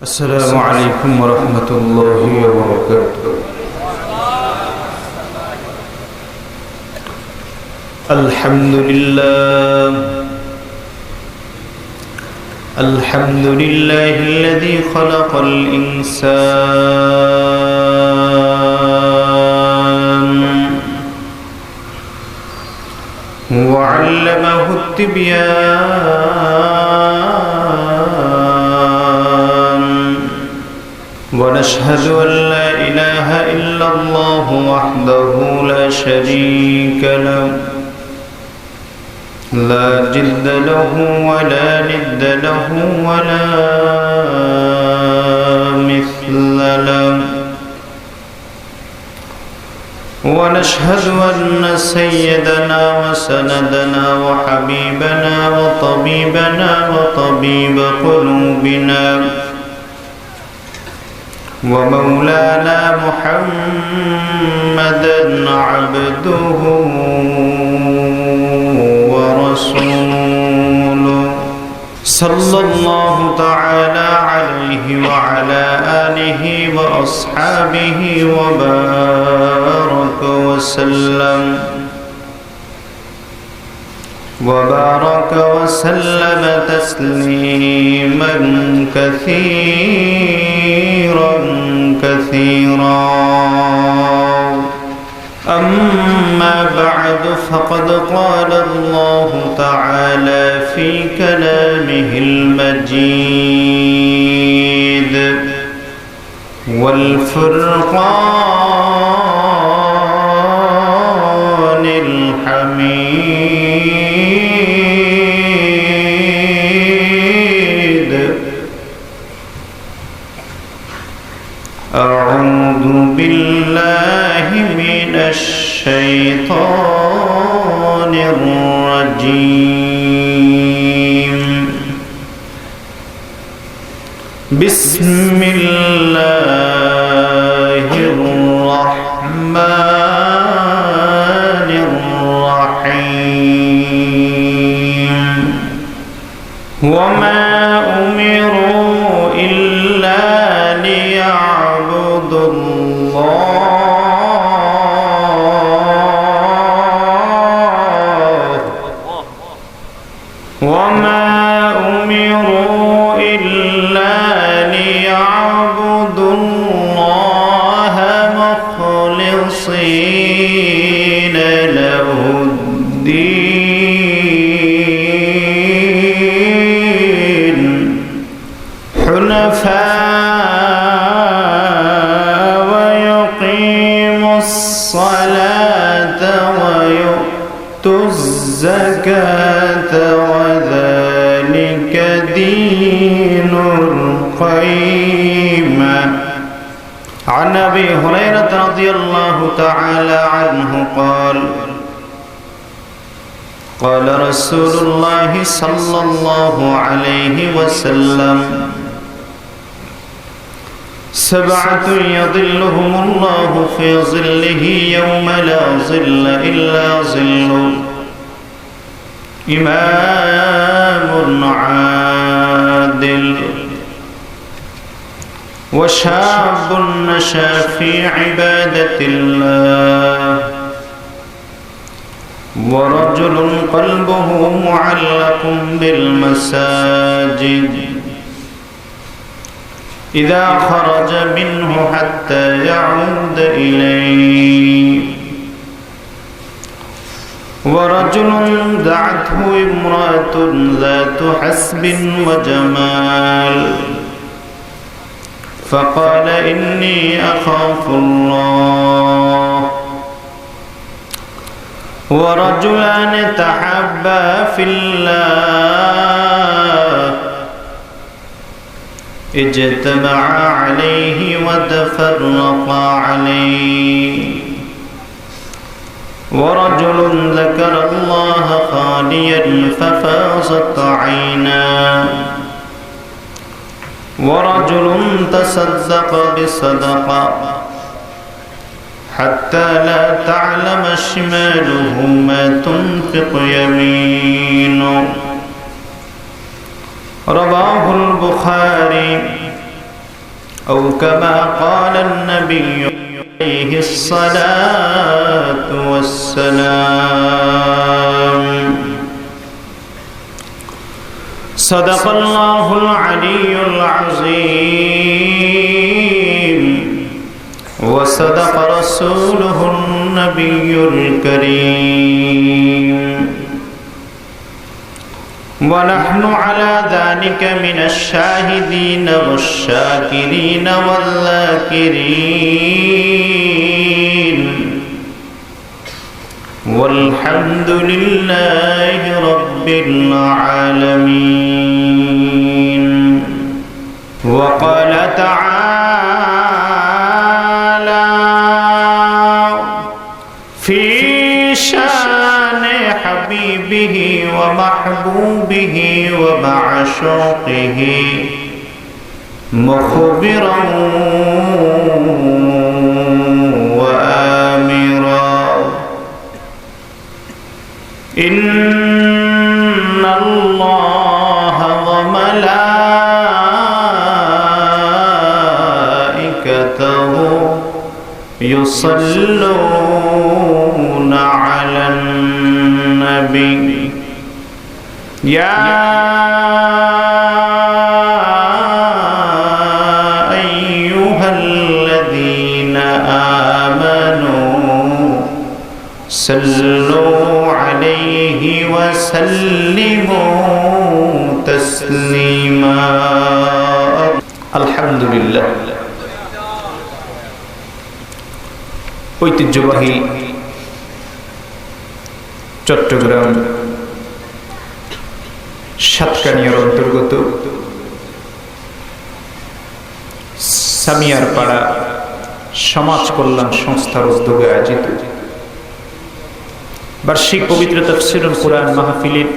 السلام عليكم ورحمة الله وبركاته. الحمد لله الذي خلق الإنسان وعلمه التبيان، ونشهد أن لا إله إلا الله وحده لا شريك له، لا جد له ولا ند له ولا مثل له. ونشهد أن سيدنا وسندنا وحبيبنا وطبيبنا وطبيب قلوبنا ومولانا محمدا عبده ورسوله، صلى الله تعالى عليه وعلى آله وأصحابه وبارك وسلم تسليما كثيرا كثيرا. أما بعد، فقد قال الله تعالى في كلامه المجيد والفرقان الحميد: أعوذ بالله من الشيطان الرجيم. بسم الله الرحمن الرحيم. وما أمروا إلا ليعبدوا الله، وما أمروا إلا ليعبدوا الله مخلصين له الدين حنفاء، ويقيموا الصلاة ويؤتوا الزكاة، وذلك دين القيمة. عن أبي هريرة رضي الله تعالى عنه قال: قال رسول الله صلى الله عليه وسلم: سبعة يظلهم الله في ظله يوم لا ظل إلا ظله: إمام عادل، وشاب نشأ في عبادة الله، ورجل قلبه معلق بالمساجد إذا خرج منه حتى يعود إليه، ورجل دعته امرأة ذات حسب وجمال فقال: إني أخاف الله. ورجلان تحابا في الله اجتمعا عليه وتفرقا عليه، ورجل ذكر الله خاليا ففاضت عيناه، ورجل تصدق بصدقة حتى لا تعلم شماله ما تنفق يمينه. رواه البخاري أو كما قال النبي عليه الصلاة والسلام. صدق الله العلي العظيم وصدق رسوله النبي الكريم ونحن على ذلك من الشاهدين والشاكرين والذاكرين والحمد لله رب العالمين. وقال تعالى في شان حبيبه ومحبوبه ومعشوقه مخبرا وآمرا إن الله وملائكته يصلون على النبي يا أيها الذين آمنوا صلوا عليه وسلموا تسليما. الحمد لله. ঐতিহ্যবাহী চট্টগ্রাম সাতকানিয়ার অন্তর্গত সামিয়ার পাড়া সমাজ কল্যাণ সংস্থার উদ্যোগে আয়োজিত বার্ষিক পবিত্র তাফসীরুল কুরআন মাহফিলের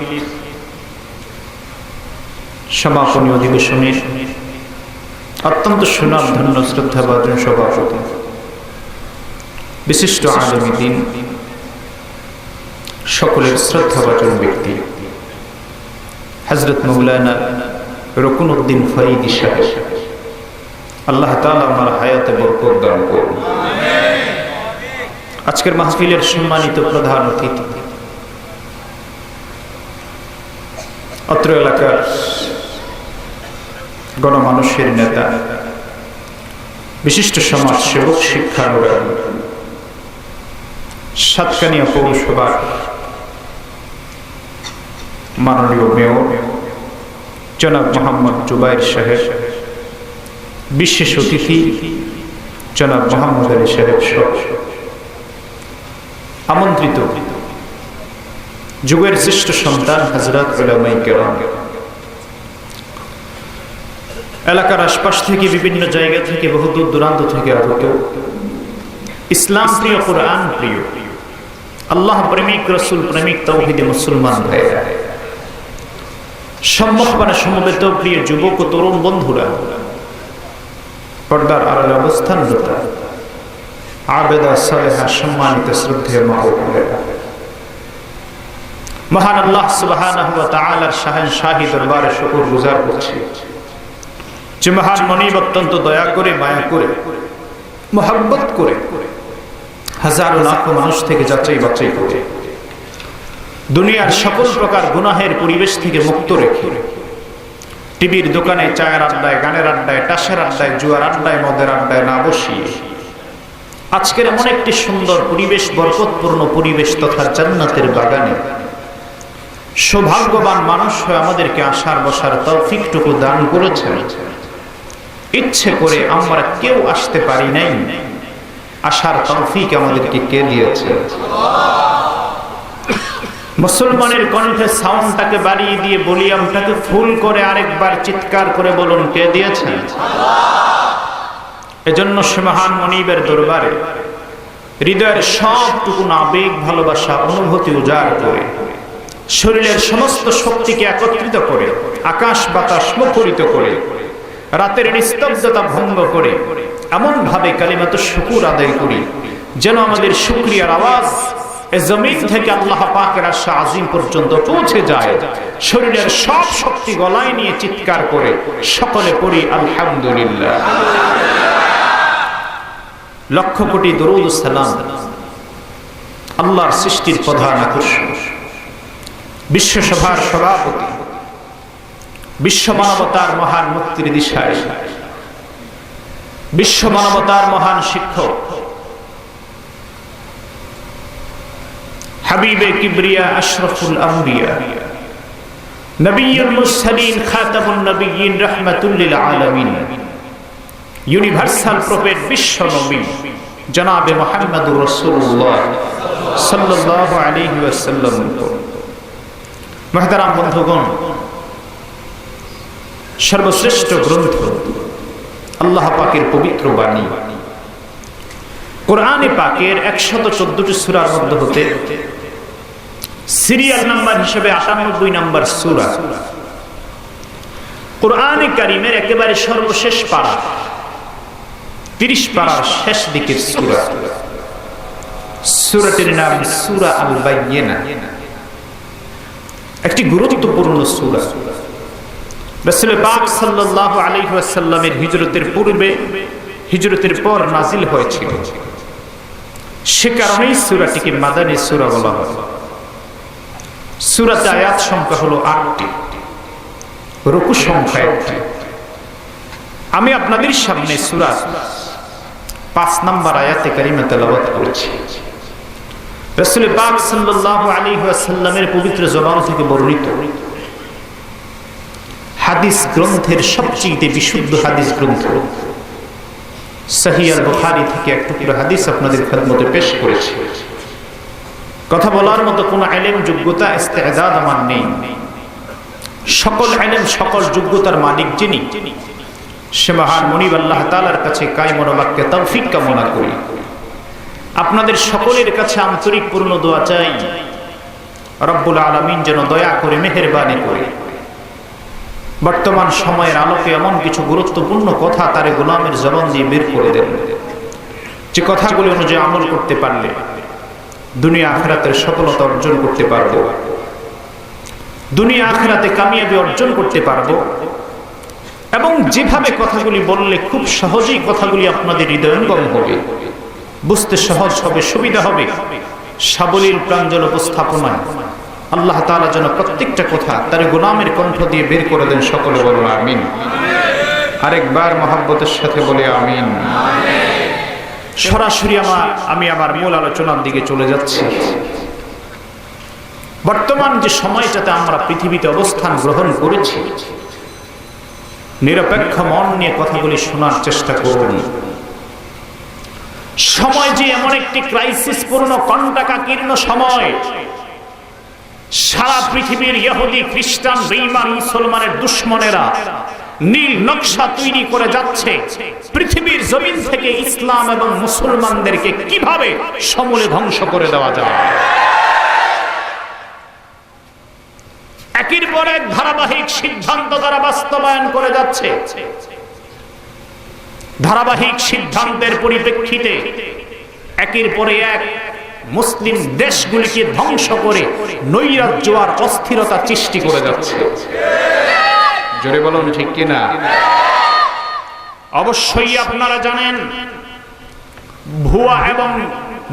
সমাপনী অধিবেশনের অত্যন্ত সুনামধন্য শ্রদ্ধাভাজন সভাপতি বিশিষ্ট আলেম দ্বীন সকলের শ্রদ্ধাভাজন ব্যক্তি হযরত মাওলানা রকুনউদ্দিন ফরিদী সাহেব, আল্লাহ তাআলা ওনার হায়াতে বরকত দান করুন। আজকের মাহফিলের সম্মানিত প্রধান অতিথি, অত্র এলাকার গণমানুষের নেতা, বিশিষ্ট সমাজ সেবক, শিক্ষানুরাগী, সাতকানিয়া পৌরসভার মাননীয় মেয়র জনাব মোহাম্মদ জুবাইর সাহেব, বিশেষ অতিথি জনাব মোহাম্মদ আলী সাহেব সহ আমন্ত্রিত যুগের শ্রেষ্ঠ সন্তান হযরত উলামায়ে কেরাম, এলাকার আশপাশ থেকে, বিভিন্ন জায়গা থেকে, বহু দূর দূরান্ত থেকে আগত ইসলাম প্রিয়, কোরআন প্রিয়, আল্লাহ প্রেমিক, রাসূল প্রেমিক, তাওহীদী মুসলমান ভাইরা, সম্মুখপানে সমবেত প্রিয় যুবক ও তরুণ বন্ধুরা, পর্দার আড়ালে অবস্থানরত আবেদা সালেহা, সম্মানিত শ্রদ্ধেয় মা ও বোনেরা, মহান আল্লাহ সুবহানাহু ওয়া তাআলার শাহী দরবারে শুকরগুজার করছি যে মহান মনিব অত্যন্ত দয়া করে, মায়া করে, মহব্বত করে হাজারো লাখো মানুষ থেকে যাচাই বাছাই করে দুনিয়ার সকল প্রকার গুনাহের পরিবেশ থেকে মুক্ত রেখে টিভির দোকানে, চায়ের আড্ডায়, গানের আড্ডায়, টাসের আড্ডায়, জুয়ার আড্ডায়, মদের আড্ডায় না বসিয়ে আজকের এমন একটি সুন্দর পরিবেশ, বরকতপূর্ণ পরিবেশ তথা জান্নাতের বাগানে সৌভাগ্যবান মানুষ হয়ে আমাদেরকে আসার বসার তৌফিকটুকু দান করেছেন। ইচ্ছে করে আমরা কেউ আসতে পারি নাই, আসার তৌফিক আমাদেরকে কে দিয়েছে? মুসলমানের কণ্ঠে সাউন্ডটাকে বাড়িয়ে দিয়ে ভলিউমটাকে ফুল করে আরেকবার চিৎকার করে বলুন, কে দিয়েছেন? এজন্য সে মহান মনিবের দরবারে হৃদয়ের সবটুকু আবেগ, ভালোবাসা, অনুভূতি উজাড় করে শরীরের সমস্ত শক্তিকে একত্রিত করে আকাশ বাতাস মুখরিত করে রাতের নিস্তব্ধতা ভঙ্গ করে এমন ভাবে কালিমাতুশ শুকর আদায় করি যেন আমাদের শুকরিয়ার আওয়াজ এই জমিন থেকে আল্লাহ পাকের আরশ আজিম পর্যন্ত পৌঁছে যায়। শরীরের সব শক্তি গলায় নিয়ে চিৎকার করে সকলে পড়ি আলহামদুলিল্লাহ। লক্ষ কোটি দরুদ ও সালাম আল্লাহর সৃষ্টির প্রধান আকর্ষণ, বিশ্বসভার সভাপতি, বিশ্ব মানবতার মহান মুক্তির দিশারি, বিশ্ব মানবতার মহান শিক্ষক, হাবিবে কিবরিয়া আশরাফুল আম্বিয়া, নবিয়ুল মুরসালিন, খাতামুন নবিয়্যিন, রাহমাতুল লিল আলামিন, ইউনিভার্সাল প্রফেট, বিশ্ব নবী জনাবে মুহাম্মদুর রাসূলুল্লাহ সাল্লাল্লাহু আলাইহি ওয়াসাল্লাম। মুহতারাম বন্ধুগণ, সর্বশ্রেষ্ঠ গ্রন্থ আল্লাহ পাকের পবিত্র বাণী কোরআনে পাকের 114টি সূরার মধ্যে হতে সিরিয়াল নাম্বার হিসেবে 98 নম্বর সূরা, কোরআনে কারীমের একেবারে সর্বশেষ পারা, 30 পারার শেষ দিকের সূরা। সূরাটির নাম সূরা আল বাইয়িনা, একটি গুরুত্বপূর্ণ সূরা। রাসূল পাক সাল্লাল্লাহু আলাইহি ওয়াসাল্লামের হিজরতের পূর্বে, হিজরতের পর নাজিল হয়েছিল, সে কারণেই সূরাটিকে মাদানী সূরা বলা হয়। সূরাতে আয়াত সংখ্যা হলো 8টি, রুকু সংখ্যা 1টি। আমি আপনাদের সামনে সূরা 5 নম্বর আয়াতে কারিমা তেলাওয়াত করেছি। রাসূল পাক সাল্লাল্লাহু আলাইহি ওয়াসাল্লামের পবিত্র জবান থেকে বর্ণিত হাদিস গ্রন্থের সবচেয়ে বিশুদ্ধ হাদিস গ্রন্থ সহিহ আল বুখারী থেকে এক টুকরো হাদিস আপনাদের খেদমতে পেশ করেছি। কথা বলার মতো কোনো ইলম, যোগ্যতা, ইস্তেদাদ আমার নেই। সকল ইলম, সকল যোগ্যতার মালিক যিনি, সে মহান মুনিব আল্লাহ তাআলার কাছে কায়মন বাক্যে তৌফিক কামনা করি। আপনাদের সকলের কাছে আন্তরিক পূর্ণ দোয়া চাই, রব্বুল আলামিন যেন দয়া করে, মেহেরবানি করে বর্তমান সময়ের আলোকে এমন কিছু গুরুত্বপূর্ণ কথা তার গোলামের জবান দিয়ে বের করে দেন, যে কথাগুলো অনুযায়ী আমল করতে পারলে দুনিয়া আখিরাতের সফলতা অর্জন করতে পারবো, দুনিয়া আখিরাতে কামিয়াবি অর্জন করতে পারবো, এবং যেভাবে কথাগুলি বললে খুব সহজেই কথাগুলি আপনাদের হৃদয়ঙ্গম হবে, বুঝতে সহজ হবে, সুবিধা হবে, সাবলীল প্রাঞ্জল উপস্থাপনায় আল্লাহ তাআলা যেন প্রত্যেকটা কথা তার গোলামের কণ্ঠ দিয়ে বের করে দেন। সকলে বলুন আমিন। আরেকবার মহব্বতের সাথে বলে আমিন। সরাসরি আমি আমার মূল আলোচনার দিকে চলে যাচ্ছি। বর্তমান যে সময়টাতে আমরা পৃথিবীতে অবস্থান গ্রহণ করেছি, নিরপেক্ষ মন নিয়ে কথাগুলি শোনার চেষ্টা করুন। সময় যে এমন একটি ক্রাইসিস পূর্ণ, কণ্টকাকীর্ণ সময়, সারা পৃথিবীর ইহুদি, খ্রিস্টান, বেঈমান, মুসলমানের দুশমনেরা নীল নকশা তৈরি করে যাচ্ছে পৃথিবীর জমিন থেকে ইসলাম এবং মুসলমানদেরকে কিভাবে সমূলে ধ্বংস করে দেওয়া যায়। একের পর এক ধারাবাহিক সিদ্ধান্ত দ্বারা বাস্তবায়ন করে যাচ্ছে। ধারাবাহিক সিদ্ধান্তের পরিপ্রেক্ষিতে একের পরে এক মুসলিম দেশগুলিকে ধ্বংস করে নৈরাজ্য আর অস্থিরতা সৃষ্টি করে যাচ্ছে। জোরে বলুন ঠিক কিনা? অবশ্যই আপনারা জানেন, ভুয়া এবং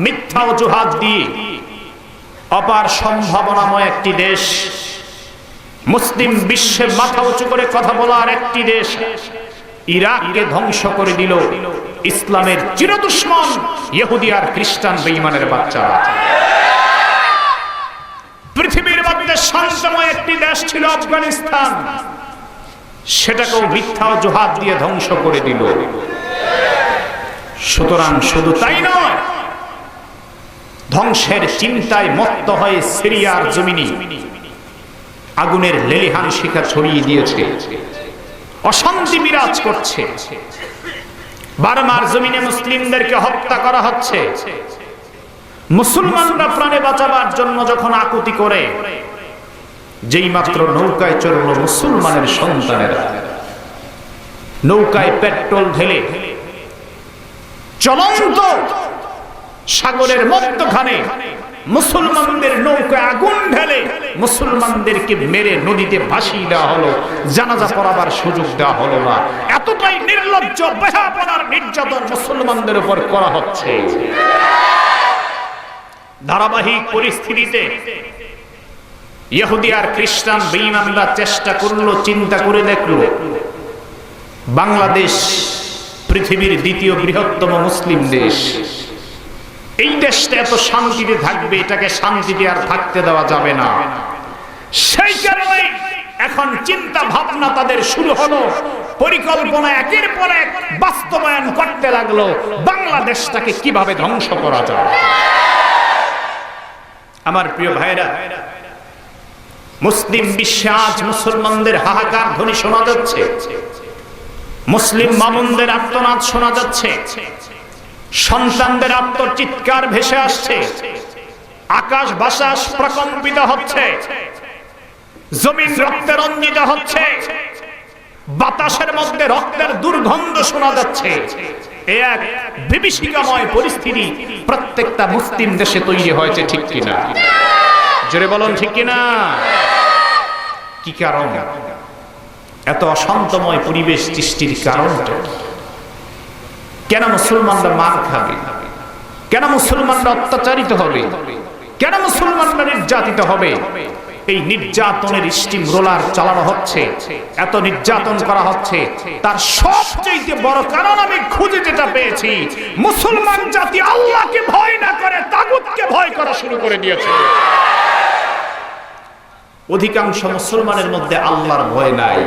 মিথ্যা অজুহাত দিয়ে অপার সম্ভাবনাময় একটি দেশ, মুসলিম বিশ্বে মাথা উঁচু করে কথা বলার একটি দেশ, ইরাককে ধ্বংস করে দিল ইসলামের চিরদুশমন ইহুদি আর খ্রিস্টান বেঈমানের বাচ্চারা। পৃথিবীর মধ্যে শান্তময় একটি দেশ ছিল আফগানিস্তান, সেটাকেও মিথ্যা অজুহাত দিয়ে ধ্বংস করে দিল। সুতরাং শুধু তাই নয়, ধ্বংসের চিন্তায় মত্ত হয়ে সিরিয়ার জমিনে আগুনের লেলিহান শিখা ছড়িয়ে দিয়েছে, অশান্তি বিরাজ করছে। বার্মার জমিনে মুসলিমদেরকে হত্যা করা হচ্ছে। মুসলমানরা প্রাণে বাঁচাবার জন্য যখন আকুতি করে, যেই মাত্র নৌকায় চড়ল মুসলমানের সন্তানেরা, নৌকায় পেট্রোল ঢেলে চলন্ত সাগরের মধ্যখানে মুসলমানদের নৌকায় আগুন ঢেলে মুসলমানদেরকে মেরে নদীতে ভাসিয়ে দেওয়া হলো, জানাজা পড়াবার সুযোগ দেওয়া হলো না। এতটাই নির্লজ্জ বেহায়াপনার নির্যাতন মুসলমানদের উপর করা হচ্ছে। ধারাবাহিক পরিস্থিতিতে ইহুদি আর খ্রিস্টান বেঈমানরা চেষ্টা করলো, চিন্তা করে দেখলো বাংলাদেশ পৃথিবীর দ্বিতীয় বৃহত্তম মুসলিম দেশ, এই দেশটা এত শান্তিতে থাকবে, এটাকে শান্তিতে আর থাকতে দেওয়া যাবে না। সেই কারণে এখন চিন্তা ভাবনা তাদের শুরু হলো, পরিকল্পনা একের পর এক বাস্তবায়ন করতে লাগলো, বাংলাদেশটাকে কিভাবে ধ্বংস করা যায়। আমার প্রিয় ভাইরা, মুসলিম বিশ্বে আজ মুসলমানদের হাহাকার ধ্বনি শোনা যাচ্ছে, মুসলিম মামুনদের আর্তনাদ শোনা যাচ্ছে, সন্তানদের আত্মচিৎকার ভেসে আসছে, আকাশ বাতাস প্রকম্পিত হচ্ছে, জমিন রক্তে রঞ্জিত হচ্ছে, বাতাসের মধ্যে রক্তের দুর্গন্ধ শোনা যাচ্ছে। এই এক বিভীষিকাময় পরিস্থিতি প্রত্যেকটা মুসলিম দেশে তৈরি হয়েছে, ঠিক কিনা? জোরে বলুন, ঠিক কিনা? কি কারণ এত অশান্তময় পরিবেশ সৃষ্টির কারণটা? কেন মুসলমানরা মার খাবে? কেন মুসলমানরা অত্যাচারিত হবে? কেন মুসলমানরা নির্যাতিত হবে? এই নির্যাতনের স্টিম রোলার চালানো হচ্ছে, এত নির্যাতন করা হচ্ছে। তার সবচেয়ে বড় কারণ আমি খুঁজে যেটা পেয়েছি, মুসলমান জাতি আল্লাহকে ভয় না করে তাগুতকে ভয় করা শুরু করে দিয়েছে। অধিকাংশ মুসলমানের মধ্যে আল্লাহর ভয় নাই,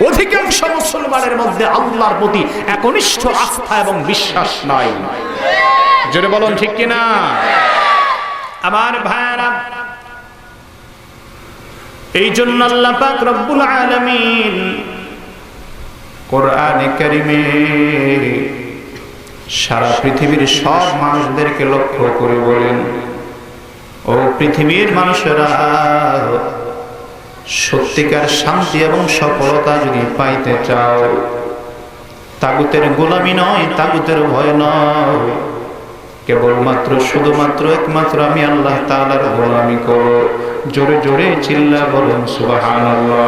অধিকাংশ মুসলমানের মধ্যে আল্লাহর প্রতি একনিষ্ঠ আস্থা এবং বিশ্বাস নাই। জোরে বলুন, ঠিক কিনা? আমার ভাইরা, এই জন্য আল্লাহ পাক রব্বুল আলামিন কোরআনে কারিমে সারা পৃথিবীর সব মানুষদেরকে লক্ষ্য করে বলেন, ও পৃথিবীর মানুষেরা, সত্যিকার শান্তি এবং সফলতা যদি পাইতে চাও, তাগুতের গোলামি নয়, তাগুতের ভয় নয়, কেবলমাত্র শুধুমাত্র একমাত্র আমি আল্লাহ তাআলার গোলামি করো। জোরে জোরে চিল্লা বলুন সুবহানাল্লাহ।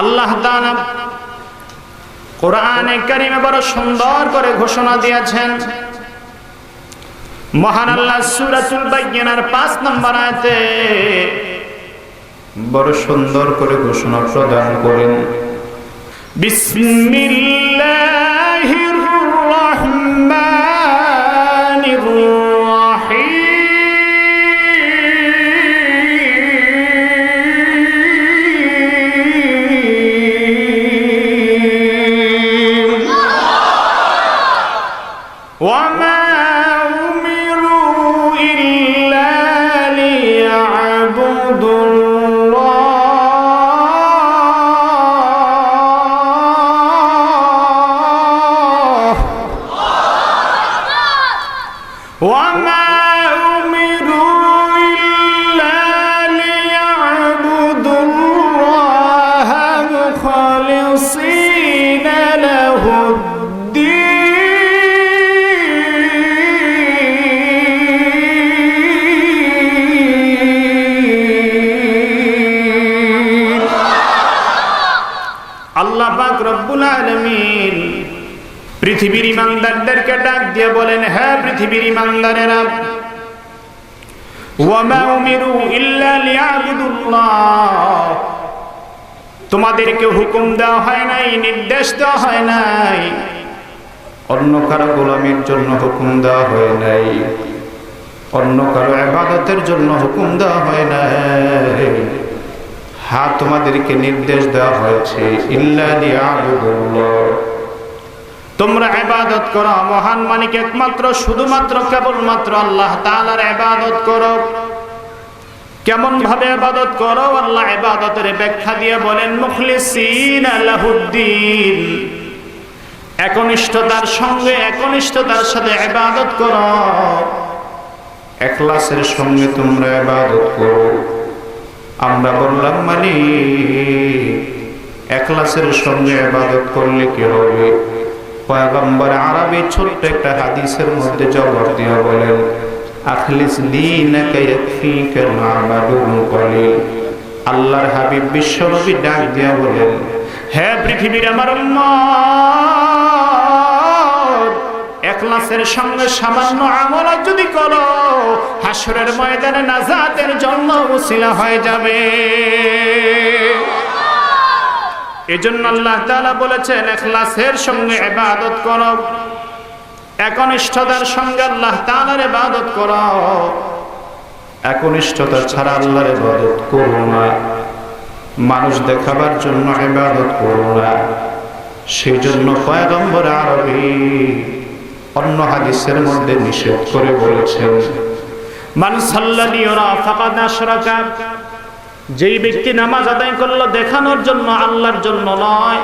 আল্লাহ তাআলা কোরআনে কারিমে বড় সুন্দর করে ঘোষণা দিয়েছেন। মহান আল্লাহ সূরাতুল বাইয়িনার ৫ নম্বর আয়াতে বড় সুন্দর করে ঘোষণা প্রদান করেন, বিসমিল্লাহির রহমানির রহিম। আল্লাহ পাক রব্বুল আলামিন পৃথিবীর ইমানদারদেরকে ডাক দিয়ে বলেন, হ্যাঁ পৃথিবীর ইমানদারেরা, ওয়া মা উমিরু ইল্লা লিয়াবুদুল্লাহ, তোমাদেরকে হুকুম দেওয়া হয় নাই, নির্দেশ দেওয়া হয় নাই অন্য কারো গোলামির জন্য, হুকুম দেওয়া হয় নাই অন্য কারো ইবাদতের জন্য, হুকুম দেওয়া হয় নাই। হ্যাঁ, তোমাদেরকে নির্দেশ দেওয়া হয়েছে ইল্লা লিয়াবুদুল্লাহ, তোমরা ইবাদত করো মহান মালিক একমাত্র শুধুমাত্র কেবলমাত্র আল্লাহ তাআলার ইবাদত করো। কেমন ভাবে ইবাদত করো? আল্লাহ ইবাদতের ব্যাখ্যা দিয়ে বলেন, মুখলিসিনা লাহুদ্দিন, একনিষ্ঠতার সঙ্গে একনিষ্ঠতার সাথে ইবাদত করো, ইখলাসের সঙ্গে তোমরা ইবাদত করো। আমরা বললাম মালিক, ইখলাসের সঙ্গে ইবাদত করলে কি হবে? পয়গম্বর আরবি ছোট্ট একটা হাদিসের মধ্যে জবাব দিয়ে বলেন, আখলিস দীনাকা ইয়াকফিকা আমালুন কলিল। আল্লাহর হাবিব বিশ্বনবী ডাক দিয়ে বলেন, হে পৃথিবীর আমার উম্মত, ইখলাসের সঙ্গে সামান্য আমল যদি করো, হাসরের ময়দানে নাজাতের জন্য ওসিলা হয়ে যাবে। এজন্য আল্লাহ তাআলা বলেছেন, ইখলাসের সঙ্গে ইবাদত করো, একনিষ্ঠতার সঙ্গে আল্লাহ তাআলার ইবাদত করো। একনিষ্ঠতা ছাড়া আল্লাহর ইবাদত করো না, মানুষ দেখাবার জন্য ইবাদত করো না। সেই জন্য পয়গম্বর আরবি অন্য হাদিসের মধ্যে নিষেধ করে বলেছেন, মান সাল্লানি ওয়া ফাকাদ আশরাকা, যেই ব্যক্তি নামাজ আদায় করলো দেখানোর জন্য, আল্লাহর জন্য নয়,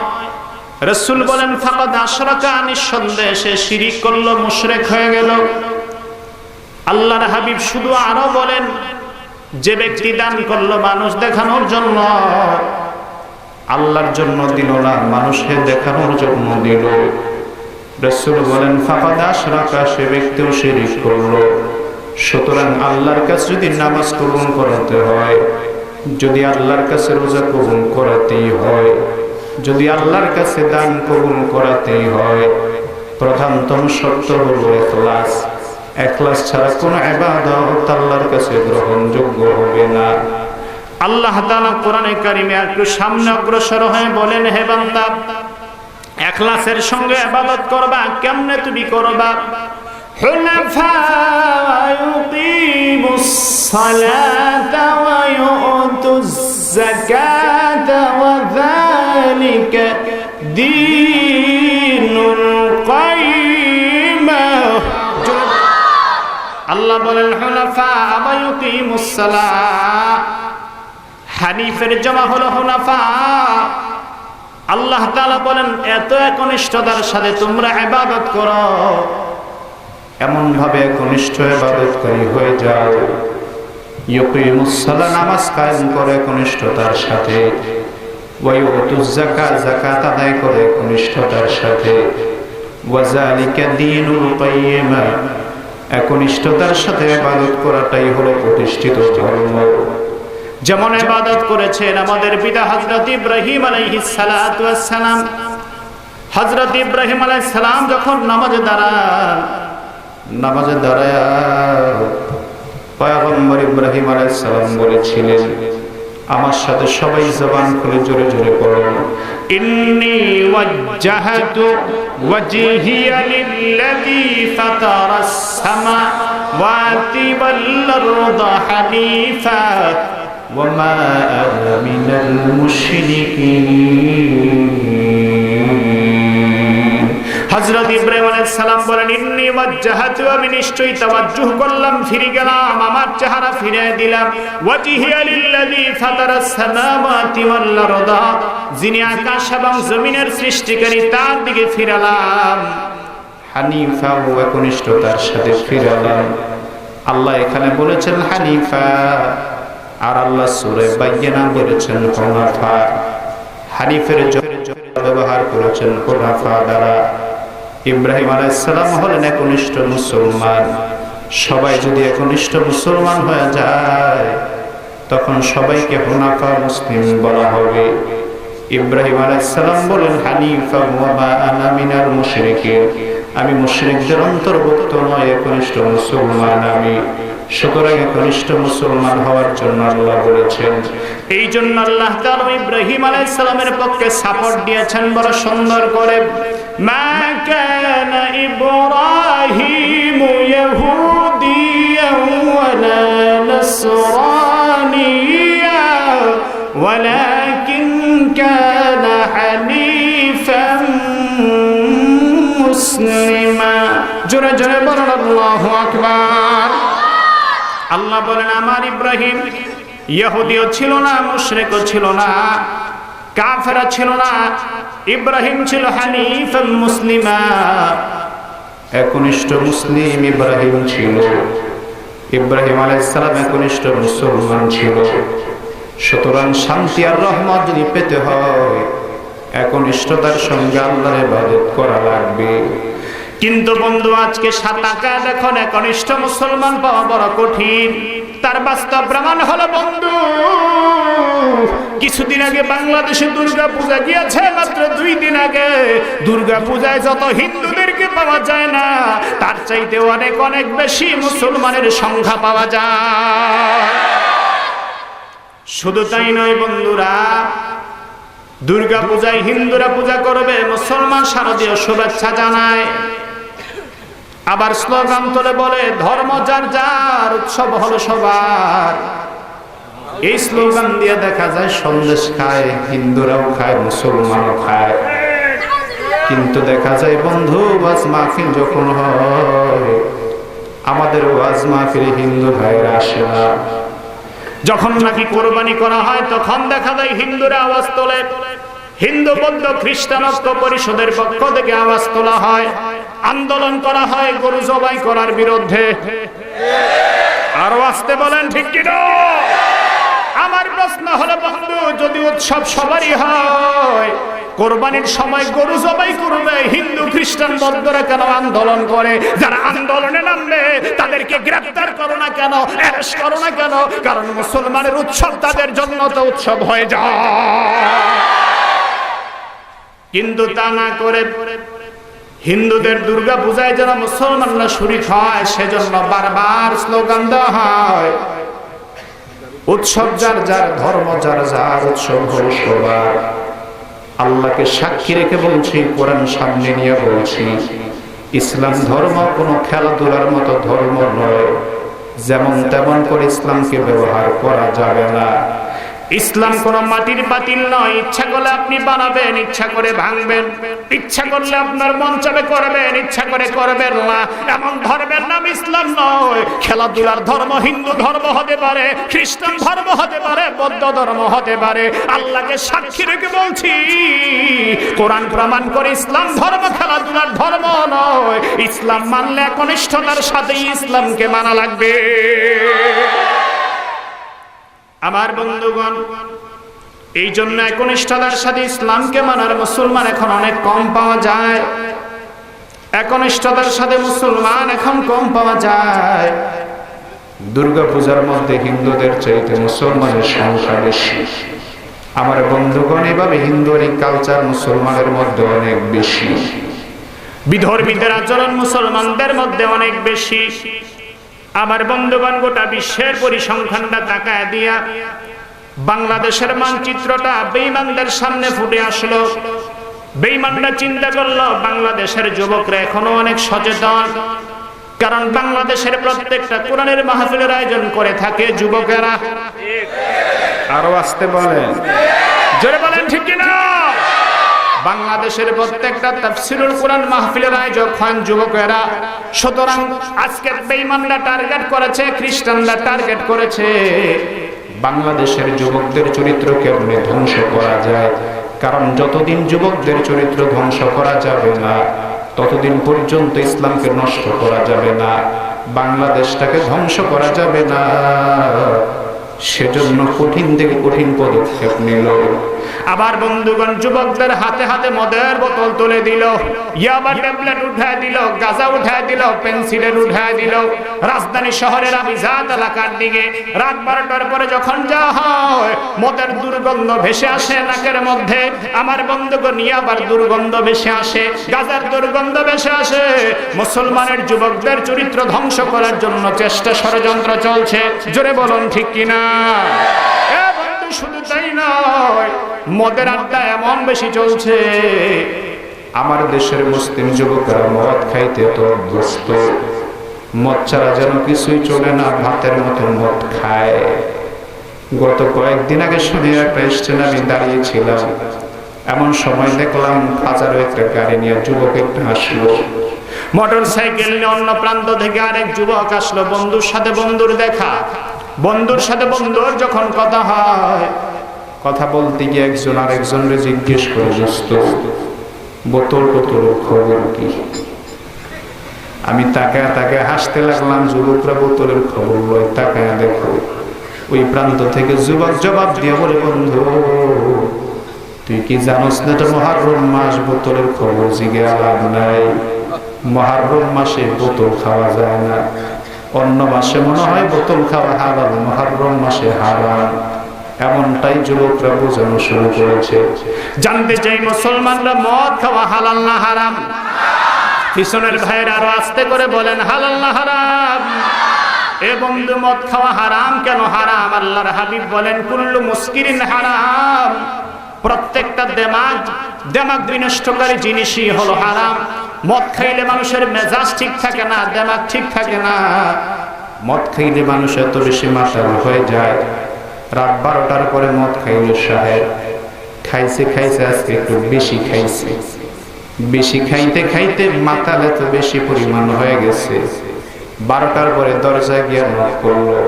রাসূল বলেন ফাকাদ আশরাকা, নিঃসন্দেহে সে শিরিক করলো, মুশরিক হয়ে গেল। আল্লাহর হাবিব শুধু আরো বলেন, যে ব্যক্তি দান করলো মানুষ দেখানোর জন্য, আল্লাহর জন্য দিল না, মানুষকে দেখানোর জন্য দিল, রাসূল বলেন ফাকাদ আশরাকা, সে ব্যক্তিও শিরিক করলো। সুতরাং আল্লাহর কাছে যদি নামাজ কবুল করাতে হয়, যদি আল্লাহর কাছে রোজা কবুল করাতেই হয়, যদি আল্লাহর কাছে দান কবুল করাতেই হয়, প্রধানতম শর্ত হলো ইখলাস। ইখলাস ছাড়া কোনো ইবাদত আল্লাহর কাছে গ্রহণযোগ্য হবে না। আল্লাহ তাআলা কোরআনে কারিমে একটু সামনে অগ্রসর হয়ে বলেন, হে বান্দা, ইখলাসের সঙ্গে ইবাদত করবা, কেমনে তুমি করবা? হুনাফা ইউকিমুস সালাতা ওয়া ইউতুজ যাকাতা ওয়া যালিকা দীনুল কাইয়্যিমা। আল্লাহ বলেন হুনাফা ওয়া ইউকিমুস সালাহ, হানিফের জমা হলো হুনাফা। আল্লাহ তাআলা বলেন এত একনিষ্ঠতার সাথে তোমরা ইবাদত করো, এমন ভাবে একনিষ্ঠ ইবাদতকারী হয়ে যাও, ইউকিমুস সালাহ, নামাজ কায়েম করে একনিষ্ঠতার সাথে, ওয়া ইউতুজ যাকাত, যাকাত আদায় করে একনিষ্ঠতার সাথে, ওয়া যালিকা দীনুল কাইয়্যিমা, একনিষ্ঠতার সাথে ইবাদত করাটাই হলো প্রতিষ্ঠিত ধর্ম। যেমন ইবাদত করেছেন আমাদের পিতা হযরত ইব্রাহিম আলাইহিস সালাতু ওয়াস সালাম। হযরত ইব্রাহিম আলাইহিস সালাম যখন নামাজে দাঁড়ায় পয়গম্বর ইব্রাহিম আলাইহিস সালাম বলেছিলেন, আমার সাথে সবাই জবান খুলে জোরে জোরে পড়ুন, ইন্নী ওয়াজ্জাহতু ওয়াজহিয়া লিল্লাযী ফাতারাস সামাওয়াতি ওয়াল আরদা হানিফা ওয়া মা আনা মিনাল মুশরিকিন। হযরত ইব্রাহিম আলাইহিস সালাম বলেন, ইন্নী ওয়াজ্জাহতু, আমি নিশ্চয়ই তাওয়াজ্জুহ করলাম, ফিরে গেলাম, আমার চেহারা ফিরিয়ে দিলাম, ওয়াজহিয়া লিল্লাযী ফাতারাস সামাওয়াতি ওয়াল আরদা, যিনি আকাশ এবং জমিনের সৃষ্টিকারী, তার দিকে ফিরালাম, হানিফা, ও একনিষ্ঠতার সাথে ফিরালাম। আল্লাহ এখানে বলেছেন হানিফা, আর আল্লাহ সূরা বায়্যিনা বলেছেন হুনাফা। হানিফের ব্যবহার করেছেন হুনাফা দ্বারা। ইব্রাহিম আলাইহিস সালাম হলেন একনিষ্ঠ মুসলমান। সবাই যদি একনিষ্ঠ মুসলমান হয়ে যায়, তখন সবাইকে হুনাফা মুসলিম বলা হবে। ইব্রাহিম আলাইহিস সালাম বলেন হানিফা ওয়া মা আনা মিনাল মুশরিকিন, আমি মুশরিকদের অন্তর্ভুক্ত নয়, একনিষ্ঠ মুসলমান আমি। সুতরাং একনিষ্ঠ মুসলমান হওয়ার জন্য আল্লাহ বলেছেন। এই জন্য আল্লাহ তাআলা ইব্রাহিম আলাইহিস সালামের পক্ষে সাপোর্ট দিয়েছেন বড় সুন্দর করে, মা কানা ইব্রাহিম ইহুদিয়ান ওয়ালা নাসরানিয়া ওয়ালাকিন কানা হানিফান মুসলিমা। জোরে জোরে বলুন আল্লাহু আকবার। আল্লাহ বলেন আমার ইব্রাহিম ইহুদিও ছিল না, মুশরিকও ছিল না, কাফের ছিল না, ইব্রাহিম ছিল হানিফান মুসলিমা, একনিষ্ঠ মুসলিম ইব্রাহিম ছিল। ইব্রাহিম আলাইহিস সালাম একনিষ্ঠ মুসলমান ছিল। সুতরাং শান্তি আর রহমত যদি পেতে হয়, একনিষ্ঠতার সঙ্গে আল্লাহর ইবাদত করা লাগবে। কিন্তু বন্ধু আজকে 7 টাকায় এখন একনিষ্ঠ মুসলমান পাওয়া বড় কঠিন। তার বাস্তব প্রমাণ হলো বন্ধু, কিছুদিন আগে বাংলাদেশে দুর্গা পূজা গিয়েছে, মাত্র 2 দিন আগে দুর্গা পূজায় যত হিন্দুদেরকে পাওয়া যায় না, তার চাইতে অনেক অনেক বেশি মুসলমানের সংখ্যা পাওয়া যায়। শুধু তাই নয় বন্ধুরা, দুর্গা পূজায় হিন্দুরা পূজা করবে, মুসলমান শারদীয় শুভেচ্ছা জানায়, আবার স্লোগান তোলে, বলে ধর্ম যার যার, উৎসব হলো সবার। এই স্লোগান দিয়ে দেখা যায় সন্দেশ খায়, হিন্দুরাও খায়, মুসলমানও খায়। কিন্তু দেখা যায় বন্ধু, ওয়াজ মাহফিল যখন হয়, আমাদের ওয়াজ মাহফিলে হিন্দু ভাইরা আসে না। যখন নাকি কোরবানি করা হয়, তখন দেখা যায় হিন্দুরা আওয়াজ তোলে, হিন্দু বৌদ্ধ খ্রিস্টান ঐক্য পরিষদের পক্ষ থেকে আওয়াজ তোলা হয়, আন্দোলন করা হয় গরু জবাই করার বিরুদ্ধে। আরো আসতে বলেন ঠিক কি না? আমার প্রশ্ন হলো বন্ধু, যদি উৎসব সবারই হয়, কোরবানির সময় গরু জবাই করবে, হিন্দু খ্রিস্টান বৌদ্ধরা কেন আন্দোলন করে? যারা আন্দোলনে নামবে তাদেরকে গ্রেফতার করো না কেন, অ্যারেস্ট করো না কেন? কারণ মুসলমানের উৎসব তাদের জন্য তো উৎসব হয়ে যায়। কিন্তু তা না করে হিন্দুদের দুর্গা পূজায় যেন মুসলমানরা শরীক হয়, সেজন্য বারবার স্লোগান দেওয়া হয়, উৎসব যার যার, ধর্ম যার যার, উৎসব হল সবার। আল্লাহকে সাক্ষী রেখে বলছি, কোরআন সামনে নিয়ে বলছি, ইসলাম ধর্ম কোনো খেলাধুলার মতো ধর্ম নয়। যেমন তেমন করে ইসলামকে ব্যবহার করা যাবে না। ইসলাম কোন মাটির বাতিল নয়, ইচ্ছা করলে আপনি বানাবেন, ইচ্ছা করে ভাঙবেন, ইচ্ছা করলে আপনার মন চাবে করবেন, ইচ্ছা করে করবেন না। এমন ধর্মের নাম ইসলাম নয়। খেলাধুলার ধর্ম হিন্দু ধর্ম হতে পারে, খ্রিস্টান ধর্ম হতে পারে, বৌদ্ধ ধর্ম হতে পারে। আল্লাহকে সাক্ষী রেখে বলছি, কোরআন প্রমাণ করে ইসলাম ধর্ম খেলাধুলার ধর্ম নয়। ইসলাম মানলে একনিষ্ঠতার সাথে ইসলামকে মানা লাগবে। আমার বন্ধুগণ, এই জন্য একনিষ্ঠতার সাথে ইসলামকে মানার মুসলমান এখন অনেক কম পাওয়া যায়। একনিষ্ঠতার সাথে মুসলমান এখন কম পাওয়া যায়। দুর্গা পূজার মধ্যে হিন্দুদের চাইতে মুসলমানের সংখ্যা বেশি। আমার বন্ধুগণ, এভাবে হিন্দুর এই কালচার মুসলমানের মধ্যে অনেক বেশি। বিধর্মীদের আচরণ মুসলমানদের মধ্যে অনেক বেশি। আমার বন্ধুগণ, গোটা বিশ্বের পরিসংখ্যানটা তাকায় দিয়া বাংলাদেশের মানচিত্রটা বেঈমানদের সামনে ফুটে আসলো। বেঈমানরা চিন্তা করলো, বাংলাদেশের যুবকরা এখনো অনেক সচেতন, কারণ বাংলাদেশের প্রত্যেকটা কোরআনের মাহফিলের আয়োজন করে থাকে যুবকেরা। আরো আসতে বলেন, জোরে বলেন ঠিক কিনা? বাংলাদেশের প্রত্যেকটা তাফসীরুল কোরআন মাহফিলের আয়োজক হন যুবকেরা। সুতরাং আজকে বেঈমানরা টার্গেট করেছে, খ্রিস্টানরা টার্গেট করেছে বাংলাদেশের যুবকদের চরিত্র কেমনে ধ্বংস করা যায়। কারণ যতদিন যুবকদের চরিত্র ধ্বংস করা যাবে না, ততদিন পর্যন্ত ইসলামকে নষ্ট করা যাবে না, বাংলাদেশটাকে ধ্বংস করা যাবে না। সেজন্য কঠিন থেকে কঠিন পদক্ষেপ নিল। আবার বন্ধুগণ, যুবকদের হাতে হাতে মদের বোতল তুলে দিল, ইয়াবা ট্যাবলেট উঠায় দিল, গাঁজা উঠায় দিল, পেন্সিলের উঠায় দিল। রাজধানী শহরের আবিজাত এলাকার দিকে রাত 12টার পরে যখন যাওয়া হয়, মদের দুর্গন্ধ ভেসে আসে নাকের মধ্যে। আমার বন্ধুগণ, ইয়াবার দুর্গন্ধ ভেসে আসে, গাঁজার দুর্গন্ধ ভেসে আসে। মুসলমানের যুবকদের চরিত্র ধ্বংস করার জন্য চেষ্টা, ষড়যন্ত্র চলছে। জোরে বলুন ঠিক কিনা? শুধু তাই নয়, মদের আড্ডা এমন বেশি চলছে, আমার দেশের মুসলিম যুবকরা মদ খাইতে তো অভ্যস্ত। মদ ছাড়া যেন কিছুই চলে না, ভাতের মতো মদ খায়। গত কয়েকদিন আগে শুনে একটা স্টেশনে আমি দাঁড়িয়েছিলাম, এমন সময় দেখলাম হাজারো একটা গাড়ি নিয়ে যুবক একটা আসলো, মোটর সাইকেল নিয়ে অন্য প্রান্ত থেকে আরেক যুবক আসলো। বন্ধুর সাথে বন্ধুর দেখা, বন্ধুর সাথে বন্ধুর যখন কথা হয়, কথা বলতে গিয়ে একজন আরেকজনকে জিজ্ঞেস করে, দোস্ত বোতল টোতলের খবর কি? আমি তাকায় তাকায় হাসতে লাগলাম। যুবকরা বোতলের খবর লয়, তাকায় দেখো। ওই প্রান্ত থেকে যুবক জবাব দিয়ে বলে, বন্ধু তুই কি জানোস না এটা মুহররম মাস, বোতলের খবর জিগে লাভ নাই। মুহররম মাসে বোতল খাওয়া যায় না। অন্য মাসে মনে হয় বোতল খাওয়া হালাল, মুহররম মাসে হারাম। এমনটাই যুবকরা বোঝানো শুরু করেছে। জানতে চাই মুসলমানরা মদ খাওয়া হালাল না হারাম? পিছনের ভাইয়ের আরো আস্তে করে বলেন হালাল না হারাম? এ বন্ধু, মদ খাওয়া হারাম কেন হারাম? আল্লাহর হাবিব বলেন কুল্লু মুস্কিরিন হারাম। প্রত্যেকটা দেমাগ বিনষ্টকারী জিনিসই হলো হারাম। মদ খাইলে মানুষের মেজাজ ঠিক থাকে না, দেমাগ ঠিক থাকে না। মদ খাইলে মানুষ এত বেশি মাতাল হয়ে যায়। রাত 12টার পরে মদ খাইল সাহেব, খাইছে আজকে একটু বেশি খাইছে। বেশি খাইতে খাইতে মাতাল এত বেশি পরিমাণ হয়ে গেছে। 12টার পরে দরজায় গিয়ে নক করলো,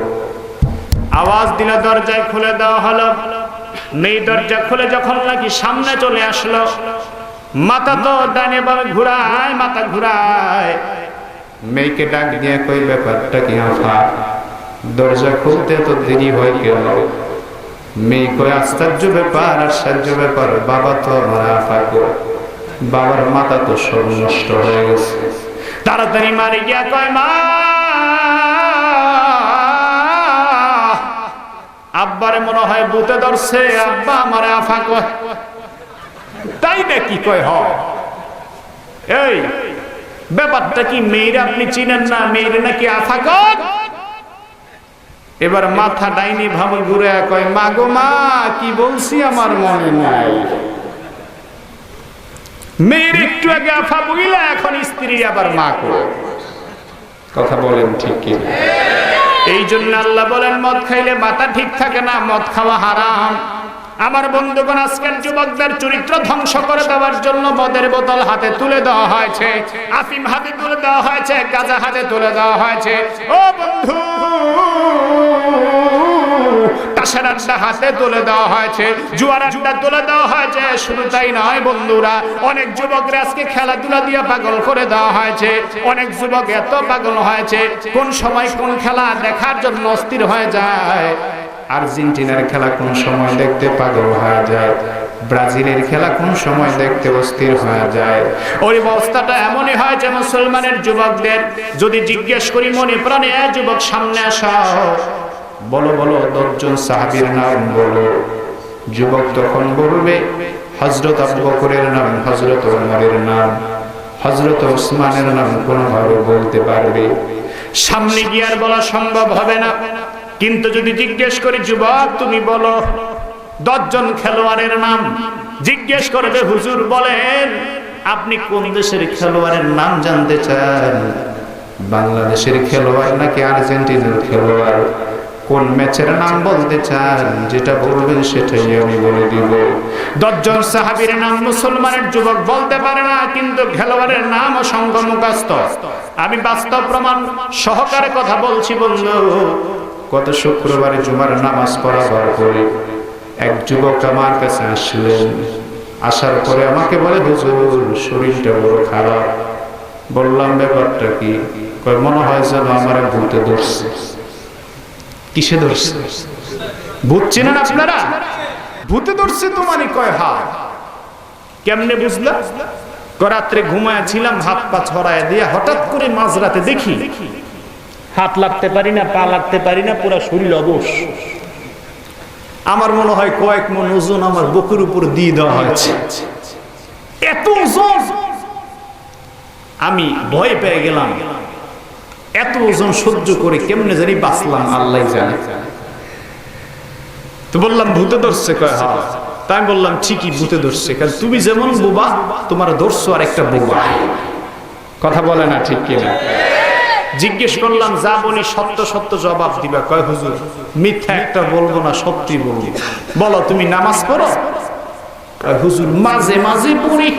আওয়াজ দিলে দরজায় খুলে দেওয়া হলো। মেয়ে দরজা খুলে যখন নাকি সামনে চলে আসলো, মাথা তো ডানে বামে ঘুরায়, মাথা ঘুরায়। মেয়েকে ডাক দিয়ে কই ব্যাপারটা কি আফা, দরজা খুলতে তো দেরি হয়ে গেল? মেয়ে কই আশ্চর্য ব্যাপার, আশ্চর্য ব্যাপার, বাবা তো আমার আফা গো, বাবার মাথা তো সব নষ্ট হয়ে গেছে। তাড়াতাড়ি মারি গিয়া কয় মা, আব্বারে মনে হয় ভূতে ধরছে, আব্বা আমারে আফা কয়। তাই নাকি? কয় হ। এই ব্যাপারটা কি মেয়েরা আপনি চিনেন না? মেয়েরা নাকি আফা কয়। এবার মাথা ডাইনি ভাবে ঘুরে কয় মা গো মা, কি বলছি আমার মনে নাই। মেয়ের একটু আগে আফা বইলা এখন স্ত্রী আবার মা করে। কথা বলেন ঠিক কি? এই জন্য আল্লাহ বলেন মদ খাইলে মাথা ঠিক থাকে না, মদ খাওয়া হারাম। আমার বন্ধুগণ, আজকের যুবকদের চরিত্র ধ্বংস করে দেওয়ার জন্য মদের বোতল হাতে তুলে দেওয়া হয়েছে, আফিম হাতে তুলে দেওয়া হয়েছে, গাঁজা হাতে তুলে দেওয়া হয়েছে। ও বন্ধু, তাসের আড্ডা হাতে তুলে দেওয়া হয়েছে, জুয়ার আড্ডা তুলে দেওয়া হয়েছে। শুধু তাই নয় বন্ধুরা, অনেক যুবকরা আজকে খেলাধুলা দিয়ে পাগল করে দেওয়া হয়েছে। অনেক যুবক এত পাগল হয়েছে, কোন সময় কোন খেলা দেখার জন্য অস্থির হয়ে যায়। আর্জেন্টিনার খেলা কোন সময় দেখতে পাগল হয়ে যায়, ব্রাজিলের খেলা কোন সময় দেখতে অস্থির হয়ে যায়। ওই অবস্থাটা এমনই হয় যে মুসলমানের যুবকদের যদি জিজ্ঞেস করি মনে প্রাণে, যুবক সামনে আসো, বলো বলো 10 জন সাহাবীর নাম বলো। যুবক তখন বলবে হযরত আবু বকরের নাম, হযরত ওমরের নাম, হযরত ওসমানের নাম কোনভাবে বলতে পারবে। সামনে গিয়ে আর বলা সম্ভব হবে না। কিন্তু যদি জিজ্ঞেস করি যুবক তুমি বলো 10 জন খেলোয়াড়ের নাম, জিজ্ঞেস করবে হুজুর বলেন আপনি কোন দেশের খেলোয়াড়ের নাম জানতে চান? বাংলাদেশের খেলোয়াড় নাকি আর্জেন্টিনার খেলোয়াড়? কোন ম্যাচের নাম বলতে চান? যেটা বলবেন সেটাই আমি বলে দিব। 10 জন সাহাবীর নাম মুসলমানের যুবক বলতে পারে না, কিন্তু খেলোয়াড়ের নাম অসংখ্য মুখস্থ। আমি বাস্তব প্রমাণ সহকারে কথা বলছি বন্ধু। গত শুক্রবারে জুমার নামাজ পড়াবার পরে এক যুবক আমার কাছে আসলেন। আসার পরে আমাকে বলে হুজুর শরীরটা বড় খারাপ। বললাম ব্যাপারটা কি? কয় মনে হয় যেন আমার ভূতে ধরছে। কিসে ধরছে? ভূত চেনেন আপনারা? ভূতে ধরছে তো মানে কয় হা। কেমনে বুঝলা? রাত্রে ঘুমায়াছিলাম, হাত পা ছড়ায় দিয়ে হঠাৎ করে মাঝরাতে দেখি হাত লাগতে পারি না, পা লাগতে পারি না, পুরো শরীর অবশ। আমার মনে হয় কয়েক মণ ওজন আমার বুকের উপর দিয়ে দেওয়া হয়েছে। এত ওজন! আমি ভয় পেয়ে গেলাম। এত ওজন সহ্য করে কেমনে জানি বাঁচলাম আল্লাহ জানে। তো বললাম ভূতে ধরছে? কয় হ্যাঁ। তাই বললাম ঠিকই ভূতে ধরছে, কারণ তুমি যেমন বোবা তোমার ধরছো আর একটা বোবা। কথা বলে না ঠিক কিনা? জিজ্ঞেস করলাম যা বলি সত্য সত্য জবাব দিবা। কয় হুজুর মিথ্যা একটা বলবো না, সত্যি বলবো। বলো তুমি নামাজ পড়ো? কয় হুজুর মাঝে মাঝে পড়ি।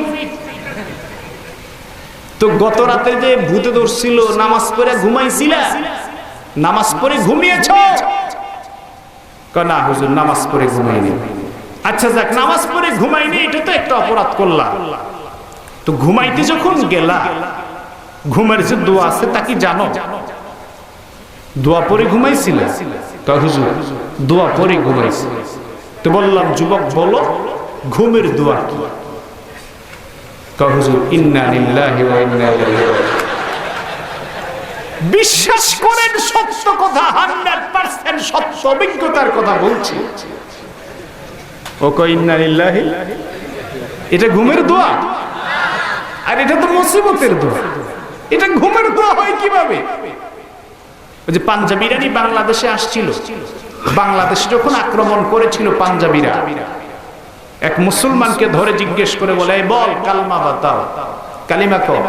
তো গত রাতে যে ভূতে ধরছিল নামাজ পড়ে ঘুমাইছিলা? নামাজ পড়ে ঘুমিয়েছ? কয় না হুজুর নামাজ পড়ে ঘুমাইনি। আচ্ছা যাক, নামাজ পড়ে ঘুমাইনি এটা তো একটা অপরাধ করলা। তো ঘুমাইতে যখন গেলা ঘুমের যে দোয়া আছে তা কি জানো? দোয়া পড়ে ঘুমাইছিলে? কয় হুজুর দোয়া পড়ে ঘুমাইছি। তো বললাম যুবক বলো ঘুমের দোয়া কি? হুজুর ইন্না লিল্লাহি ওয়া ইন্না ইলাইহি রাজিউন। বিশ্বাস করেন সত্য কথা, 100% সত্য অভিজ্ঞতার কথা বলছি। ও কই ইন্না লিল্লাহি, এটা ঘুমের দোয়া? আর এটা তো মুসিবতের দোয়া। এটা ঘুমের দোয়া হয় কিভাবে? ওই যে পাঞ্জাবিরা বাংলাদেশে আসছিল, বাংলাদেশে যখন আক্রমণ করেছিল পাঞ্জাবিরা, এক মুসলমানকে ধরে জিজ্ঞেস করে বলে, বল কালমা বাতাও, কালিমা কও।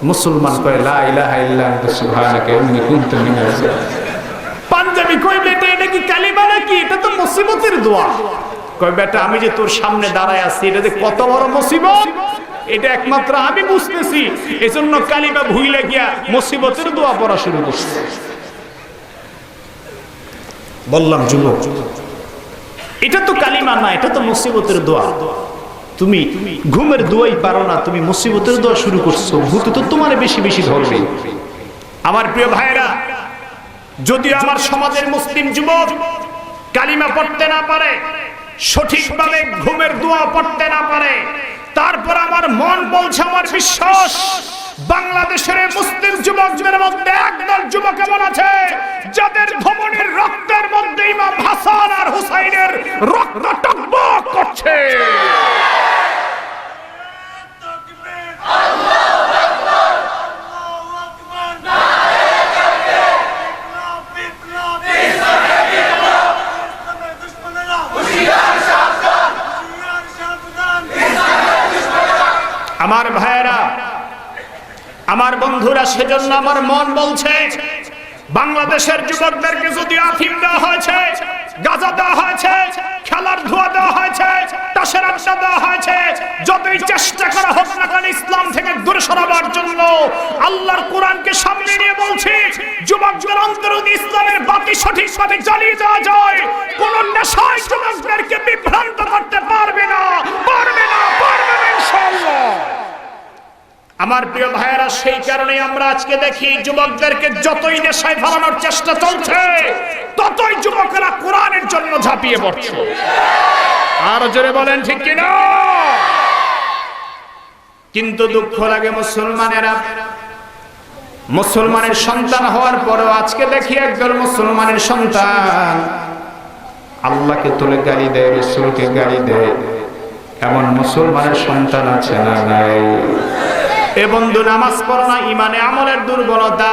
মুসলমান কয় লা ইলাহা ইল্লা আনতা সুবহানাকা ইন্নী কুনতু মিনাজ জালিমিন। পাঞ্জাবি কই বেটা এটা কি কালিমা নাকি? এটা তো মুসিবতের দোয়া। কয় বেটা আমি যে তোর সামনে দাঁড়ায় আছি এটা যে কত বড় মুসিবত এটা একমাত্র আমি বুঝতেছি, এজন্য কালিমা ভুলে গিয়া মুসিবতের দোয়া পড়া শুরু করছে। বললাম যুবক, এটা তো কালিমা না, এটা তো মুসিবতের দোয়া। তুমি ঘুমের দোয়াই পারো না, তুমি মুসিবতের দোয়া শুরু করছো, ভূত তো তোমার বেশি বেশি ধরবে। আমার প্রিয় ভাইরা, যদিও আমার সমাজের মুসলিম যুবক কালিমা পড়তে না পারে, সঠিকভাবে ঘুমের দোয়া পড়তে না পারে, তারপর আমার মন বলছে, আমার বিশ্বাস বাংলাদেশের মুসলিম যুবকদের মধ্যে একদল যুবক এমন আছে যাদের ধমনীর রক্তের মধ্যে ইমাম হাসান আর হুসাইনের রক্ত টকবক করছে। আমার ভাইয়েরা, আমার বন্ধুরা, সেজন্য আমার মন বলছে বাংলাদেশের যুবকদেরকে যদি আফিম দেওয়া হয়েছে, গাঁজা দেওয়া হয়েছে, খেলার ধোঁয়া দেওয়া হয়েছে, তাসের আড্ডা দেওয়া হয়েছে, যতই চেষ্টা করা হোক না কেন ইসলাম থেকে দূরে সরাবার জন্য, আল্লাহর কোরআনকে সামনে নিয়ে বলছি, যুবকদের অন্তরে ইসলামের বাতি সঠিকভাবে জ্বালিয়ে দেওয়া যায়, কোন নেশায় যুবকদেরকে বিভ্রান্ত করতে পারবে না, পারবে না, পারবে না ইনশাআল্লাহ। আমার প্রিয় ভাইয়েরা, সেই কারণে আমরা আজকে দেখি যুবকদেরকে যতই নেশায় ফেলানোর চেষ্টা চলছে, ততই যুবকেরা কোরআনের জন্য ঝাঁপিয়ে পড়ছে। আর জোরে বলেন ঠিক কিনা? কিন্তু দুঃখ লাগে মুসলমানের সন্তান হওয়ার পরেও আজকে দেখি একজন মুসলমানের সন্তান আল্লাহকে তুলে গালি দেয়, রাসূলকে গালি দেয়। এমন মুসলমানের সন্তান আছে না নাই? এ বন্ধু নামাজ পড়ো না, ইমানে আমলের দুর্বলতা।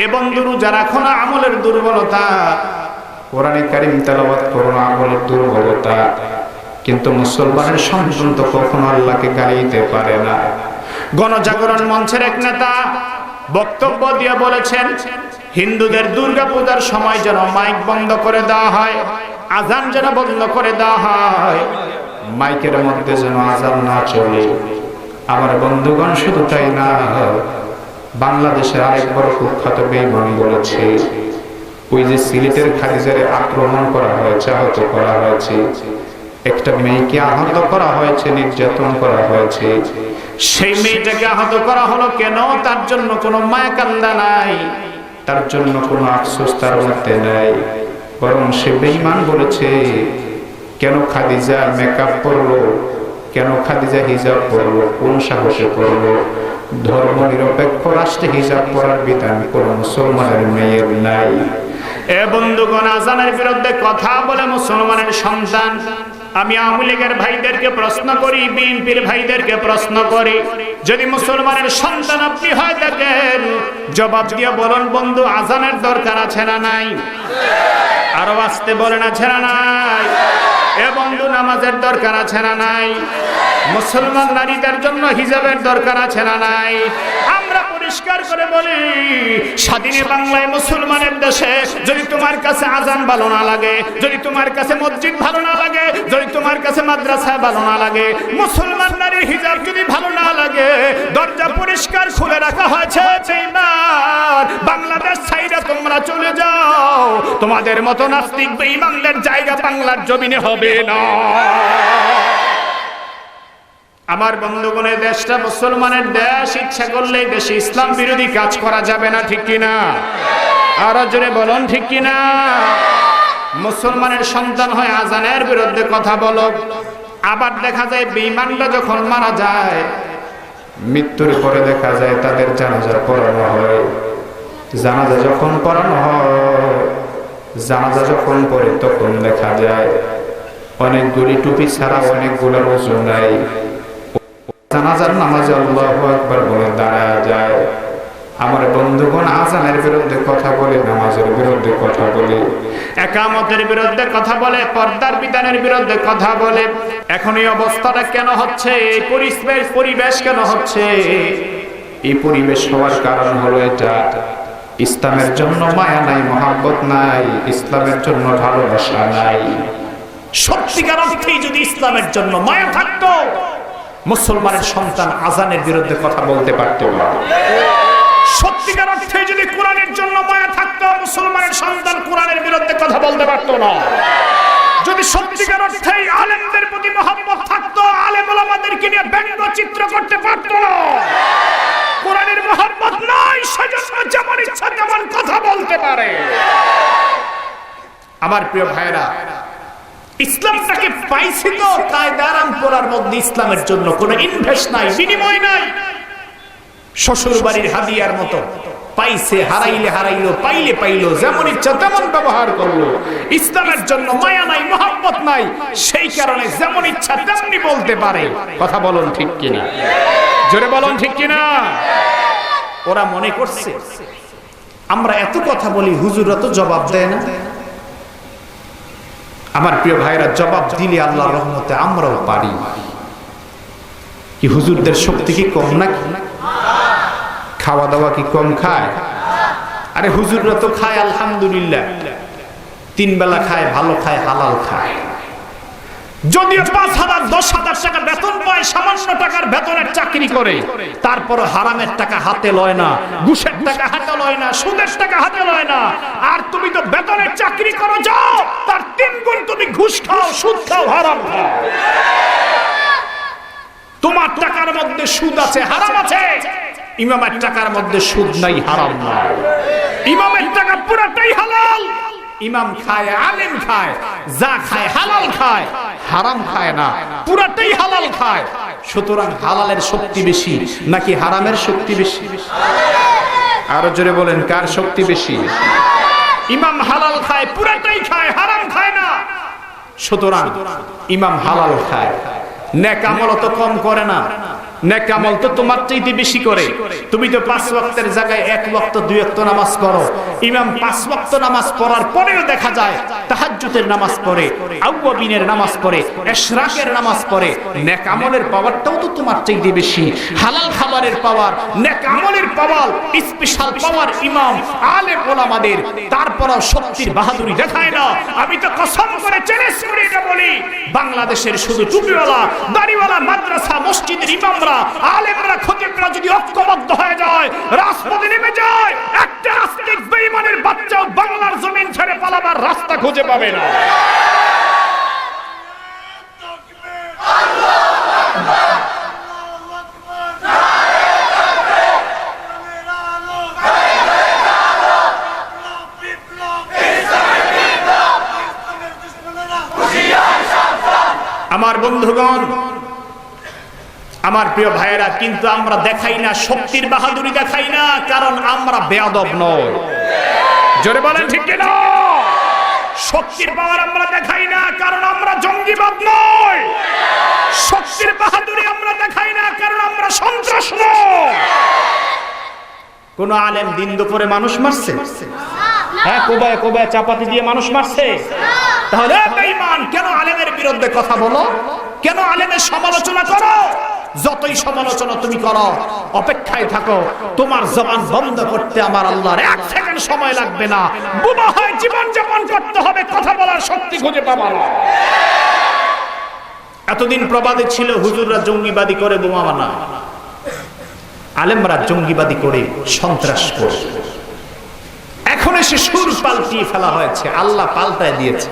এ বন্ধু রোজা রাখো না, আমলের দুর্বলতা। কোরআনে কারীম তেলাওয়াত করো না, আমলের দুর্বলতা। কিন্তু মুসলমানের সন্তান তো কখনো আল্লাহকে গালি দিতে পারে না। গণজাগরণ মঞ্চের এক নেতা বক্তব্য দিয়ে বলেছেন, হিন্দুদের দুর্গা পূজার সময় যেন মাইক বন্ধ করে দেওয়া হয়, আজান যেন বন্ধ করে দেওয়া হয়, মাইকের মধ্যে যেন আজান না চলে। আমার বন্ধুগণ, শুধু তাই না, বাংলাদেশের আরেক বড় কুখ্যাত বেঈমান বলেছে, ওই যে সিলেটের খাদিজারে আক্রমণ করা হয়েছে, আহত করা হয়েছে, একটা মেয়েকে আহত করা হয়েছে, নির্যাতন করা হয়েছে। সেই মেয়েটাকে আহত করা হলো কেন? তার জন্য কোনো মায়া কান্না নাই, তার জন্য কোনো আফসোস তার মধ্যে নাই। বরং সে বেঈমান বলেছে, কেন খাদিজা মেকআপ পরলো, কেন খাদিজা হিজাব পরলো, কোন সাহসে পরলো? ধর্ম নিরপেক্ষ রাষ্ট্রে হিজাব পরার বিধান কোন মুসলমানের মেয়ের নাই। এ বন্ধুগণ, আজানের বিরুদ্ধে কথা বলে মুসলমানের সন্তান। আমি আওয়ামী লীগের ভাইদেরকে প্রশ্ন করি, বিএনপির ভাইদেরকে প্রশ্ন করি, যদি মুসলমানের সন্তান আপনি হয় থাকেন, জবাব দিয়ে বলুন বন্ধু, আজানের দরকার আছে না নাই? আরো আসতে বলেন, আছে না নাই? এ বন্ধু, নামাজের দরকার আছে না নাই? মুসলমান নারীদের জন্য হিজাবের দরকার আছে না নাই? আমরা পরিষ্কার করে বলি, স্বাধীন বাংলায় মুসলমানের দেশে যদি তোমার কাছে আজান ভালো না লাগে, যদি তোমার কাছে মসজিদ ভালো না লাগে, যদি তোমার কাছে মাদ্রাসা ভালো না লাগে, মুসলমান নারীর হিজাব যদি ভালো না লাগে, দরজা পরিষ্কার খুলে রাখা হয়েছে। বাংলাদেশ ছাইরা তোমরা চলে যাও, তোমাদের মতো নাস্তিক বেঈমানদের জায়গা বাংলার জমিনে হবে না। আমার বন্ধুগণের দেশটা মুসলমানের দেশ, ইচ্ছা করলে দেশে ইসলাম বিরোধী কাজ করা যাবে না, ঠিক কিনা? আরো জোরে বলুন, ঠিক কিনা? মুসলমানের সন্তান হয় আজানের বিরুদ্ধে কথা বলো, আবার দেখা যায় বেঈমানরা যখন মারা যায়, মৃত্যুর পরে দেখা যায় তাদের জানাজা পড়ানো হয়। জানাজা যখন পড়ানো হয়, জানাজা যখন পড়ে তখন দেখা যায় অনেকগুলি টুপি ছাড়া অনেকগুলোর ওজন নাই। জানাজার নামাজে আল্লাহু আকবার বলে দাঁড়ায় যায়। আমার বন্ধুগণ, আযানের বিরুদ্ধে কথা বলে, নামাজের বিরুদ্ধে কথা বলে, ইকামতের বিরুদ্ধে কথা বলে, পর্দার বিধানের বিরুদ্ধে কথা বলে। এখন এই অবস্থাটা কেন হচ্ছে? এই পরিবেশ কেন হচ্ছে? এই পরিবেশ হওয়ার কারণ হলো এটা, ইসলামের জন্য মায়া নাই, মহব্বত নাই, ইসলামের জন্য ভালোবাসা নাই। সত্যিকার অর্থেই যদি ইসলামের জন্য মায়া থাকতো, মুসলমানের সন্তান আযানের বিরুদ্ধে কথা বলতে পারতো না। সত্যিকার অর্থে যদি কোরআনের জন্য মায়া থাকতো, মুসলমানের সন্তান কোরআনের বিরুদ্ধে কথা বলতে পারতো না। যদি সত্যিকার অর্থে আলেমদের প্রতি মহব্বত থাকতো, আলেম ওলামাদেরকে নিয়ে ব্যঙ্গচিত্র করতে পারতো না। কোরআনের মহব্বত নাই, সেজন্য যেমন ইচ্ছা তেমন কথা বলতে পারে। আমার প্রিয় ভাইরা, ইসলামটাকে পাইছি তো কায়দা আরাম করার মধ্যে, ইসলামের জন্য কোনো ইনভেস্ট নাই, বিনিময় নাই। শ্বশুর বাড়ির হাদিয়ার মতো পাইছে, হারাইলে হারাইলো, পাইলে পাইলো, যেমন ইচ্ছা তেমন ব্যবহার করলো। ইসলামের জন্য মায়া নাই, মহব্বত নাই, সেই কারণে যেমন ইচ্ছা তেমনি বলতে পারে। কথা বলুন ঠিক কিনা? জোরে বলুন ঠিক কিনা? ওরা মনে করছে আমরা এত কথা বলি, হুজুররা তো জবাব দেয় না। আমার প্রিয় ভাইরা, জবাব দিলে আল্লাহর রহমতে আমরাও পারি। কি হুজুরদের শক্তি কি কম নাকি? খাওয়া দাওয়া কি কম খায়? আরে হুজুররা তো খায় আলহামদুলিল্লাহ, 3 বেলা খায়, ভালো খায়, হালাল খায়। যদিও 5,000 10,000 টাকা বেতন পায়, সামান্য টাকার বেতনের চাকরি করে, তারপর হারামের টাকা হাতে লয় না, ঘুষের টাকা হাতে লয় না, সুদের টাকা হাতে লয় না। আর তুমি তো বেতনের চাকরি করো, যাও তার 3 গুণ তুমি ঘুষ খাও, সুদ খাও, হারাম খাও। তোমার টাকার মধ্যে সুদ আছে, হারাম আছে। ইমামের টাকার মধ্যে সুদ নাই, হারাম নাই। ইমামের টাকা পুরোটাই হালাল। ইমাম খায়, আলেম খায়, যা খায় হালাল খায়, হারাম খায় না, পুরোটাই হালাল খায়। সুতরাং হালালের শক্তি বেশি নাকি হারামের শক্তি বেশি? আরো জোরে বলেন, কার শক্তি বেশি? ইমাম হালাল খায়, পুরোটাই খায়, হারাম খায় না। সুতরাং ইমাম হালাল খায়, নেক আমল তো কম করে না, নেক আমল তো তোমার চাইতে বেশি করে। তুমি তো 5 ওয়াক্তের জায়গায় 1 ওয়াক্ত 2 ওয়াক্ত নামাজ পড়ো। ইমাম 5 ওয়াক্ত নামাজ পড়ার পরেও দেখা যায় তাহাজ্জুদের নামাজ পড়ে, আউয়াবিনের নামাজ পড়ে, ইশরাকের নামাজ পড়ে। নেক আমলের পাওয়ারটাও তো তোমার চাইতে বেশি। হালাল খাবারের পাওয়ার, নেক আমলের পাওয়ার, স্পেশাল পাওয়ার ইমাম আলেম ওলামাদের। তারপরও শক্তির বাহাদুরি দেখায় না। আমি তো কসম করে চ্যালেঞ্জ করে এটা বলি, বাংলাদেশের শুধু টুপিওয়ালা, দাড়িওয়ালা, মাদ্রাসা মসজিদের ইমামরা, আলেমরা, খতিবরা যদি ঐক্যবদ্ধ হয়ে যায়, রাজপথে নেমে যায়, একটা নাস্তিক বেঈমানের বাচ্চাও বাংলার জমিন ছেড়ে পালাবার রাস্তা খুঁজে পাবে না। আমার বন্ধুগণ, আমার প্রিয় ভাইয়েরা, কিন্তু আমরা দেখাই না, শক্তির বাহাদুরি দেখাই না, কারণ আমরা বেয়াদব নই। জোরে বলেন ঠিক কিনা? শক্তির পাওয়ার আমরা দেখাই না, কারণ আমরা জঙ্গিবাদ নই। শক্তির বাহাদুরি আমরা দেখাই না, কারণ আমরা সন্ত্রাস নই। কোন আলেম দিন দুপুরে মানুষ মারছে? হ্যাঁ, কোবায় কোবায় চাপাতি দিয়ে মানুষ মারছে? তাহলে বেঈমান, কেন আলেমের বিরুদ্ধে কথা বলো? কেন আলেমের সমালোচনা করো? যতই সমালোচনা তুমি করো, অপেক্ষায় থাকো, তোমার জবান বন্ধ করতে আমার আল্লাহর 1 সেকেন্ড সময় লাগবে না। বোমা হয় জীবন যাপন করতে হবে, কথা বলার শক্তি খুঁজে পাবা না। এতদিন প্রবাদে ছিল হুজুররা জঙ্গিবাদী করে বোমা বানায়, আলেমরা জঙ্গিবাদী করে সন্ত্রাস করে। এখন এসে সুর পাল্টিয়ে ফেলা হয়েছে, আল্লাহ পাল্টায় দিয়েছে।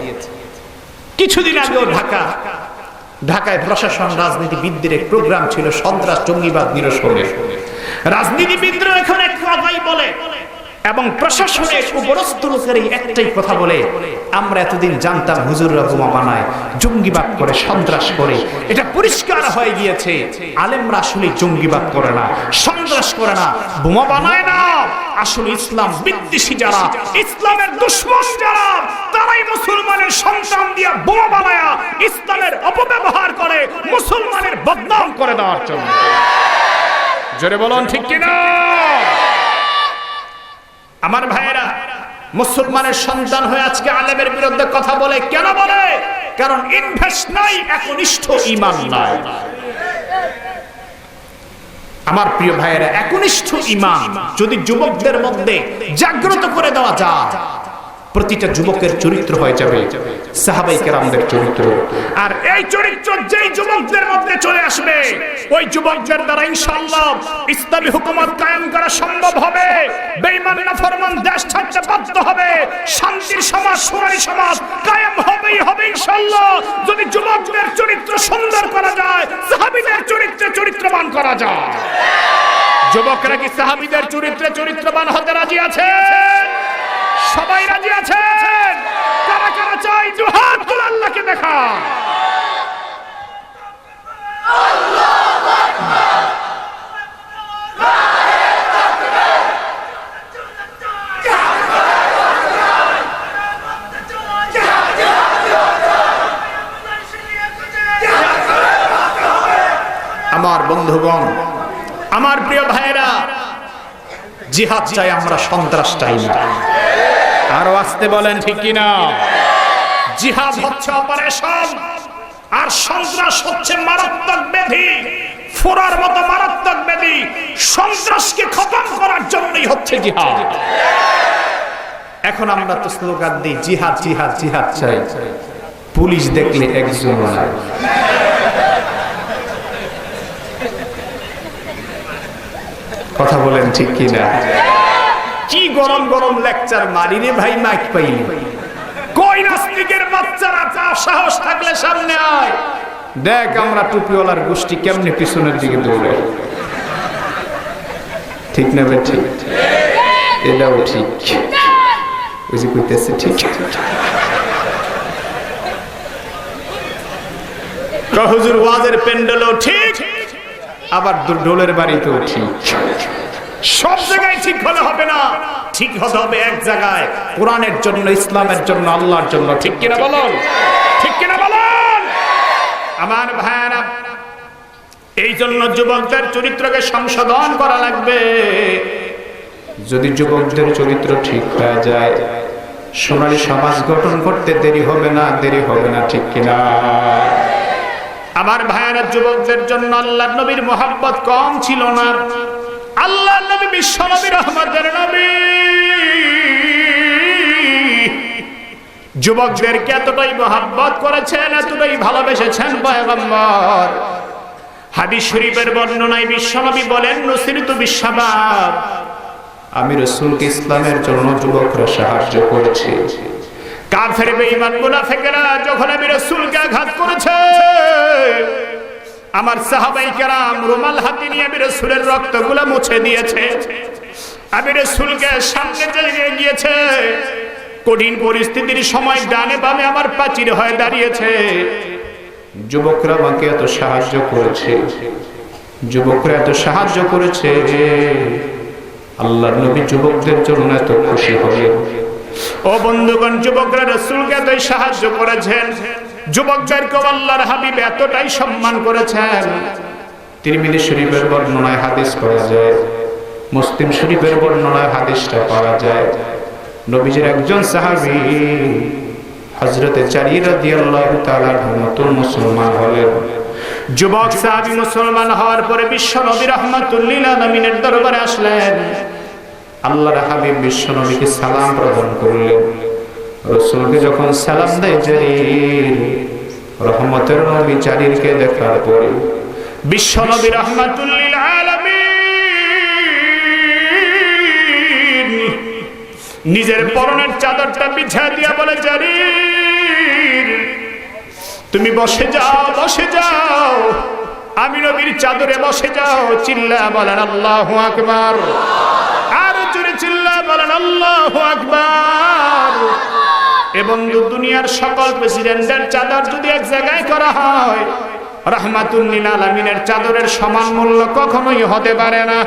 কিছুদিন আগেও ঢাকায় প্রশাসন রাজনীতিবিদদের এক প্রোগ্রাম ছিল সন্ত্রাস জঙ্গিবাদ নিরসনের। রাজনীতিবিদরা এখন এক কথাই বলে, এবং প্রশাসনের উপরস্থ লোকেরই একটাই কথা বলে, আমরা এতদিন জানতাম হুজুররা বোমা বানায়, জঙ্গিবাদ করে, সন্ত্রাস করে। এটা পরিষ্কার হয়ে গিয়েছে আলেমরা আসলে জঙ্গিবাদ করে না, সন্ত্রাস করে না, বোমা বানায় না। আসলে ইসলাম বিদ্বেষী যারা, ইসলামের দুশমন যারা, তারাই মুসলমানের সন্তান দিয়ে বোমা বানায়া ইসলামের অপব্যবহার করে মুসলমানের বদনাম করে দেওয়ার জন্য। জোরে বলুন ঠিক কিনা? আমার ভাইয়েরা, মুসলমানের সন্তান হয়ে আজকে আলেমের বিরুদ্ধে কথা বলে, কেন বলে? কারণ ইনভেস্ট নাই, একনিষ্ঠ ঈমান নাই। আমার প্রিয় ভাইয়েরা, একনিষ্ঠ ঈমান যদি যুবকদের মধ্যে জাগ্রত করে দেওয়া যায়, প্রতিটা যুবকের চরিত্র হয়ে যাবে সাহাবাই কেরামদের চরিত্র। আর এই চরিত্র যেই যুবকদের মধ্যে চলে আসবে, ওই যুবকদের দ্বারা ইনশাআল্লাহ ইসলামী হুকুমত কায়েম করা সম্ভব হবে। বেঈমান নাফরমান দেশ ছাড়তে বাধ্য হবে, শান্তির সমাজ, সোনালী সমাজ কায়েম হবেই হবে ইনশাআল্লাহ, যদি যুবকদের চরিত্র সুন্দর করা যায়, সাহাবীদের চরিত্রে চরিত্রবান করা যায়। যুবকরা কি সাহাবীদের চরিত্রে চরিত্রবান হতে রাজি আছে? সবাই রাজি আছেন? কারা কারা চাই দুহাত তুলে আল্লাহকে দেখা? আমার বন্ধুগণ, আমার প্রিয় ভাইয়েরা, জিহাদ চাই আমরা, সন্ত্রাস চাই না। আরো আসতে বলেন ঠিক কিনা? জিহাদ হচ্ছে অপারেশন, আর সন্ত্রাস হচ্ছে মারাত্মক ব্যাধি, ফোরার মতো মারাত্মক ব্যাধি। সন্ত্রাসকে খতম করার জন্যই হচ্ছে জিহাদ। এখন আমরা তো স্লোগান দিই জিহাদ জিহাদ জিহাদ চাই, পুলিশ দেখলে একজন নাই। কথা বলেন ঠিক কিনা? কি গরম গরম লেকচার মারি রে ভাই, মাইক পাইনি। কই নাস্তিকের বাচ্চারা, তা সাহস থাকলে সামনে আয়, দেখ আমরা টুপিওয়ালার গোষ্ঠী কেমনে পিছনের দিকে দৌড়ে। ঠিক না ভাই? ঠিক, এটাও ঠিক। ওই যে কইতেছে ঠিক। হুজুর ওয়াজের প্যান্ডেলও ঠিক, আবার ঢোলের বাড়িতেও ঠিক। সব জায়গায় ঠিক হলে হবে না, ঠিক হতে হবে এক জায়গায়, কোরআনের জন্য, ইসলামের জন্য, আল্লাহর জন্য। ঠিক কিনা বলুন? ঠিক কিনা বলুন? আমার ভাইরা, এই জন্য যুবকদের চরিত্রকে সংশোধন করা লাগবে। যদি যুবকদের চরিত্র ঠিক হয়ে যায়, সোনালী সমাজ গঠন করতে দেরি হবে না, দেরি হবে না। ঠিক কিনা? আমার ভাইরা, যুবকদের জন্য আল্লাহর নবীর মহব্বত কম ছিল না। আল্লাহর নবী বিশ্ব নবী, রহমতের নবী, যুবকদেরকে এতটাই মহব্বত করেছেন, এতটাই ভালোবেসেছেন পয়গম্বর। হাদিস শরীফের বর্ণনায় বিশ্ব নবী বলেন, নুসিরতু বিশাবাব, আমি রাসূলকে ইসলামের জন্য যুবকরা সাহায্য করেছি। কাফের বেঈমান মুনাফিকরা যখন আমি রাসূলকে আঘাত করেছে, আমার সাহাবায়ে কেরাম রুমাল হাতে নিয়ে আমি রাসূলের রক্তগুলো মুছে দিয়েছে। আমি রাসূলকে সামনে চলে গিয়েছে, কঠিন পরিস্থিতির সময় ডানে বামে আমার প্রাচীর হয়ে দাঁড়িয়েছে। যুবকরা আমাকে এত সাহায্য করেছে, যুবকরা এত সাহায্য করেছে, আল্লাহর নবী যুবকদের জন্য এত খুশি হলেন। ও বন্ধুগণ, যুবকরা রাসূলকে এত সাহায্য করেছেন, যুবকদেরকে আল্লাহর হাবিব এতটাই সম্মান করেছেন। তিরমিজি শরীফের বর্ণনায় হাদিস পাওয়া যায়, মুসলিম শরীফের বর্ণনায় হাদিসটা পাওয়া যায়। নবীজির একজন সাহাবী হযরতে জারীর রাদিয়াল্লাহু তাআলা নতুন মুসলমান হলেন। যুবক সাহাবী মুসলমান হওয়ার পরে বিশ্ব নবী রাহমাতুল লিল আলামিনের দরবারে আসলেন। আল্লাহর হাবিব বিশ্ব নবীকে সালাম প্রদান করলেন। রাসূলকে যখন সালাম দেয় জারীর, রহমতের নবী জারীরকে দেখার পরে বিশ্ব নবী রাহমাতুল লিল আলামিন নিজের পরনের চাদরটা বিছিয়ে দিয়া বলে, জারীর তুমি বসে যাও, বসে যাও, আমি নবীর চাদরে বসে যাও। চিল্লা বলেন আল্লাহু আকবার, আর জোরে চিল্লা বলেন আল্লাহু আকবার। এবং দুনিয়ার সকল প্রেসিডেন্টের চাদর যদি এক জায়গায় করা হয়, রাহমাতুল লিল আলামিনের চাদরের সমান মূল্য কখনোই হতে পারে না।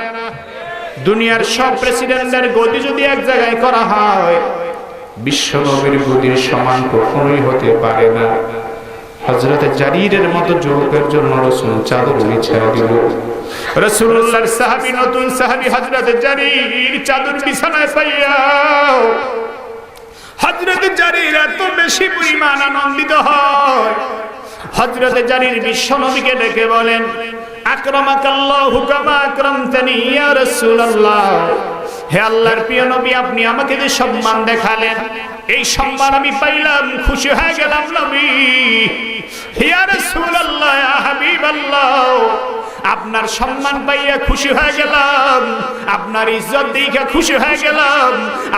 দুনিয়ার সব প্রেসিডেন্টের গদি যদি এক জায়গায় করা হয়, বিশ্ব নবীর গদির সমান কখনোই হতে পারে না। হযরত জারীরের মতো যুবকের জন্য রাসূল চাদর বিছিয়ে দিল। রাসূলুল্লাহর সাহাবী, নতুন সাহাবী হযরত জারীর চাদর বিছানায় পাইয়া হযরত জারীর এত বেশি পরিমাণ আনন্দিত হয়, হযরত জারীর বিশ্ব নবীকে ডেকে বলেন, আকরামাকাল্লাহু কামা আকরামতানি ইয়া রাসূলুল্লাহ। হে আল্লাহর প্রিয় নবী, আপনি আমাকে যে সম্মান দেখালেন, এই সম্মান আমি পাইলাম, খুশি হয়ে গেলাম নবী। ইয়া রাসূলুল্লাহ, ইয়া হাবিবাল্লাহ, আপনার সম্মান পাইয়া খুশি হয়ে গেলাম, আপনার ইজ্জত দেখে খুশি হয়ে গেলাম।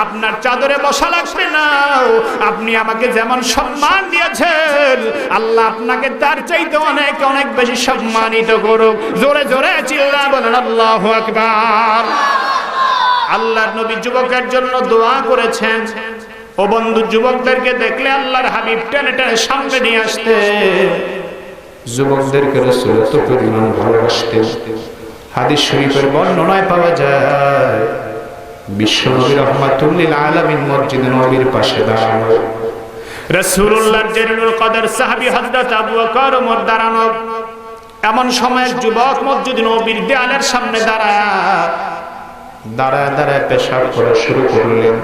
আপনার চাদরে বসা লাগবে না, আপনি আমাকে যেমন সম্মান দিয়েছেন, আল্লাহ আপনাকে তার চাইতে অনেক অনেক বেশি সম্মানিত করুক। জোরে জোরে চিল্লায়া বলেন আল্লাহু আকবার। আল্লাহর নবী যুবকের জন্য দোয়া করেছেন। ও বন্ধু, যুবকদেরকে দেখলে আল্লাহর হাবিব টেনে টেনে সামনে নিয়ে আসতে, যুবকদেরকে রাসূল এত পরিমাণ ভালোবাসতেন। হাদিস শরীফের বর্ণনায় পাওয়া যায়, বিশ্ব নবী রাহমাতুল লিল আলামিন মসজিদে নববীর পাশে দাঁড়ানো, রাসূলুল্লাহর জলিলুল কদর সাহাবী হযরত আবু বকর ওমর দাঁড়ানো। এমন সময় যুবক মসজিদে নববীর দেয়ালের সামনে দাঁড়ায় পেশাব করা শুরু করলেন।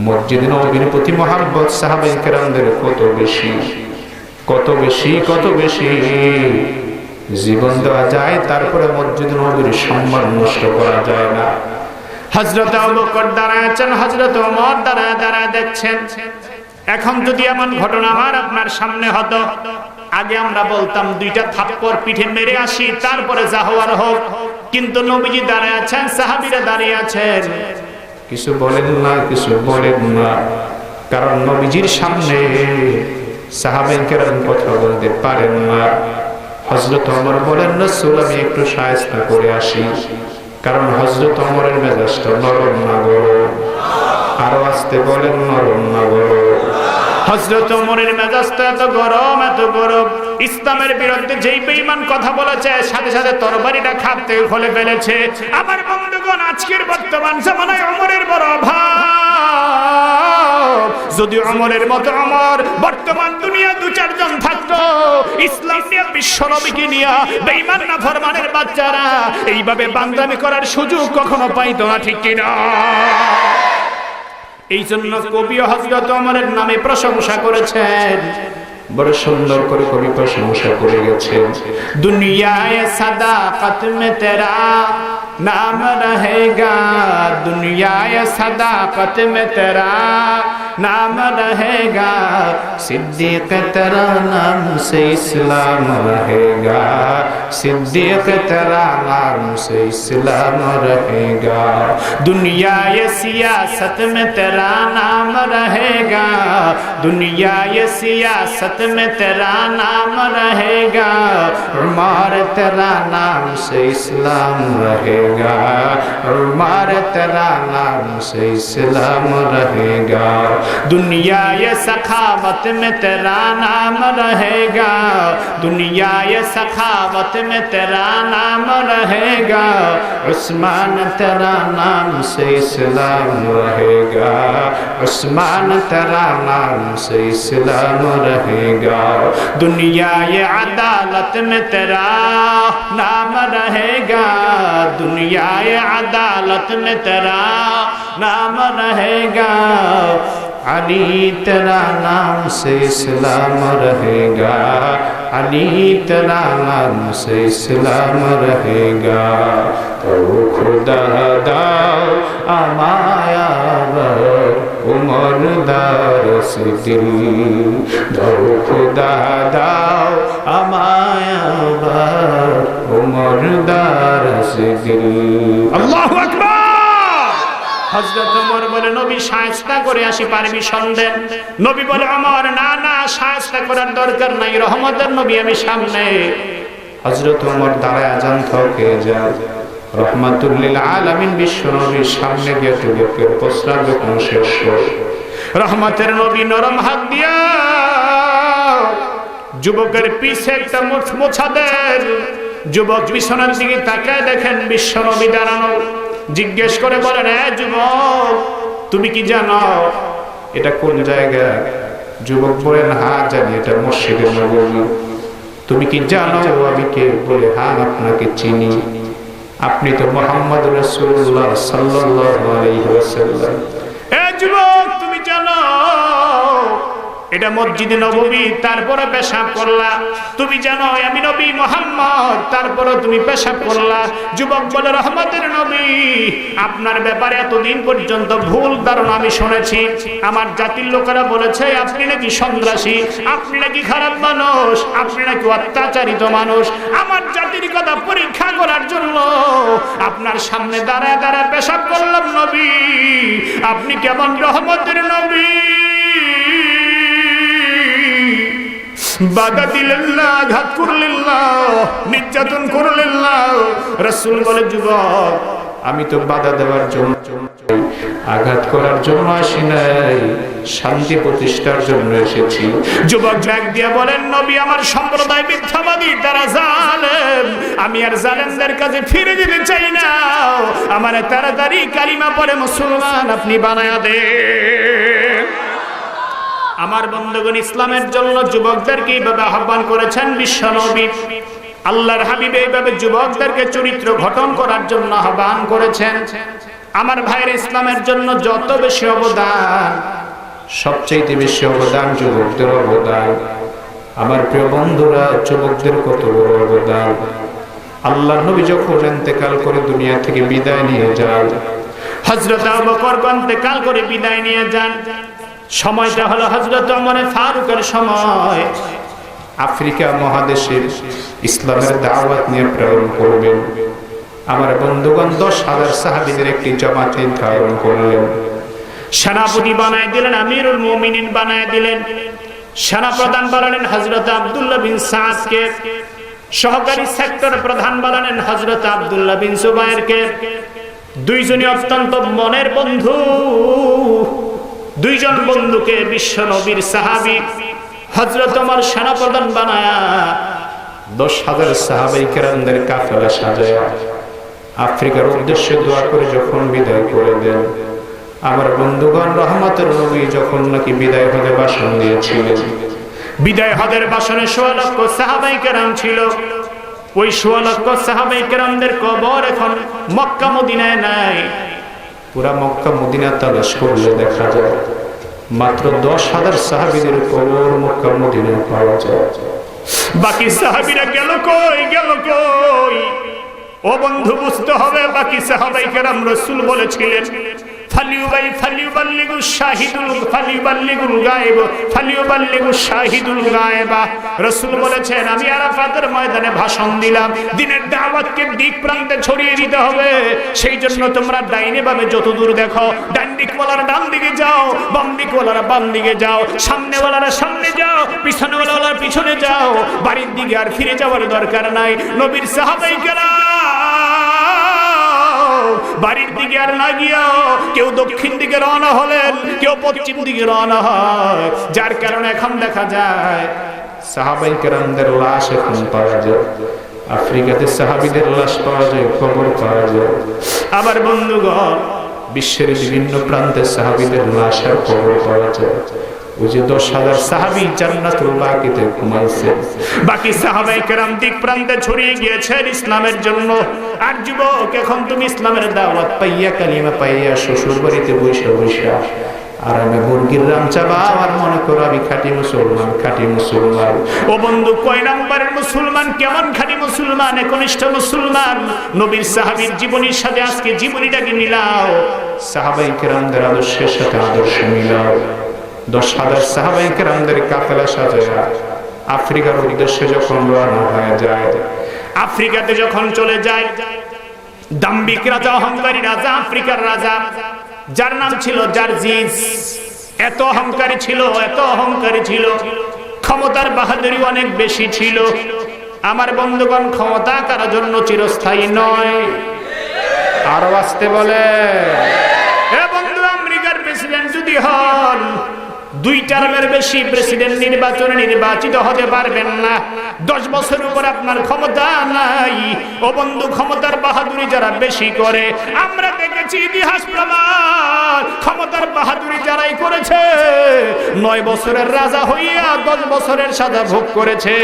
মসজিদে নববীর প্রতি মহব্বত সাহাবায়ে কেরামদের কত বেশি, কত বেশি, কত বেশি। জীবন দেওয়া যায়, তারপরে মসজিদে নববীর সম্মান নষ্ট করা যায় না। হযরত আবু বকর দাঁড়ায় আছেন, হযরত ওমর দাঁড়ায় দেখছেন। এখন যদি এমন ঘটনা আমার আপনার সামনে হতো, আগে আমরা বলতাম দুইটা থাপ্পড় পিঠে মেরে আসি, তারপরে যা হওয়ার হোক। কিন্তু নবীজি দাঁড়ায় আছেন, সাহাবীরা দাঁড়িয়ে আছেন, কিছু বলেন না, কিছু বলেন না। কারণ নবীজির সামনে সাহাবায়ে কেরাম কথা বলতে পারেন না। হযরত ওমর বলেন, রাসূল আমি একটু শায়েস্তা করে আসি। কারণ হযরত ওমরের মেজাজটা নরম না গরম। আরো আস্তে বলেন, নরম না গরম। হযরত ওমরের মেজাজটা এত গরম, এত গরম, ইসলামের বিরুদ্ধে যেই বেঈমান কথা বলেছে, সাথে সাথে তরবারিটা খাপ থেকে খুলে ফেলেছে। আমার বন্ধুগণ, আজকের বর্তমান জামানায় ওমরের বড় অভাব। যদি ওমরের মতো ওমর বর্তমান দুনিয়া দু চারজন থাকতো, ইসলাম নিয়ে, বিশ্ব নবীকে নিয়ে বেঈমান নাফরমানের বাচ্চারা এইভাবে বান্দামি করার সুযোগ কখনো পাইতো না, ঠিক কিনা? এই জন্য কবি হযরত ওমরের নামে প্রশংসা করেছেন, বড় সুন্দর করে কবি প্রশংসা করে গেছেন। দুনিয়ায়ে সাদাকত মে তেরা নাম রহেগা, দুনিয়ায়ে সাদাকত মে তেরা नाम रहेगा, सिद्दीक तेरा नाम से इस्लाम रहेगा, सिद्दीक तेरा नाम से इस्लाम रहेगा। दुनिया ये सियासत में तेरा नाम रहेगा, दुनिया ये सियासत में तेरा नाम रहेगा, उमर तेरा नाम से इस्लाम रहेगा, उमर तेरा नाम से इस्लाम रहेगा। दुनिया ये सखावत में तेरा नाम रहेगा, दुनिया ये सखावत में तेरा नाम रहेगा, उस्मान तेरा नाम से इस्लाम रहेगा, उस्मान तेरा नाम से इस्लाम रहेगा। दुनिया ये अदालत में तेरा नाम रहेगा, दुनिया ये अदालत में तेरा नाम रहेगा, अली तेरा नाम से इस्लाम रहेगा, अली तेरा नाम से इस्लाम रहेगा। तो खुदा दाओ अमाया उमर दारस दिल, तो खुदा दाओ अमाया उमर दारस दिल। अल्लाहु अकबर। হযরত ওমর বলে, নবী শায়েস্তা করে আসি, পারমিশন দেন। নবী বলে, ওমর না না, শায়েস্তা করার দরকার নাই, রহমতের নবী আমি সামনে। হযরত ওমর দাঁড়ায় আজান থেকে যায়, রহমাতুল লিল আলামিন বিশ্বনবীর সামনে গিয়ে যুবকের প্রস্রাব যখন শেষ হয়, রহমতের নবী নরম হাত দিয়া যুবকের পিছে একটা মোছা দেন। যুবক বিছানার দিকে তাকায় দেখেন বিশ্বনবী দাঁড়ানো। জিজ্ঞেস করে বলেন, যুবক তুমি কি জানো এটা কোন জায়গা? যুবক বলেন, হ্যাঁ জানি, এটা মসজিদে নববী। তুমি কি জানো আমি কে? বলে, হ্যাঁ আপনাকে চিনি, আপনি তো মুহাম্মদ রাসূলুল্লাহ সাল্লাল্লাহু আলাইহি ওয়াসাল্লাম। যুবক তুমি জানো এটা মসজিদে নববী, তারপরে পেশাব করলা। তুমি জানো আমি নবী মুহাম্মদ, তারপরে তুমি পেশাব করলা। যুবক বলে, রহমতের নবী আপনার ব্যাপারে এতদিন পর্যন্ত ভুল ধারণা আমি শুনেছি। আমার জাতির লোকেরা বলেছে আপনি নাকি সন্ত্রাসী, আপনি নাকি খারাপ মানুষ, আপনি নাকি অত্যাচারিত মানুষ। আমার জাতির কথা পরীক্ষা করার জন্য আপনার সামনে দাঁড়ায় দাঁড়ায় পেশাব করলাম। নবী আপনি কেমন রহমতের নবী? বাধা দিলেন না, আঘাত করলেন না, নির্যাতন করলেন না। রাসূল বলে, যুবক আমি তো বাধা দেওয়ার জন্য, আঘাত করার জন্য আসি নাই, শান্তি প্রতিষ্ঠার জন্য এসেছি। যুবক ডাক দিয়ে বলেন, নবী আমার সম্প্রদায় মিথ্যাবাদী, তারা জালেম, আমি আর জালেমদের কাছে ফিরে যেতে চাই না। আমার তাড়াতাড়ি কালিমা পড়ে মুসলমান আপনি বানায়া দেন। আমার বন্ধুগণ, ইসলামের জন্য যুবকদেরকে এইভাবে আহ্বান করেছেন বিশ্বনবী। আল্লাহর হাবিব এইভাবে যুবকদেরকে চরিত্র গঠন করার জন্য আহ্বান করেছেন। আমার ভাইয়ের ইসলামের জন্য যত বেশি অবদান, সবচেয়ে বেশি অবদান যুবকদের অবদান। আমার প্রিয় বন্ধুরা, যুবকদের কত বড় অবদান। আল্লাহর নবী যখন ইন্তেকাল করে দুনিয়া থেকে বিদায় নিয়ে যান, হযরত আবু বকর ইন্তেকাল করে বিদায় নিয়ে যান। সময়টা হলো হযরত ওমর ফারুকের সময়। আফ্রিকা মহাদেশে ইসলামের দাওয়াত নিয়ে প্রেরণ করবেন। আমার বন্ধুগণ 10,000 সাহাবীদের একটি জামাত নির্ধারণ করলেন। সেনাপতি বানায় দিলেন, আমিরুল মুমিনিন বানায় দিলেন। সেনাপ্রধান বানালেন হযরত আব্দুল্লাহ বিন সাদকে। সহকারী সেক্টর প্রধান বানালেন হযরত আব্দুল্লাহ বিন জুবায়েরকে। দুইজনই অত্যন্ত মনের বন্ধু। দুইজন বন্ধুকে বিশ্ব নবীর সাহাবী হযরত ওমর সেনাপ্রধান বানায়া 10,000 সাহাবায়ে কেরামদের কাফেলা সাজায়া আফ্রিকার উদ্দেশ্যে দোয়া করে যখন বিদায় করে দেন, আমার বন্ধুগণ রহমতের নবী যখন নাকি বিদায় হতে ভাষণ দিয়েছিলেন, বিদায় হদের ভাষণে 16 লক্ষ সাহাবায়ে কেরাম ছিল। ওই 16 লক্ষ সাহাবায়ে কেরামদের কবর এখন মক্কা মদিনায় নাই। পুরা মক্কা মদিনা তালাশ করলে দেখা যায় মাত্র 10,000 সাহাবীদের কবর মক্কা মদিনায় পাওয়া যায়। বাকি সাহাবীরা গেল কই, গেল কই? ও বন্ধু বুঝতে হবে, বাকি সাহাবায়ে কেরাম রাসূল বলেছিলেন ফালিউবাল্লিগুশ শাহিদুল গায়েব। রাসূল বলেছেন আমি আরাফাতের ময়দানে ভাষণ দিলাম, দ্বীনের দাওয়াতকে দিক প্রান্তে ছড়িয়ে দিতে হবে। সেই জন্য তোমরা ডাইনে বামে যতদূর দেখো, ডান দিকওয়ালারা ডান দিকে যাও, বাম দিকওয়ালারা বাম দিকে যাও, সামনেওয়ালারা সামনে যাও, পিছনেওয়ালারা পিছনে যাও। বাড়ির দিকে আর ফিরে যাওয়ার দরকার নাই। নবীর সাহাবায়ে কেরাম বাড়ির দিকে আর না গিয়া কেউ দক্ষিণ দিকে রওনা হলেন, কেউ পশ্চিম দিকে রওনা হয়। যার কারণে এখন দেখা যায় সাহাবায়ে কেরামদের লাশ এখন পাওয়া যায়, আফ্রিকাতে সাহাবীদের লাশ পাওয়া যায়, কবর পাওয়া যায়। আবার বন্ধুগণ, বিশ্বের বিভিন্ন প্রান্তে সাহাবীদের লাশ আর কবর পাওয়া যায়। ওই যে 10,000 সাহাবী জান্নাতুল বাকিতে ঘুমাইছে, বাকি সাহাবায়ে কেরাম দিক প্রান্তে ছড়িয়ে গিয়েছেন ইসলামের জন্য। আর যুবক, এখন তুমি ইসলামের দাওয়াত পাইয়া, কালিমা পাইয়া শ্বশুর বাড়িতে বৈশা বৈশা আর আমি মুরগির রাম চাবা আর মনে করো আমি খাঁটি মুসলমান, খাঁটি মুসলমান। ও বন্ধু, কয় নাম্বারের মুসলমান? কেমন খাঁটি মুসলমান, একনিষ্ঠ মুসলমান? নবীর সাহাবীর জীবনীর সাথে আজকে জীবনীটাকে মিলাও, সাহাবায়ে কেরামদের আদর্শের সাথে আদর্শ মিলাও। 10,000 সাহাবায়ে কেরামদের কাফেলা সাজায়া আফ্রিকার উদ্দেশ্যে যখন রওনা হয়ে যায়, আফ্রিকাতে যখন চলে যায়, দাম্ভিক রাজা, অহংকারী রাজা, আফ্রিকার রাজা, যার নাম ছিল জার্জিস, এত অহংকারী ছিল, এত অহংকারী ছিল, ক্ষমতার বাহাদুরি অনেক বেশি ছিল। আমার বন্ধুগণ, ক্ষমতা কারোর জন্য চিরস্থায়ী নয়। আরো আসতে বলে। এ বন্ধু, আমেরিকার প্রেসিডেন্ট যদি হন, 2 টার্মের বেশি প্রেসিডেন্ট নির্বাচনে নির্বাচিত হতে পারবেন না। 10 বছর উপর আপনার ক্ষমতা নাই। ও বন্ধু, ক্ষমতার বাহাদুরি যারা বেশি করে, আমরা দেখেছি ইতিহাস প্রমাণ, ক্ষমতার বাহাদুরি যারাই করেছে 9 বছরের রাজা হইয়া 10 বছরের সাজা ভোগ করেছে।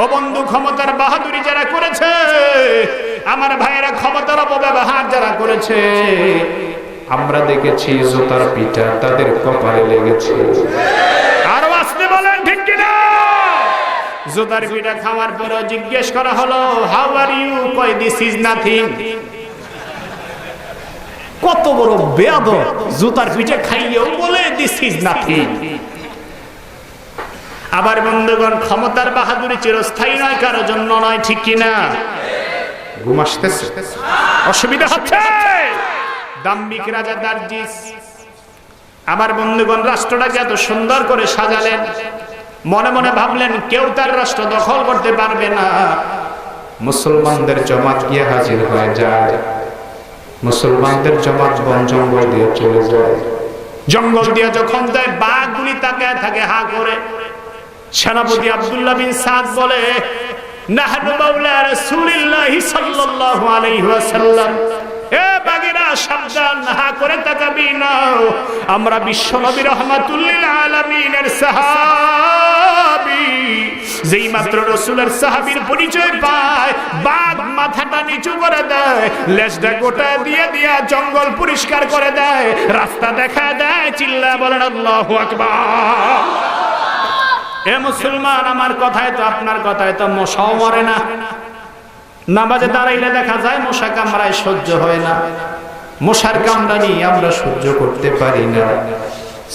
ও বন্ধু, ক্ষমতার বাহাদুরি যারা করেছে, আমার ভাইয়েরা, ক্ষমতার অপব্যবহার যারা করেছে, আমরা দেখেছি জোতার পিঠা তাদের কপালে লেগেছে। আরো আসতে বলেন ঠিক কিনা? জোতার পিঠা খাওয়ার পরে জিজ্ঞেস করা হলো, হাউ আর ইউ? কয়, দিস ইজ নাথিং। কত বড় বেয়াদব, জোতার পিঠা খাইয়েও বলে দিস ইজ নাথিং। আবার বন্ধুগণ, ক্ষমতার বাহাদুরি চিরস্থায়ী নয়, কারো জন্য নয়, ঠিক কিনা? ঘুম আসতেছে? অসুবিধা হচ্ছে? দাম্ভিক রাজা দার্জিস, আমার বন্ধুগণ, রাষ্ট্রটাকে এত সুন্দর করে সাজালেন, মনে মনে ভাবলেন কেউ তার রাষ্ট্র দখল করতে পারবে না। মুসলমানদের জমাত গিয়ে হাজির হয়ে যায়। মুসলমানদের জমাত বন জঙ্গল দিয়ে চলে যায়। জঙ্গল দিয়ে যখন যায়, বাঘগুলি তাকায় থাকে হা করে। সেনাপতি আব্দুল্লাহ বিন সাদ বলে, নাহনু মাওলা রাসূলিল্লাহি সাল্লাল্লাহু আলাইহি ওয়াসাল্লাম, এ বাগেরা সাবধান, হা করে তাকাবি না, আমরা বিশ্ব নবী রাহমাতুল লিল আলামিনের সাহাবী। যেই মাত্র রাসূলের সাহাবীর পরিচয় পায়, বাঘ মাথাটা নিচু করে দেয়, লেজটা গোটা দিয়ে দিয়া জঙ্গল পরিষ্কার করে দেয়, রাস্তা দেখা দেয়, চিল্লায় বলেন আল্লাহু আকবার। এ মুসলমান, আমার কথায় তো, আপনার কথায় তো মশাও মরে না। নামাজে দাঁড়াইলে দেখা যায় মশা কামড়ায়, সহ্য হয় না। মশার কামড়ানি আমরা সহ্য করতে পারি না।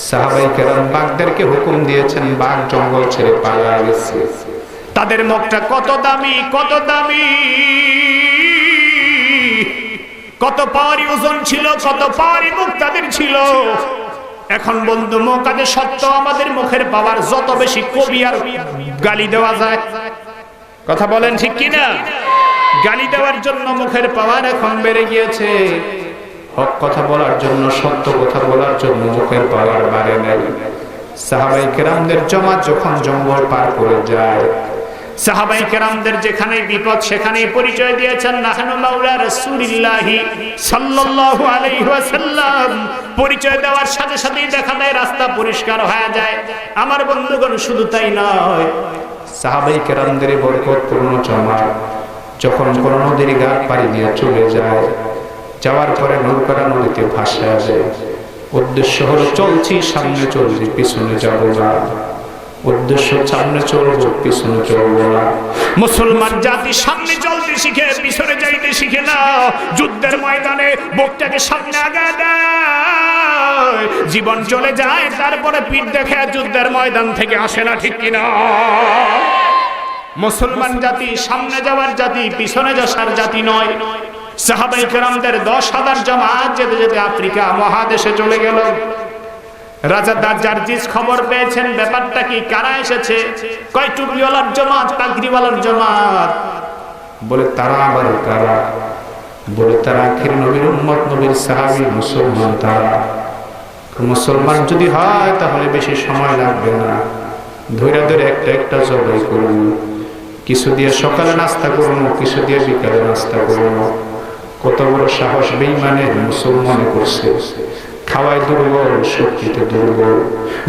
সাহাবায়ে কেরাম বাঘদেরকে হুকুম দিয়েছেন, বাঘ জঙ্গল ছেড়ে পালিয়ে গেছে। তাদের মুখটা কত দামি, কত দামি, কত পাওয়ারি ওজন ছিল, কত পাওয়ারি মুখ তাদের ছিল। এখন বন্ধু, মুখাতে সত্য, আমাদের মুখের পাওয়ার যত বেশি, কবি আর গালি দেওয়া যায়। কথা বলেন ঠিক কিনা? গালি দেওয়ার জন্য মুখের পাওয়ার এখন বেড়ে গিয়েছে, হক কথা বলার জন্য, সত্য কথা বলার জন্য মুখের পাওয়ার বাড়ে নাই। সাহাবায়ে কেরামদের জামাত যখন জঙ্গল পার করে যায়, সাহাবায়ে কেরামদের যেখানে বিপদ সেখানেই পরিচয় দিয়েছেন, নাহনু মাওলা রাসূলিল্লাহি সাল্লাল্লাহু আলাইহি ওয়াসাল্লাম। পরিচয় দেওয়ার সাথে সাথেই দেখা যায় রাস্তা পরিষ্কার হয়ে যায়। আমার বন্ধুগণ, শুধু তাই নয়, সাহাবায়ে কেরামদের বরকতপূর্ণ জামাত যখন কোন নদীর ঘাট পাড়ি দিয়ে চলে যায়, যাওয়ার পরে নৌকাটা নদীতে ভাসে আসে। উদ্দেশ্য হলো, চলছি সামনে চলছি, পিছনে যাবো না। উদ্দেশ্য, সামনে চলবো, পিছনে চলবো না। মুসলমান জাতি সামনে চলতে শিখে, পিছনে যাইতে শিখে না। যুদ্ধের ময়দানে বুকটাকে সামনে আগায় দেয়, জীবন চলে যায়, তারপরে পিঠ দেখে যুদ্ধের ময়দান থেকে আসে না, ঠিক কিনা? মুসলমান জাতি সামনে যাওয়ার জাতি, পিছনে যাওয়ার জাতি নয়। সাহাবায়ে কেরামদের 10,000 জামাত যেতে যেতে আফ্রিকা মহাদেশে চলে গেল। রাজা দার্জিস খবর পেয়েছেন, ব্যাপারটা কি, কারা এসেছে? কয়, টুপিওয়ালার জামাত, পাগড়িওয়ালার জামাত। বলে, তারা আবার কারা? বলে, তারা আখির নবীর উম্মত, নবীর সাহাবী, মুসলমান। তারা মুসলমান যদি হয় তাহলে বেশি সময় লাগবে না, ধৈর্য ধরে একটা একটা জবাই করুন। কিছু দিয়ে সকালে নাস্তা করুন, কিছু দিয়ে বিকালে নাস্তা করুন। কত বড় সাহস বেঈমানের! মুসলমানে করছে, খাওয়ায় দুর্বল, শক্তিতে দুর্বল।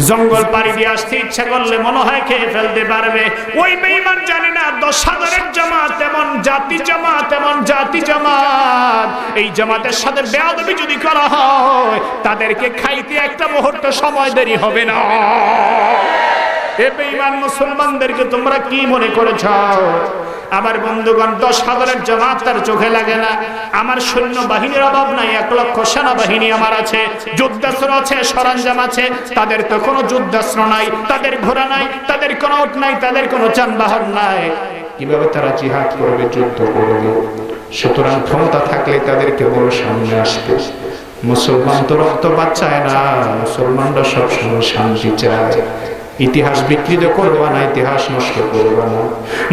জঙ্গল পাড়ি দিয়ে আসতে ইচ্ছা করলে মনে হয় খেয়ে ফেলতে পারবে। ওই বেঈমান জানে না 10,000-এর জামাত এমন জাতি জামাত, এমন জাতি জামাত, এই জামাতের সাথে বেয়াদবি যদি করা হয়, তাদেরকে খাইতে একটা মুহূর্ত সময় দেরি হবে না। এ বেঈমান মুসলমানদেরকে তোমরা কি মনে করেছ? আমার বন্ধুগণ, 10,000-এর জামাত তার চোখে লাগে না। আমার সৈন্য বাহিনীর অভাব নাই, 1 লক্ষ সেনাবাহিনী আমার আছে, যুদ্ধাস্ত্র আছে, সরঞ্জাম আছে। তাদের তো কোনো যুদ্ধাস্ত্র নাই, তাদের ঘোড়া নাই, তাদের কোনো উট নাই, তাদের কোনো যানবাহন নাই। কিভাবে তারা জিহাদ করবে, যুদ্ধ করবে? সুতরাং ক্ষমতা থাকলে তাদেরকে বড় সামনে আসবে। মুসলমান তো রক্তপাত চায় না, মুসলমানরা সবসময় শান্তি চায়। ইতিহাস বিকৃত করবা না, ইতিহাস নষ্ট করবা না।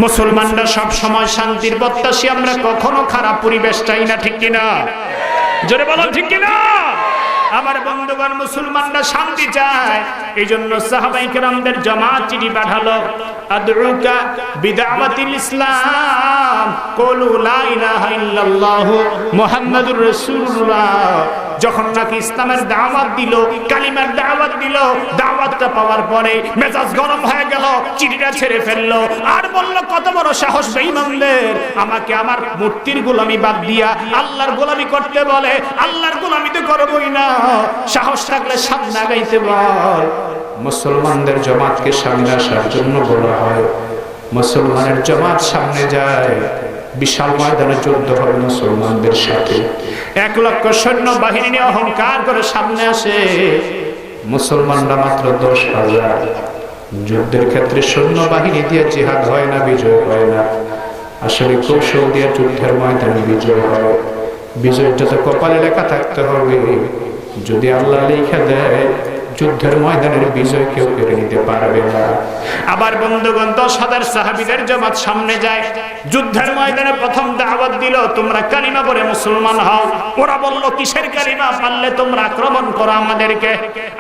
মুসলমানরা সব সময় শান্তির প্রত্যাশী, আমরা কখনো খারাপ পরিবেশ চাই না, ঠিক কিনা? জোরে বলো ঠিক কিনা? আমার বন্ধুগণ, মুসলমানরা শান্তি চায়। এই জন্য সাহাবায়ে কেরামদের জামাত চিঠি পাঠালো, আদউকা বিদাওয়াতিল ইসলাম কুলু লা ইলাহা ইল্লাল্লাহ মুহাম্মাদুর রাসূলুল্লাহ। যখন নাকি ইসলামের দাওয়াত দিল, কালিমার দাওয়াত দিল, দাওয়াতটা পাওয়ার পরে মেজাজ গরম হয়ে গেল, চিঠিটা ছেড়ে ফেললো আর বলল, কত বড় সাহস বেঈমানদের, আমাকে আমার মূর্তির গোলামি বাদ দিয়া আল্লাহর গোলামি করতে বলে। আল্লাহর গোলামি তো করবই না, সাহস থাকলে সামনে আগাইতে বল। মুসলমানদের জামাতকে সামনে আসার জন্য বলা হয়। মুসলমানের জামাত সামনে যায়, বিশাল ময়দানে যুদ্ধ হবে মুসলমানদের সাথে। 1 লক্ষ সৈন্য বাহিনী নিয়ে অহংকার করে সামনে আসে, মুসলমানরা মাত্র 10,000। যুদ্ধের ক্ষেত্রে সৈন্য বাহিনী দিয়ে জিহাদ হয় না, বিজয় হয় না। আসলে কৌশল দিয়ে যুদ্ধের ময়দানে বিজয় হয়। বিজয়টা তো কপালে লেখা থাকতে হবে। যদি আল্লাহ লিখে দেয়, যুদ্ধের ময়দানের বিজয় কেউ কেড়ে নিতে পারবে না। আবার বন্ধুগণ, 10,000 সাহাবীদের জামাত সামনে যায়, যুদ্ধের ময়দানে প্রথম দাওয়াত দিল, তোমরা কালিমা পড়ে মুসলমান হও। ওরা বলল, কিসের কালিমা? পারলে তোমরা আক্রমণ করো আমাদেরকে।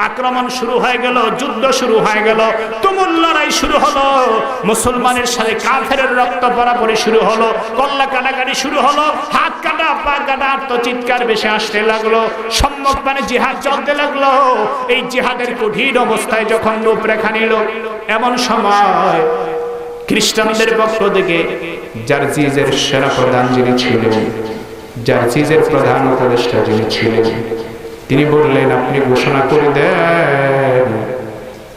আক্রমণ শুরু হয়ে গেল, যুদ্ধ শুরু হয়ে গেল, তুমুল লড়াই শুরু হলো। মুসলমানের সাথে কাফেরের রক্ত পড়াপড়ি শুরু হলো, কল্লা কাটাকাটি শুরু হলো, হাত কাটা পা কাটা, আত্মচিৎকার বেশি আসতে লাগলো, সম্মুখ মানে জিহাদ চলতে লাগলো। এই জিহাদের কঠিন অবস্থায় যখন রূপরেখা নিল, এমন সময় খ্রিস্টানদের পক্ষ থেকে জার্জিসের সেনাপ্রধান যিনি ছিলেন, জার্জিসের প্রধান উপদেষ্টা যিনি ছিলেন, তিনি বললেন, আপনি ঘোষণা করে দেন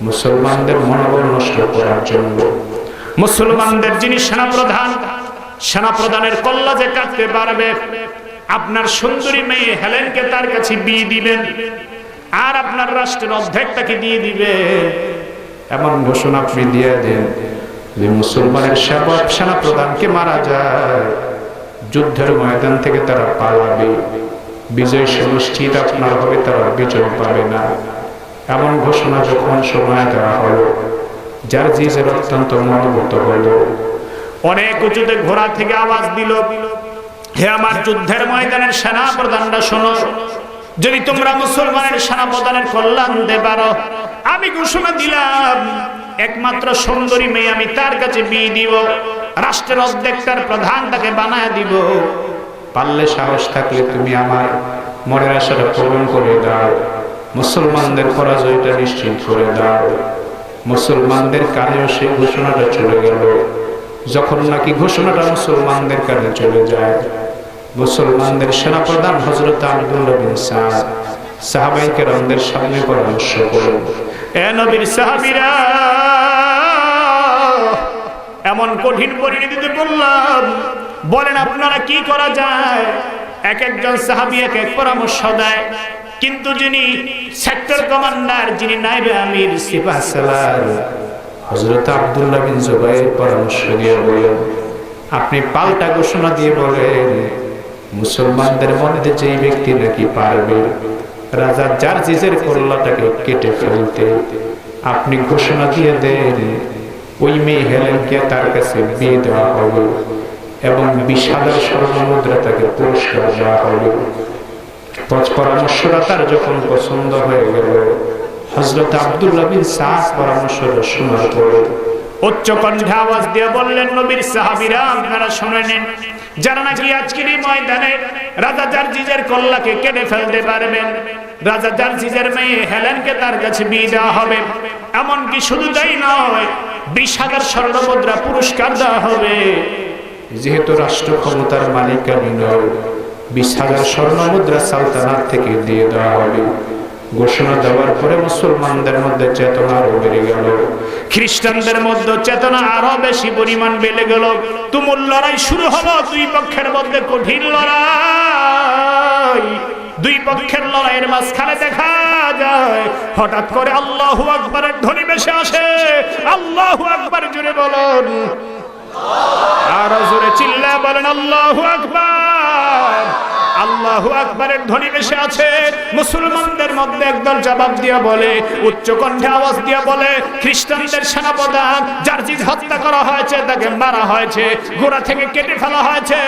মুসলমানদের মনোবল নষ্ট করার জন্য। মুসলমানদের যিনি সেনাপ্রধান, সেনাপ্রধানের কল্লা যে কাটতে পারবে, আপনার সুন্দরী মেয়ে হেলেনকে তার কাছে বিয়ে দিবেন, আর আপনার রাষ্ট্রের অর্ধেকটাকে দিয়ে দিবে। এমন ঘোষণা আপনি দিয়ে দেন যে মুসলমানের সেনাপ্রধানকে মারা যায়, যুদ্ধের ময়দান থেকে তারা পালাবে, বিজয় সুনিশ্চিত আপনার হবে, তারা বিজয় পাবে না। এমন ঘোষণা যখন সময় দেওয়া হলো, জার্জিসের অত্যন্ত মনোভূত হলো। অনেক উঁচুতে ঘোড়া থেকে আওয়াজ দিল, হে আমার যুদ্ধের ময়দানের সেনাপ্রধানরা শোনো, যদি তোমরা মুসলমানের সেনাপ্রধানের কল্যাণ দিতে পারো, আমি ঘোষণা দিলাম একমাত্র সুন্দরী মেয়ে আমি তার কাছে বিয়ে দিব, রাষ্ট্রের অর্ধেকটার প্রধান তাকে বানায় দিব। পারলে সাহস থাকলে তুমি আমার মনের আশাটা পূরণ করে দাও, মুসলমানদের পরাজয়টা নিশ্চিত করে দাও। মুসলমানদের কানেও সেই ঘোষণাটা চলে গেল। যখন নাকি ঘোষণাটা মুসলমানদের কানে চলে যায়, মুসলমানদের সেনাপ্রধান হযরত আব্দুল্লাহ বিন সাদ সাহাবায়ে কেরামদের সামনে পরামর্শ করলেন, এ নবীর সাহাবীরা, এমন কঠিন পরিস্থিতিতে বললাম, বলেন আপনারা কি করা যায়? এক একজন সাহাবী এক এক পরামর্শ দেয়, কিন্তু যিনি সেক্টর কমান্ডার, যিনি নায়েবে আমির সিপাহ সালার হযরত আব্দুল্লাহ বিন জুবাইর পরামর্শ দিয়ে বলেন, আপনি পাল্টা ঘোষণা দিয়ে বলেন মুসলমানদের মধ্যে যেই ব্যক্তি নাকি পারবে রাজা জার্জিসের কল্লাটাকে কেটে ফেলতে, আপনি ঘোষণা দিয়ে দেন ওই মেয়ে হেলেনকে তার কাছে বিয়ে দেওয়া হবে এবং 20,000 স্বর্ণমুদ্রা তাকে পুরস্কার দেওয়া হবে। পরামর্শটা তার যখন পছন্দ হয়ে গেল, হযরত আব্দুল্লাহ বিন সাদ পরামর্শটা শোনার পরে উচ্চ কণ্ঠে আওয়াজ দিয়ে বললেন, নবীর সাহাবীরা আপনারা শুনে নিন, যারা নাকি আজকের এই ময়দানে রাজা জার্জিসের কল্লাকে কেটে ফেলতে পারবেন, রাজা জার্জিসের মেয়ে হেলেনকে তার কাছে বিয়ে দেওয়া হবে, এমনকি শুধু তাই নয়, 20,000 স্বর্ণমুদ্রা পুরস্কার দেওয়া হবে। যেহেতু রাষ্ট্র ক্ষমতার মালিক আমি নই, 20,000 স্বর্ণমুদ্রা সালতানাত থেকে দিয়ে দেওয়া হবে। ঘোষণা দেওয়ার পরে মুসলমানদের মধ্যে চেতনা আরো বেড়ে গেল, খ্রিস্টানদের মধ্যে চেতনা আরো বেশি পরিমাণ বেড়ে গেল। তুমুল লড়াই শুরু হলো, দুই পক্ষের মধ্যে কঠিন লড়াই। দুই পক্ষের লড়াইয়ের মাঝখানে দেখা যায় হঠাৎ করে আল্লাহু আকবারের ধ্বনি ভেসে আসে। আল্লাহু আকবার জোরে বলুন, আরো জোরে চিল্লায় বলেন আল্লাহু আকবার। আল্লাহু আকবারের ধ্বনি ভেসে আছে। মুসলমানদের মধ্যে একদল জবাব দিয়ে বলে, উচ্চ কণ্ঠে আওয়াজ দিয়ে বলে, খ্রিস্টানদের সেনাপ্রধান জার্জিস হত্যা করা হয়েছে, তাকে মারা হয়েছে, গোড়া থেকে কেটে ফেলা হয়েছে,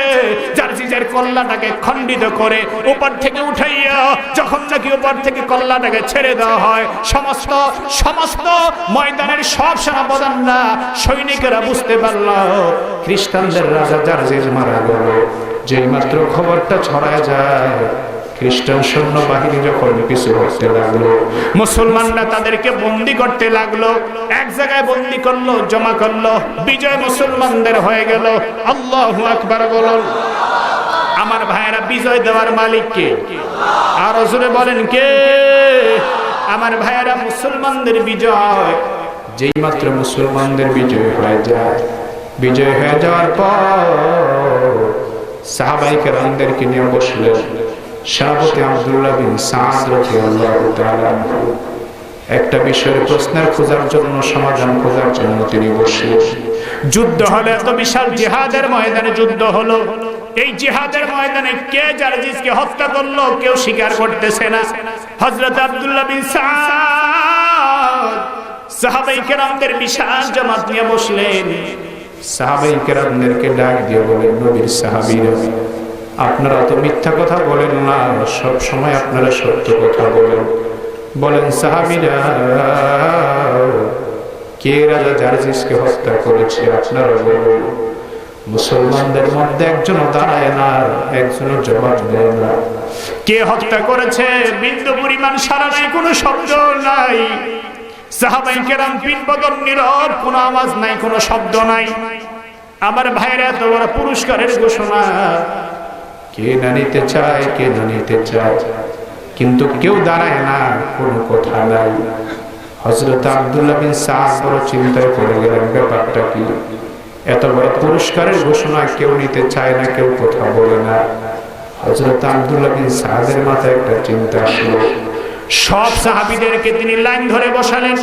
জার্জিসের কল্লাটাকে খণ্ডিত করে উপর থেকে উঠাইয়া যখন নাকি উপর থেকে কল্লাটাকে ছেড়ে দেওয়া হয়, সমস্ত ময়দানের সব সেনাপ্রধানরা সৈনিকেরা বুঝতে পারল খ্রিস্টানদের রাজা জার্জিস মারা গেল। যেই মাত্র খবরটা ছড়ায় যায়, খ্রিস্টান সৈন্য বাহিনী যখন পিছু হতে লাগলো, মুসলমানরা তাদেরকে বন্দী করতে লাগলো, এক জায়গায় বন্দী করলো, জমা করলো, বিজয় মুসলমানদের হয়ে গেল। আল্লাহু আকবার বলুন। আমার ভাইয়েরা, বিজয় দেওয়ার মালিক কে? আর জোরে বলেন কে? আমার ভাইয়েরা, মুসলমানদের বিজয় যেই মাত্র মুসলমানদের বিজয় হয়ে যায়, বিজয় হয়ে যাওয়ার পর সাহাবায়ে কেরামদেরকে নিয়ে বসলেন সেনাপতি আব্দুল্লাহ বিন সাদ রাদিয়াল্লাহু তাআলা। একটা বিষয়ের প্রশ্নের খোঁজার জন্য, সমাধান খোঁজার জন্য তিনি বসলেন। যুদ্ধ হলো, এত বিশাল জিহাদের ময়দানে যুদ্ধ হলো। এই জিহাদের ময়দানে কে জার্জিসকে হত্যা করলো কেউ স্বীকার করতেছে না। হযরত আব্দুল্লাহ বিন সাদ সাহাবায়ে কেরামদের বিশাল জামাত নিয়ে বসলেন। সাহাবায়ে কেরামদেরকে ডাক দিয়ে বলেন, নবীর সাহাবীরা, আপনারা তো মিথ্যা কথা বলেন না, সব সময় আপনারা সত্য কথা বলেন। বলেন সাহাবীরা, কে রাজা জার্জিসকে হত্যা করেছে আপনারা বলুন। মুসলমানদের মধ্যে একজনও দাঁড়ায় না, একজনও জবাব দেয় না। কে হত্যা করেছে বিন্দু পরিমাণ সারা নাই, কোনো শব্দ নাই। সাহাবায়ে কেরাম পিনবদন নীরব, কোনো আওয়াজ নাই, কোনো শব্দ নাই। আমার ভাইরা, এত বড় পুরস্কারের ঘোষণা কে না নিতে চায়, কে না নিতে চায়, কিন্তু কেউ দাঁড়ায় না, কোনো কথা নাই। হযরত আব্দুল্লাহ বিন সাদ বড় চিন্তায় পড়ে গেলেন, ব্যাপারটা কি? এত বড় পুরস্কারের ঘোষণা কেউ নিতে চায় না, কেউ কথা বলে না। হযরত আব্দুল্লাহ বিন সাদের মাথায় একটা চিন্তা আসলো। সব সাহাবীদেরকে তিনি লাইন ধরে বসালেন,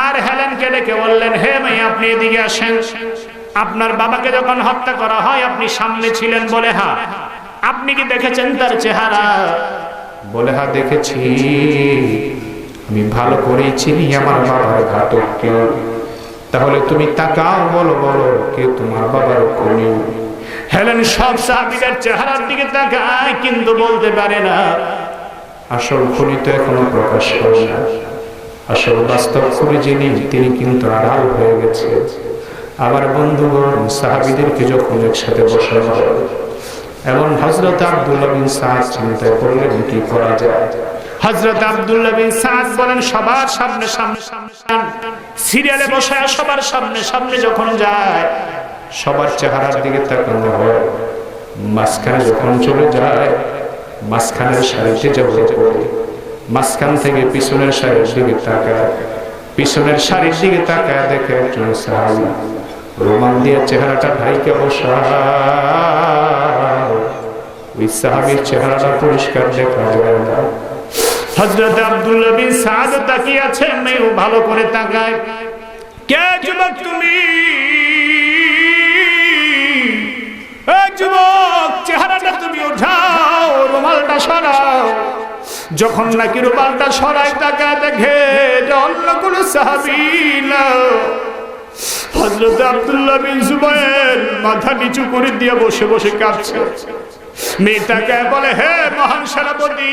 আর হেলেনকে ডেকে বললেন, হে মেয়ে, আপনি এদিকে আসেন। আপনার বাবাকে যখন হত্যা করা হয় আপনি সামনে ছিলেন। বলে হ্যাঁ। আপনি কি দেখেছেন তার চেহারা? বলে হ্যাঁ, দেখেছি। আমি ভালো করেই চিনি আমার বাবার ঘাতক কে। তাহলে তুমি তাকাও, বলো বলো, কে তোমার বাবার খুনি? হেলেন সব সাহাবীদের চেহারার দিকে তাকায়, কিন্তু বলতে পারে না। আসল খুনি তো এখনো প্রকাশ হয় না। আসল বাস্তব খুনি যিনি, তিনি কিন্তু আড়াল হয়ে গেছে। আবার বন্ধুগণ, সাহাবীদেরকে যখন একসাথে বসানো হয়, এবং হযরত আব্দুল্লাহ বিন সাদ চিন্তায় পড়লেন কি করা যায়। হযরত আব্দুল্লাহ বিন সাদ বলেন, সবার সামনে সামনে সিরিয়ালে বসে সবার সামনে সামনে যখন যায়, সবার চেহারার দিকে তাকানো হয়। মাঝখানে যখন চলে যায়, মাঝখানের সারিতে যাবে, মাঝখান থেকে পিছনের সারির দিকে তাকায়, পিছনের সারির দিকে তাকায় দেখে একজন সাহাবী রুমাল দিয়ে চেহারাটা ঢাইকে বসা। ওই সাহাবীর চেহারাটা পরিষ্কার দেখা যায় না। হযরত আব্দুল্লাহ বিন সাদ তাকিয়ে আছেন, মেয়েও ভালো করে তাকায়। কে যুবক তুমি? যুবক, চেহারাটা তুমি উঠাও, রুমালটা সরাও। যখন নাকি রুমালটা সরাই, তাকায় দেখে অন্য কোন সাহাবী না। হযরত আব্দুল্লাহ বিন জুবায়ের মাথা নিচু করে দিয়ে বসে বসে কাঁদছে। মেয়েটাকে বলে, হে মহান সেনাপতি,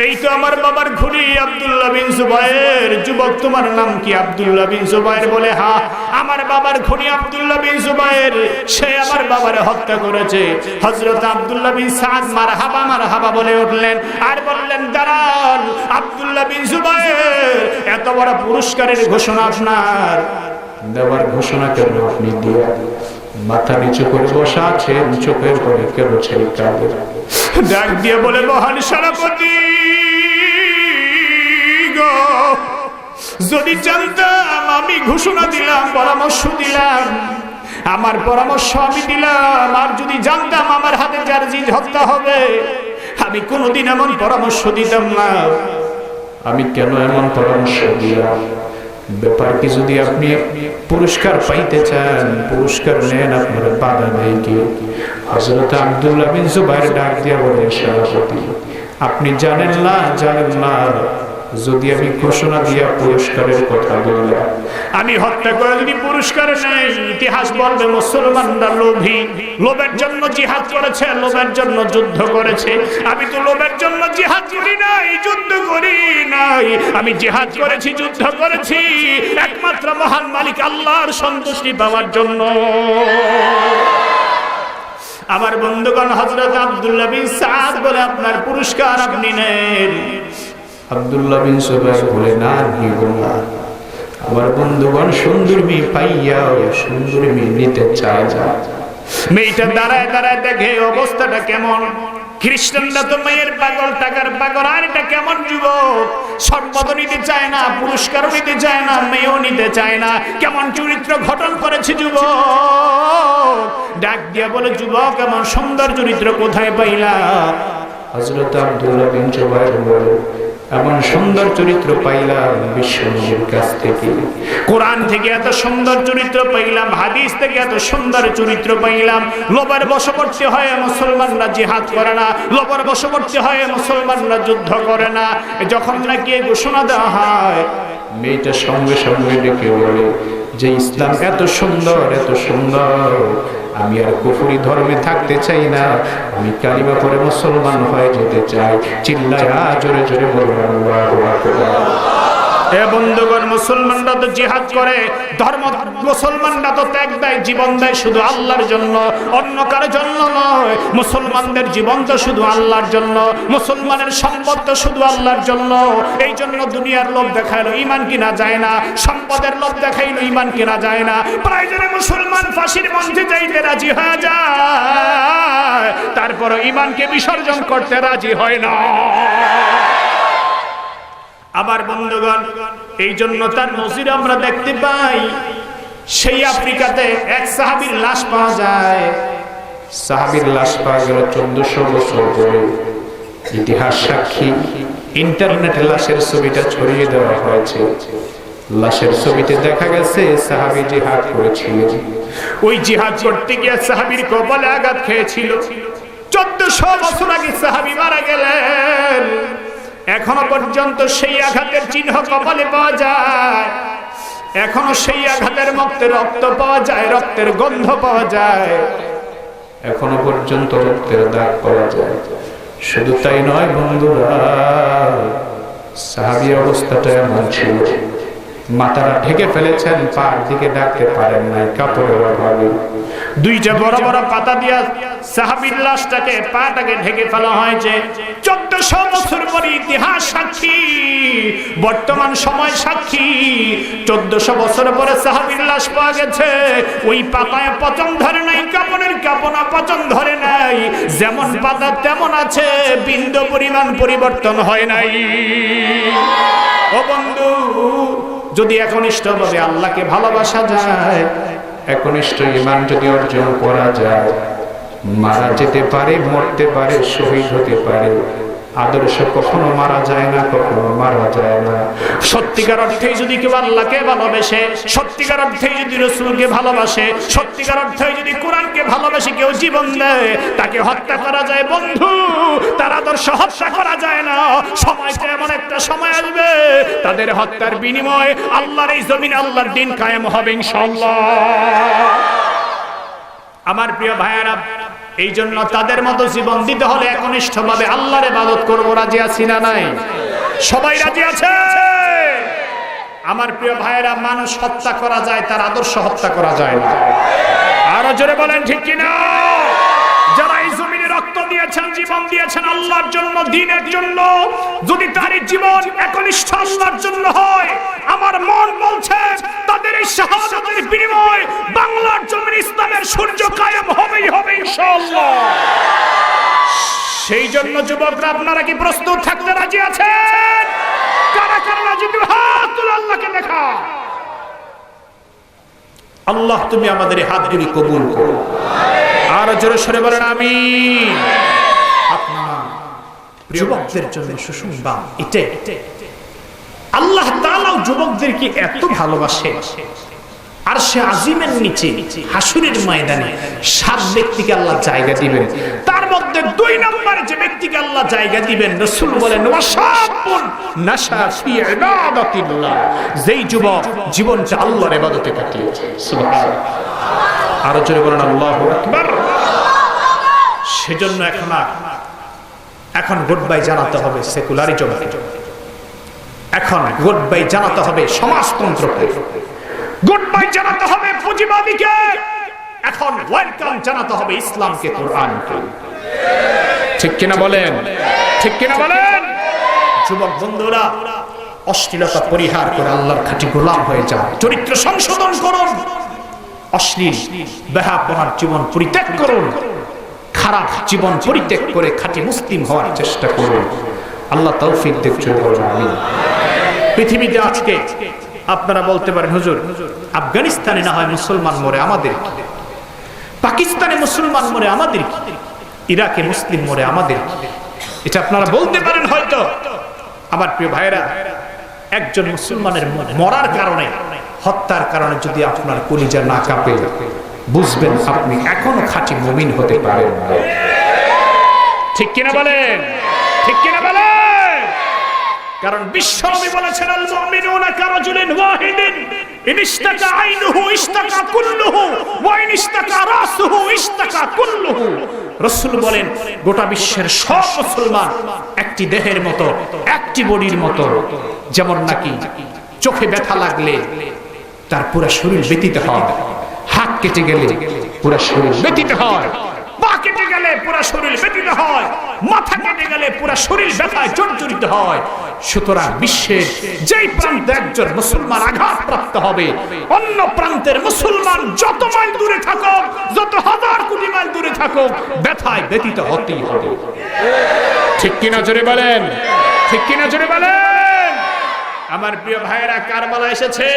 এই তো আমার বাবার খুনি আব্দুল্লাহ বিন জুবায়ের। যুবক, তোমার নাম কি? আব্দুল্লাহ বিন জুবায়ের। বলে, হ্যাঁ, আমার বাবার খুনি আব্দুল্লাহ বিন জুবায়ের, সে আমার বাবারে হত্যা করেছে। হযরত আব্দুল্লাহ বিন সাদ মারহাবা মারহাবা বলে উঠলেন, আর বললেন, দাঁড়ান আব্দুল্লাহ বিন জুবায়ের, এত বড় পুরস্কারের ঘোষণা আপনার দেওয়ার ঘোষণা কেন আপনি দিয়ে? মাথা নিচু করে বসা আছেন, চোখের পরে কেন ছেড়ে কাঁদে? ডাক দিয়ে বলে, মহান সেনাপতি গো, যদি জানতাম, আমি ঘোষণা দিলাম, পরামর্শ দিলাম, আমার পরামর্শ আমি দিলাম, আর যদি জানতাম আমার হাতে জার্জিস হত্যা হবে, আমি কোনোদিন এমন পরামর্শ দিতাম না। আমি কেন এমন পরামর্শ দিলাম? ব্যাপার কি, যদি আপনি পুরস্কার পাইতে চান, পুরস্কার নেন, আপনার বাধা নেই কি? হযরত আব্দুল্লাহ বিন জুবাইর ডাক দিয়ে বলেন, সেনাপতি আপনি জানেন না যদি আমি ঘোষণা দিয়া পুরস্কারের কথা বললাম, আমি হত্যা করে যদি পুরস্কার নেই, ইতিহাস বলবে মুসলমানরা লোভী, লোভের জন্য জিহাদ করেছে, লোভের জন্য যুদ্ধ করেছে। আমি তো লোভের জন্য জিহাদ করি নাই, যুদ্ধ করি নাই, আমি জিহাদ করেছি, যুদ্ধ করেছি একমাত্র মহান মালিক আল্লাহর সন্তুষ্টি পাওয়ার জন্য। আমার বন্ধুগণ, হযরত আব্দুল্লাহ বিন সাদ বলে আপনার পুরস্কার আপনি নেন। আব্দুল্লাহ বিন জুবাইর বলে না, নিব না। আমার বন্ধুগণ, সুন্দর মেয়ে পাইয়া সুন্দর মেয়ে নিতে চায় না। মেয়েটা দাঁড়ায় দাঁড়ায় দেখে অবস্থাটা কেমন। খ্রিস্টানরা তো মেয়ের পাগল, টাকার পাগল, আর এটা কেমন যুবক, সম্পদ নিতে চায় না, পুরস্কারও নিতে চায় না, মেয়েও নিতে চায় না, কেমন চরিত্র গঠন করেছে যুবক। ডাক দিয়া বলে, যুবক এমন সুন্দর চরিত্র কোথায় পাইলা? হযরত আব্দুল্লাহ বিন জুবাইর বলে, এমন সুন্দর চরিত্র পাইলাম বিশ্বনবীর কাছ থেকে, কোরআন থেকে এত সুন্দর চরিত্র পাইলাম, হাদিস থেকে এত সুন্দর চরিত্র পাইলাম। লোভের বশবর্তী হয়ে মুসলমানরা জিহাদ করে না, লোভের বশবর্তী হয়ে মুসলমানরা যুদ্ধ করে না। যখন নাকি ঘোষণা দেওয়া হয়, মেয়েটা সঙ্গে সঙ্গে ডেকে বলে যে ইসলাম এত সুন্দর, এত সুন্দর, আমি আর কুফরি ধর্মে থাকতে চাই না, আমি কালিমা পড়ে মুসলমান হয়ে যেতে চাই। চিল্লায় জোরে জোরে বলুন আল্লাহু আকবার। এ বন্ধুগণ, মুসলমানরা তো জিহাদ করে, ধর্ম মুসলমানরা তো ত্যাগ দেয়, জীবন দেয় শুধু আল্লাহর জন্য, অন্য কারোর জন্য নয়। মুসলমানদের জীবন তো শুধু আল্লাহর জন্য, মুসলমানের সম্পদ তো শুধু আল্লাহর জন্য। এই জন্য দুনিয়ার লোভ দেখাইলো ঈমান কিনা যায় না, সম্পদের লোভ দেখাইলো ঈমান কিনা যায় না। প্রয়োজনে মুসলমান ফাঁসির মঞ্চে যাইতে রাজি হয়ে যায়, তারপর ঈমানকে বিসর্জন করতে রাজি হয় না। আবার বন্ধুগণ, এই জন্য তার নজির আমরা দেখতে পাই, সেই আফ্রিকাতে এক সাহাবীর লাশ পাওয়া যায়। সাহাবীর লাশ পাওয়া গেল 1400 বছর পরে। ইতিহাস সাক্ষী, ইন্টারনেটে লাশের ছবিটা ছড়িয়ে দেওয়া হয়েছে। লাশের ছবিতে দেখা গেছে সাহাবী জিহাদ করেছিল। ওই জিহাদ করতে গিয়ে সাহাবীর কপালে আঘাত খেয়েছিল। 1400 বছর আগে সাহাবী মারা গেলেন, এখনো পর্যন্ত সেই আঘাতের চিহ্ন কপালে পাওয়া যায়, এখনো সেই আঘাতের মধ্যে রক্ত পাওয়া যায়, রক্তের গন্ধ পাওয়া যায়, এখনো পর্যন্ত রক্তের দাগ পাওয়া যায়। শুধু তাই নয় বন্ধুরা, সাহাবী অবস্থাটা এমন ছিল, মাথাটা ঢেকে ফেলেছেন, পার দিকে ডাকতে পারেন নাই কাপড়ের অভাবে। দুইটা বড় বড় পাতা দিয়া সাহাবীর লাশটাকে, পাটাকে ঢেকে ফেলা হয়েছে। 1400 বছর পরে ইতিহাস সাক্ষী, বর্তমান সময় সাক্ষী। 1400 বছর পরে সাহাবীর লাশ পাওয়া গেছে। ওই পাতায় পচন ধরে নাই, কাপড়ের কাপড়া পচন ধরে নাই, যেমন পাতা তেমন আছে, বিন্দু পরিমাণ পরিবর্তন হয় নাই। ও বন্ধু, যদি একনিষ্ঠভাবে আল্লাহকে ভালোবাসা যায়, একনিষ্ঠ ঈমান যদি অর্জন করা যায়, মারা যেতে পারে, মরতে পারে, শহীদ হতে পারে। আদর্শ কখনো মারা যায় না, কখনো মারা যায় না। সত্যিকার অর্থে যদি কেউ আল্লাহকে ভালোবাসে, সত্যিকার অর্থে যদি রাসূলকে ভালোবাসে, সত্যিকার অর্থে যদি কোরআনকে ভালোবাসে কেউ জীবন দেয়, তাকে হত্যা করা যায় বন্ধু, তার আদর্শ হত্যা করা যায় না। সময়টা এমন একটা সময় আসবে, তাদের হত্যার বিনিময়ে আল্লাহর এই জমিনে আল্লাহর দ্বীন কায়েম হবে ইনশাআল্লাহ। আমার প্রিয় ভাইয়েরা, এই জন্য তাদের মতো জীবন দিতে হলে একনিষ্ঠভাবে আল্লাহর ইবাদত করব। রাজি আছি না নাই? সবাই রাজি আছে? আমার প্রিয় ভাইয়েরা, মানুষ হত্যা করা যায়, তার আদর্শ হত্যা করা যায় না। আরো জোরে বলেন ঠিক কিনা? যারা এই জমিনে রক্ত দিয়েছেন, জীবন দিয়েছেন আল্লাহর জন্য, দ্বীনের জন্য, যদি তার জীবন একনিষ্ঠ আল্লাহর জন্য হয়, আমার মন বলছে তাদের এই শাহাদাতের বিনিময়ে বাংলার জমিনে ইসলামের সূর্য কায়েম হবেই হবে ইনশাআল্লাহ। সেই জন্য যুবকরা, আপনারা কি প্রস্তুত থাকতে রাজি আছেন? কারা কারা রাজি? হাত তুলে আল্লাহকে দেখা। আল্লাহ, তুমি আমাদের এই হাতগুলি কবুল করো। আর জোরে সরে বলেন আমিন। আপনার যুবকদের জন্য সুসংবাদ এটাই, আল্লাহ তাআলা যুবকদেরকে এত ভালোবাসে, আরশে আজিমের নিচে হাসুরের ময়দানে 7 ব্যক্তিকে আল্লাহ জায়গা দিবেন। তার মধ্যে 2 নম্বরে যে ব্যক্তিকে আল্লাহ জায়গা দিবেন, রাসূল বলেন ওয়াশাবুন নাশা ফি ইবাদাতিল্লাহ, যেই যুবক জীবনটা আল্লাহর ইবাদতে কাটিয়েছে। সুবহানাল্লাহ, আরো জোরে বলেন আল্লাহু আকবার। সেজন্য এখন গুড বাই জানাতে হবে সেকুলারিজমকে, এখন গুড বাই জানাতে হবে সমাজতন্ত্রকে, গুড বাই জানাতে হবে পুঁজিবাদীকে, এখন ওয়েলকাম জানাতে হবে ইসলামকে, কোরআনকে। ঠিক কিনা বলেন? ঠিক কিনা বলেন? যুবক বন্ধুরা, অশ্লীলতা পরিহার করে আল্লাহর খাঁটি গোলাম হয়ে যান, চরিত্র সংশোধন করুন, অশ্লীল বেহাপনার জীবন পরিত্যাগ করুন, খারাপ জীবন পরিত্যাগ করে খাঁটি মুসলিম হওয়ার চেষ্টা করুন। আল্লাহ তৌফিক দেন। আমিন। পৃথিবীতে আজকে আপনারা বলতে পারেন হুজুর, আফগানিস্তানে না হয় মুসলমান মরে, আমাদের কি? পাকিস্তানে মুসলমান মরে, আমাদের কি? ইরাকে মুসলিম মরে, আমাদের কি? এটা আপনারা বলতে পারেন হয়তো। আমার প্রিয় ভাইরা, একজন মুসলমানের মরার কারণে, হত্যার কারণে যদি আপনার কলিজা না কাঁপে, বুঝবেন আপনি এখনো খাঁটি মুমিন হতে পারেন না। ঠিক কিনা বলেন? ঠিক কিনা বলেন? কারণ বিশ্বনবী বলেছেন আল মুমিনুনা কারাজুলিন ওয়াহিদিন ইন ইশতাকা আইনুহু ইশতাকা কুল্লুহু ওয়া ইন ইশতাকা রাসুহু ইশতাকা কুল্লুহু। রাসূল বলেন গোটা বিশ্বের সব মুসলমান একটি দেহের মতো, একটি বডির মতো। যেমন নাকি চোখে ব্যথা লাগলে তার পুরো শরীর ব্যথিত হয়, হাত কেটে গেলে পুরো শরীর ব্যথিত হয়, পা কেটে গেলে পুরো শরীর ব্যথিত হয়, মাথা কেটে গেলে পুরো শরীর ব্যথায় জর্জরিত হয়। সুতরাং বিশ্বের যেই প্রান্তে একজন মুসলমান আঘাতপ্রাপ্ত হবে, অন্য প্রান্তের মুসলমান যত মাইল দূরে থাকুক, যত হাজার কোটি মাইল দূরে থাকুক, ব্যথায় ব্যথিত হতেই হবে। ঠিক কিনা জোরে বলেন? ঠিক কিনা জোরে বলেন? আমার প্রিয় ভাইয়েরা, কারবালা এসেছে,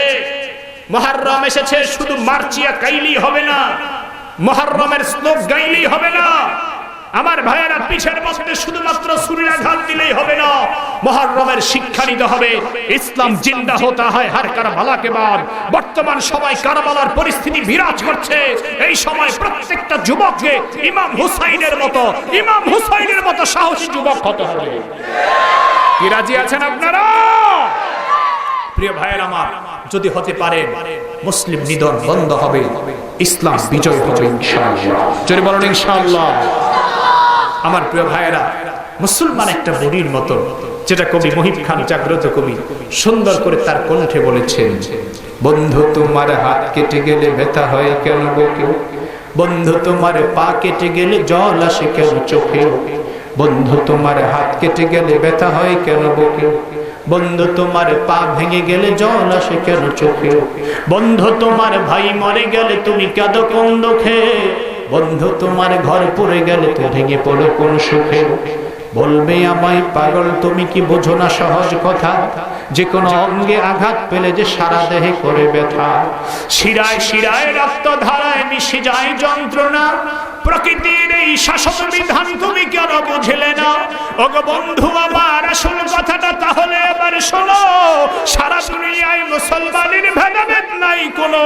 মুহররম এসেছে, শুধু মার্চিয়া গাইলেই হবে না, মুহররমের শ্লোক গাইলেই হবে না। আমার ভাইয়েরা, পিছের মধ্যে শুধুমাত্র ছুরির আঘাত দিলেই হবে না, মুহররমের শিক্ষা নিতে হবে। ইসলাম জিন্দা হতা হয় হর কারবালা কে বাদ। বর্তমান সবাই কারবালার পরিস্থিতি বিরাজ করছে। এই সময় প্রত্যেকটা যুবককে ইমাম হুসাইনের মতো সাহসী যুবক হতে হবে। কি রাজি আছেন আপনারা? প্রিয় ভাইয়ের আমার, যদি হতে পারে মুসলিম নিধন বন্ধ হবে, ইসলাম বিজয় হবে ইনশাআল্লাহ। জোরে বলুন ইনশাআল্লাহ। আমার প্রিয় ভাইয়েরা, মুসলমান একটা বড়ির মতো, যেটা কবি মহিব খান জাগ্রত কবি সুন্দর করে তার কণ্ঠে বলেছেন, বন্ধু তোমার হাত কেটে গেলে ব্যথা হয় কেন বুকে, বন্ধু তোমার পা কেটে গেলে জল আসে কেন চোখে, বন্ধু তোমার হাত কেটে গেলে ব্যথা হয় কেন বুকে, বন্ধু তোমার পা ভেঙে গেলে জল আসে কেন চোখে, বন্ধু তোমার ভাই মরে গেলে তুমি কাঁদো কোন দুঃখে, বন্ধু তোমার ঘর পড়ে গেলে তো ভেঙে পড়ো কোন সুখে, বলবে আমায় পাগল তুমি কি বোঝো না সহজ কথা, যে কোনো অঙ্গে আঘাত পেলে যে সারা দেহে করে ব্যথা, শিরায় শিরায় রক্ত ধারায় মিশে যায় যন্ত্রণা, প্রকৃতির এই শাসন বিধান তুমি কেন বুঝলে না, ওগো বন্ধু আমার আসল কথাটা তাহলে এবার শোনো, সারা দুনিয়ায় মুসলমানের ভেদাভেদ নাই কোনো,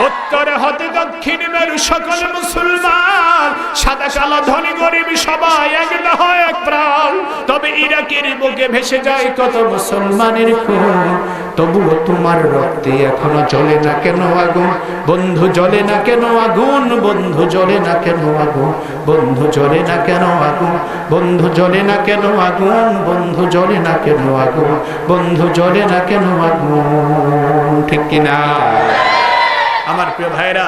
উত্তর হতে দক্ষিণ মেরু সকল মুসলমান, সাদা কালো ধনী গরিব সবাই এক দেহ এক প্রাণ, তবে ইরাকের বুকে ভেসে যায় কত মুসলমানের খুন, তবুও তোমার রক্তে এখনো জ্বলে না কেন আগুন, বন্ধু জ্বলে না কেন আগুন, বন্ধু জ্বলে না কেন আগুন, বন্ধু জ্বলে না কেন আগুন, বন্ধু জ্বলে না কেন আগুন, বন্ধু জ্বলে না কেন আগুন, বন্ধু জ্বলে না কেন আগুন। ঠিক কিনা আমার প্রিয় ভাইরা?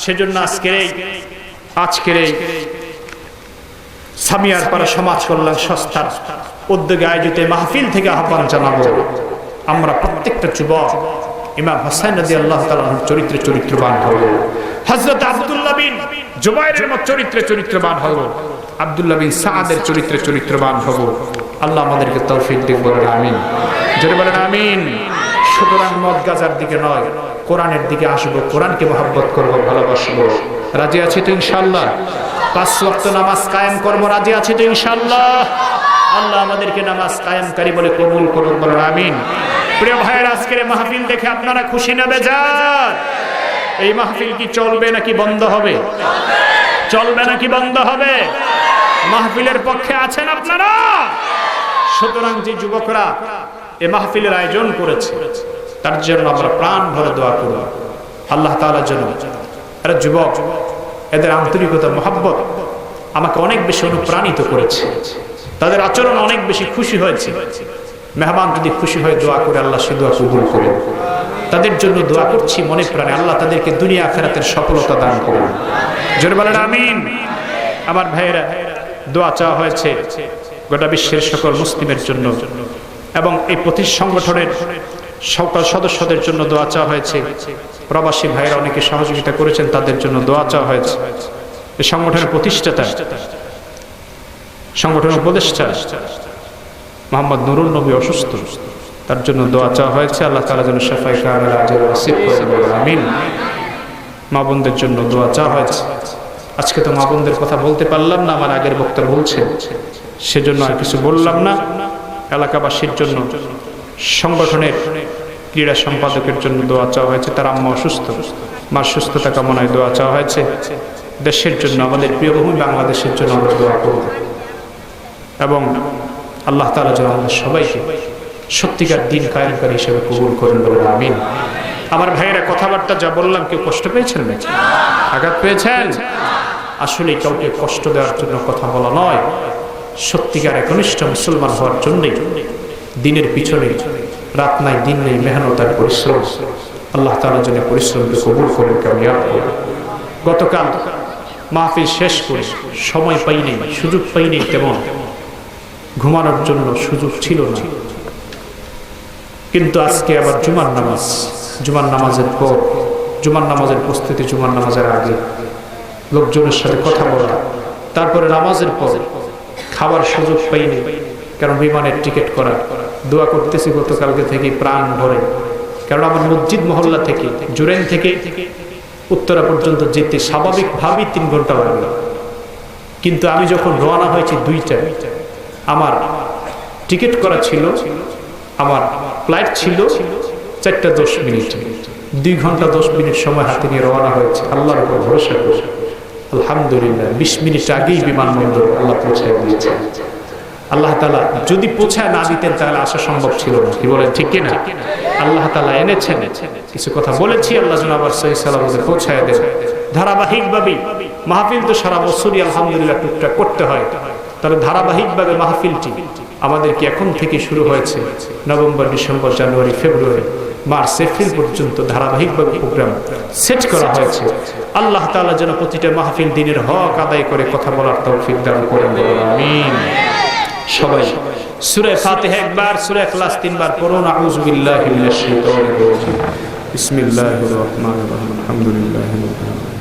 সেজন্য আজকের এই সামিয়ার পাড়া সমাজ কল্যাণ সংস্থার উদ্যোগে আয়োজিত মাহফিল থেকে আহ্বান জানাবো, আমরা প্রত্যেকটা যুবক ইমাম হোসেন রাদিয়াল্লাহু তাআলার চরিত্রে চরিত্রবান হব, হযরত আব্দুল্লাহ বিন জুবাইরের মত চরিত্রে চরিত্রবান হব, আব্দুল্লাহ বিন সাদের চরিত্রে চরিত্রবান হব। আল্লাহ আমাদেরকে তৌফিক দিক, বলেন আমিন। জোরে বলেন আমিন। সুতরাং মদ গাজার দিকে নয়, কোরআনের দিকে আসবো, কোরআনকে মহব্বত করব, ভালোবাসবো। রাজি আছি তো ইনশাআল্লাহ? 5 ওয়াক্ত নামাজ কায়েম করব, রাজি আছি তো ইনশাআল্লাহ? আল্লাহ আমাদেরকে নামাজ কায়েমকারী বলে কবুল করুন, বলেন আমিন। প্রিয় ভাইয়ের, আজকের মাহফিল দেখে আপনারা খুশি না বেজার? এই মাহফিল কি চলবে নাকি বন্ধ হবে? চলবে নাকি বন্ধ হবে? মাহফিলের পক্ষে আছেন আপনারা? সুতরাং যে যুবকরা এই মাহফিলের আয়োজন করেছে তার জন্য আমরা প্রাণ ভরে দোয়া করব আল্লাহ তাআলার জন্য। এরা যুবক, এদের আন্তরিকতা, মহব্বত আমাকে অনেক বেশি অনুপ্রাণিত করেছে। তাদের আচরণ অনেক বেশি খুশি হয়েছে। মেহমান যদি খুশি হয় দোয়া করে আল্লাহ সে দোয়া কবুল করে। তাদের জন্য দোয়া করছি মনে প্রাণে, আল্লাহ তাদেরকে দুনিয়া আখিরাতের সফলতা দান করুন। জোরে বলেন আমিন। আমার ভাইয়েরা, দোয়া চাওয়া হয়েছে গোটা বিশ্বের সকল মুসলিমের জন্য এবং এই সংগঠনের সকল সদস্যদের জন্য দোয়া চাওয়া হয়েছে। প্রবাসী ভাইয়েরা অনেকে সহযোগিতা করেছেন, তাদের জন্য দোয়া চাওয়া হয়েছে। এই সংগঠনের প্রতিষ্ঠাতা, সংগঠনের উপদেষ্টা মোহাম্মদ নুরুল নবী অসুস্থ, তার জন্য দোয়া চাওয়া হয়েছে। আল্লাহ তাআলা যেন শাফায়ে কামিল আজর নসিব করেন, আমিন। মা বোনদের জন্য দোয়া চাওয়া হয়েছে। আজকে তো মা বোনদের কথা বলতে পারলাম না, আমার আগের বক্তা বলছেন, সেজন্য আর কিছু বললাম না। এলাকাবাসীর জন্য, সংগঠনের ক্রীড়া সম্পাদকের জন্য দোয়া চাওয়া হয়েছে। তার আম্মা অসুস্থ, মার সুস্থতা কামনায় দোয়া চাওয়া হয়েছে। দেশের জন্য, আমাদের প্রিয় ভূমি বাংলাদেশের জন্য আমরা দোয়া করব এবং আল্লাহ তাআলা যেন আমাদের সবাইকে সত্যিকার দিন কায়েমকারী হিসেবে কবুল করেন, বলেন আমিন। আমার ভাইয়েরা, কথাবার্তা যা বললাম কেউ কষ্ট পেয়েছেন নাকি? আঘাত পেয়েছেন? আসলে কাউকে কষ্ট দেওয়ার জন্য কথা বলা নয়, সত্যিকার একনিষ্ঠ মুসলমান হওয়ার জন্যই দিনের পিছনে রাত নাই দিন নেই মেহনত আর পরিশ্রম। আল্লাহ তাআলা যেন পরিশ্রমকে কবুল করেন, কামিয়াব করেন। গতকাল মাহফিল শেষ করে সময় পাইনি, সুযোগ পাইনি, তেমন ঘুমানোর জন্য সুযোগ ছিল না। কিন্তু আজকে আবার জুমার নামাজ, জুমার নামাজের পর, জুমার নামাজের প্রস্তুতি, জুমার নামাজের আগে লোকজনের সাথে কথা বলা, তারপরে নামাজের পর খাবার সুযোগ পাইনি, কারণ বিমানের টিকিট করা। দোয়া করতেছি গতকালকে থেকে প্রাণ ভরে, কারণ আমার মসজিদ মহল্লা থেকে, জুরেন থেকে উত্তরা পর্যন্ত যেতে স্বাভাবিকভাবেই 3 ঘন্টা লাগলো। কিন্তু আমি যখন রওনা হয়েছি 2টায়, আমার টিকিট করা ছিল, আমার ফ্লাইট ছিল 4:10 2 ঘন্টা 10 মিনিট সময় হাতে নিয়ে রওনা হয়েছে। আল্লাহর উপর ভরসা করে আলহামদুলিল্লাহ 20 মিনিট আগেই বিমানবন্দর আল্লাহ পৌঁছায় দিয়েছে। আল্লাহ তাআলা যদি পৌঁছায় না দিতেন তাহলে আসা সম্ভব ছিল না, কি বলেন ঠিক কিনা? আল্লাহ তাআলা এনেছেন। কিছু কথা বলেছি, আল্লাহ যেন আবার সহি সালামতে পৌঁছায় দেন। ধারাবাহিকভাবে মাহফিল তো সারা বছরই আলহামদুলিল্লাহ টুকটাক করতে হয়, তাহলে ধারাবাহিকভাবে মাহফিলটি আমাদেরকে এখন থেকে শুরু হয়েছে। নভেম্বর, ডিসেম্বর, জানুয়ারি, ফেব্রুয়ারি, মার্চ, এপ্রিল পর্যন্ত ধারাবাহিকভাবে প্রোগ্রাম সেট করা হয়েছে। আল্লাহ তাআলা যেন প্রতিটা মাহফিল দিনের হক আদায় করে কথা বলার তৌফিক দান করেন, আমিন। সবাই সূরা ফাতিহা একবার, সূরা ইখলাস 3 বার পড়ুন। আউযু বিল্লাহি মিনাশ শাইতানির রাজিম। বিসমিল্লাহির রহমানির রহিম। আলহামদুলিল্লাহি রাব্বিল আলামিন।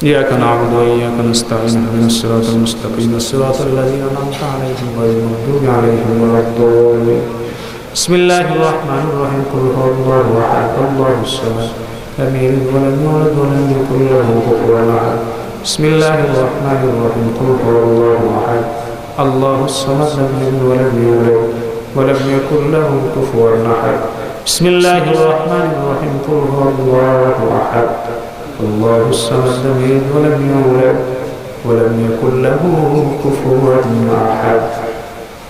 إياك نعبد وإياك نستعين اهدنا الصراط المستقيم صراط الذين أنعمت عليهم غير المغضوب عليهم ولا الضالين. بسم الله الرحمن الرحيم. قل هو الله أحد الله الصمد لم يلد ولم يولد ولم يكن له كفوا أحد. بسم الله الرحمن الرحيم. قل هو الله أحد الله الصمد لم يلد ولم يولد ولم يكن له كفوا أحد. بسم الله الرحمن الرحيم. قل هو الله أحد الله الصمد لم يلد ولم يولد ولم يكن له كفوا أحد.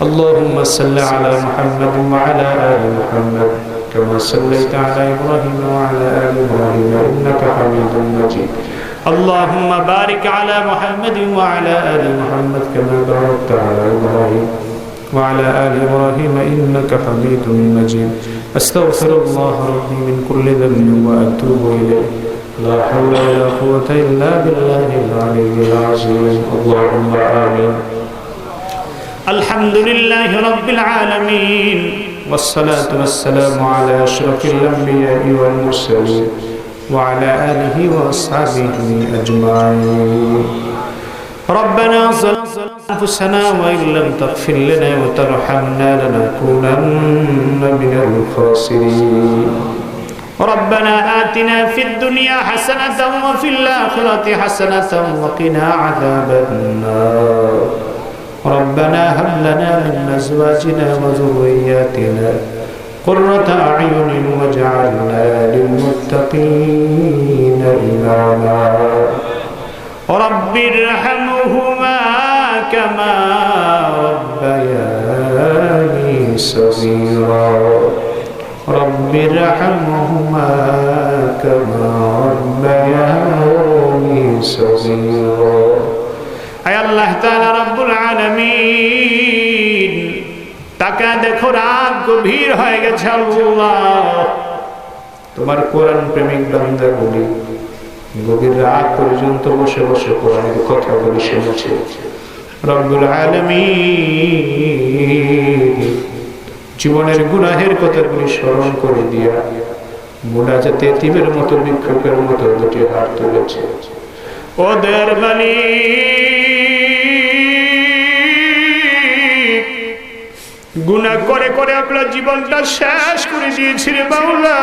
اللهم صل على محمد وعلى آل محمد كما صليت على إبراهيم وعلى آل إبراهيم إنك حميد مجيد. اللهم بارك على محمد وعلى آل محمد كما باركت على إبراهيم وعلى آل إبراهيم إنك حميد مجيد. أستغفر الله ربي من كل ذنب وأتوب إليه. لا حول ولا قوة إلا بالله العلي العظيم. اللهم آمين. الحمد لله رب العالمين والصلاة والسلام على أشرف الأنبياء والمرسلين وعلى آله وأصحابه أجمعين. ربنا ظلمنا أنفسنا وإن لم تغفر لنا وترحمنا لنكونن من الخاسرين. ربنا آتنا في الدنيا حسنة وفي الآخرة حسنة وقنا عذاب النار. ربنا هب لنا من أزواجنا وذرياتنا قرة أعين واجعلنا للمتقين إماما رب ارحمهما كما ربياني صغيرا رب ارحمهما كما ربياني صغيرا أي الله تعالى رب العالمين তাকা দেখো রাত গভীর হয়ে গেছে আল্লাহ তোমার কোরআন প্রেমিক বান্দাগুলি গভীর রাত পর্যন্ত বসে বসে কোরআনের কথা বলে শুনেছে রব্বুল আলামিন জীবনের গুনাহের কথাগুলি স্মরণ করে দিয়া মুনাজাতে এতিমের মতো ভিক্ষুকের মতো দুটি হাত তুলেছে ওদের গুনাহ করে করে আপনার জীবনটা শেষ করে দিয়েছি রে মাওলা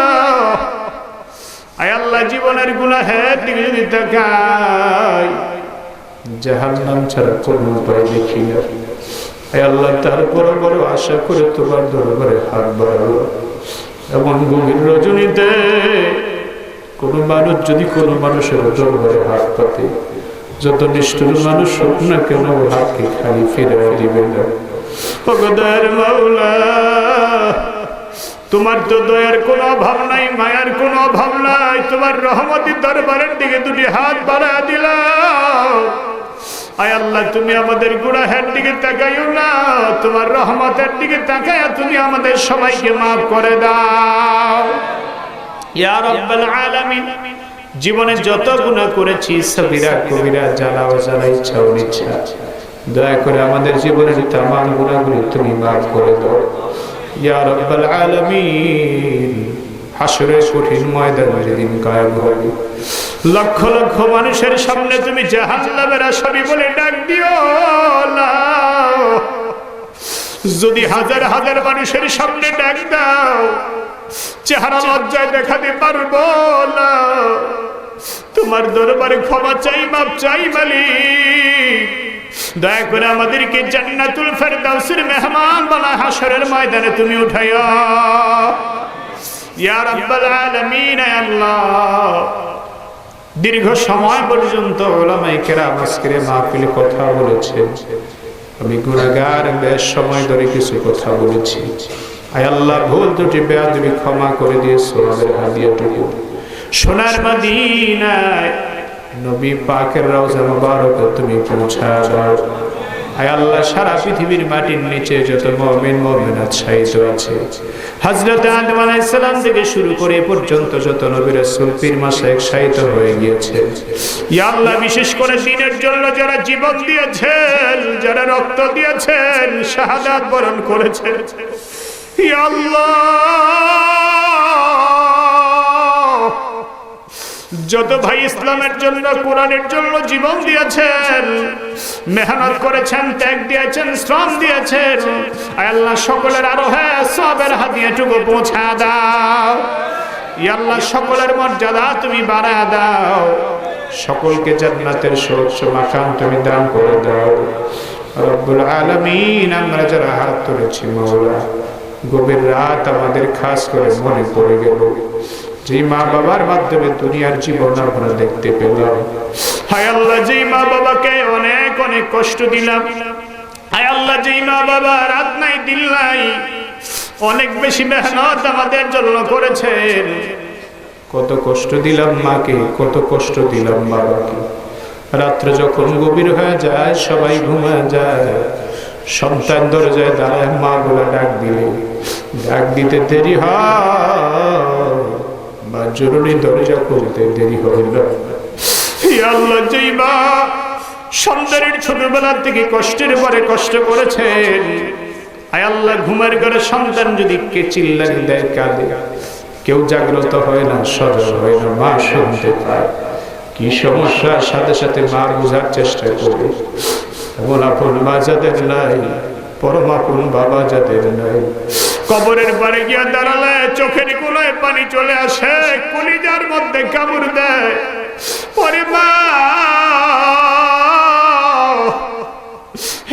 আয় আল্লাহ জীবনের গুনাহের দিকে যদি তাকাই জাহান্নাম ছাড়া কোনো উপায় দেখি না আয় আল্লাহ তারপর বড় আশা করে তোমার দরবারে হাত বাড়াবো এমন গভীর রজনীতে কোনো মানুষ যদি কোনো মানুষের দরবারে হাত পাতে যত নিষ্ঠুর মানুষ হোক না কেন হাতকে খালি ফিরে দিবে না ভগবান মাওলা তোমার তো দয়ার কোনো অভাব নাই মায়ার কোনো অভাব নাই তোমার রহমতের দরবারের দিকে দুটি হাত বাড়ায় দিলাম আয় আল্লাহ তুমি আমাদের গুনাহের দিকে তাকাইও না তোমার রহমতের দিকে তাকায়া তুমি আমাদের সবাইকে মাফ করে দাও ইয়া রাব্বাল আলামিন জীবনে যত গুনাহ করেছি সগীরা কবিরা জানা অজানা ইচ্ছা অনিচ্ছা দয়া করে আমাদের জীবনের तमाम গুনাহগুলো তুমি মাফ করে দাও ইয়া রাব্বাল আলামিন হাসরের কঠিন ময়দানে যেদিন কায়েম হবে লক্ষ লক্ষ মানুষের সামনে তুমি জাহান্নামের আসামি বলে ডাক দিও না যদি হাজার হাজার মানুষের সামনে ডাক দাও চেহারা লজ্জায় দেখাতে পারবো না তোমার দরবারে ক্ষমা চাই মাফ চাই মালিক দয়া করে আমাদেরকে জান্নাতুল ফেরদাউসের মেহমান বানায় হাসরের ময়দানে তুমি উঠাইয়া ইয়া রাব্বাল আলামিন ইয়া আল্লাহ দীর্ঘ সময় পর্যন্ত উলামায়ে কেরাম আজকের মাহফিলে কথা বলেছেন আমি গুনাহগার বেশ সময় ধরে কিছু কথা বলেছি আয় আল্লাহ ভুল ত্রুটি বেয়াদবি ক্ষমা করে দিয়ে সোনার হাদিয়াটুকু সোনার মদিনায় নবী পাকের রওজা মুবারকে তুমি পৌঁছা দাও আয় আল্লাহ সারা পৃথিবীর মাটির নিচে যত মুমিন মুমিনাত শাহিদ আছে হযরত আদম আলাইহিস সালাম থেকে শুরু করে পর্যন্ত যত নবী রাসূল পীর মাশায়েখ শাহিদ হয়ে গিয়েছে ইয়া আল্লাহ বিশেষ করে দ্বীনের জন্য যারা জীবন দিয়েছেন যারা রক্ত দিয়েছেন শাহাদাত বরণ করেছেন ইয়া আল্লাহ যত ভাই ইসলামের জন্য কোরআনের জন্য জীবন দিয়েছেন মেহনত করেছেন ত্যাগ দিয়েছেন শ্রম দিয়েছেন আয় আল্লাহ সকলের আরো সবের হাদিয়াটুকু পৌঁছা দাও ইয়া আল্লাহ সকলের মর্যাদা তুমি বাড়ায় দাও সকলকে জান্নাতের সর্বোচ্চ মাকাম তুমি দান করে দাও রব্বুল আলামিন আমরা যারা হাত তুলেছি মাওলা গভীর রাত আমাদের খাস করে মনে পড়ে গেল যে মা বাবার মাধ্যমে দুনিয়ার জীবন আমরা দেখতে পেলাম হায় আল্লাহ যে মা বাবাকে অনেক অনেক কষ্ট দিলাম হায় আল্লাহ যে মা বাবা রাত নাই দিন নাই অনেক বেশি মেহনত আমাদের জন্য করেছেন কত কষ্ট দিলাম মাকে কত কষ্ট দিলাম বাবাকে রাত্রে যখন গভীর হয়ে যায় সবাই ঘুমায় যায় সন্তান দরজায় দাঁড়ায় মা বলে ডাক দিলে ডাক দিতে দেরি হয় বা জরুরি দরজা খুলতে দেরি হইল ইয়া আল্লাহ যেই মা সন্তানের ছোটবেলা থেকে কষ্টের পরে কষ্ট করেছেন আয় আল্লাহ ঘুমের ঘরে সন্তান যদি কে চিল্লানি দেয় কাঁদে কেউ জাগ্রত হয় না সজাগ হয় না মা শুনতে পায় কি সমস্যার সাথে সাথে মা বোঝার চেষ্টা করে এমন আপন মা যাদের নাই পরম আপন বাবা যাদের নাই কবরের পারে গিয়া দাঁড়ালে চোখের কোনায় পানি চলে আসে কলিজার মধ্যে কামড় দেয় পরে মা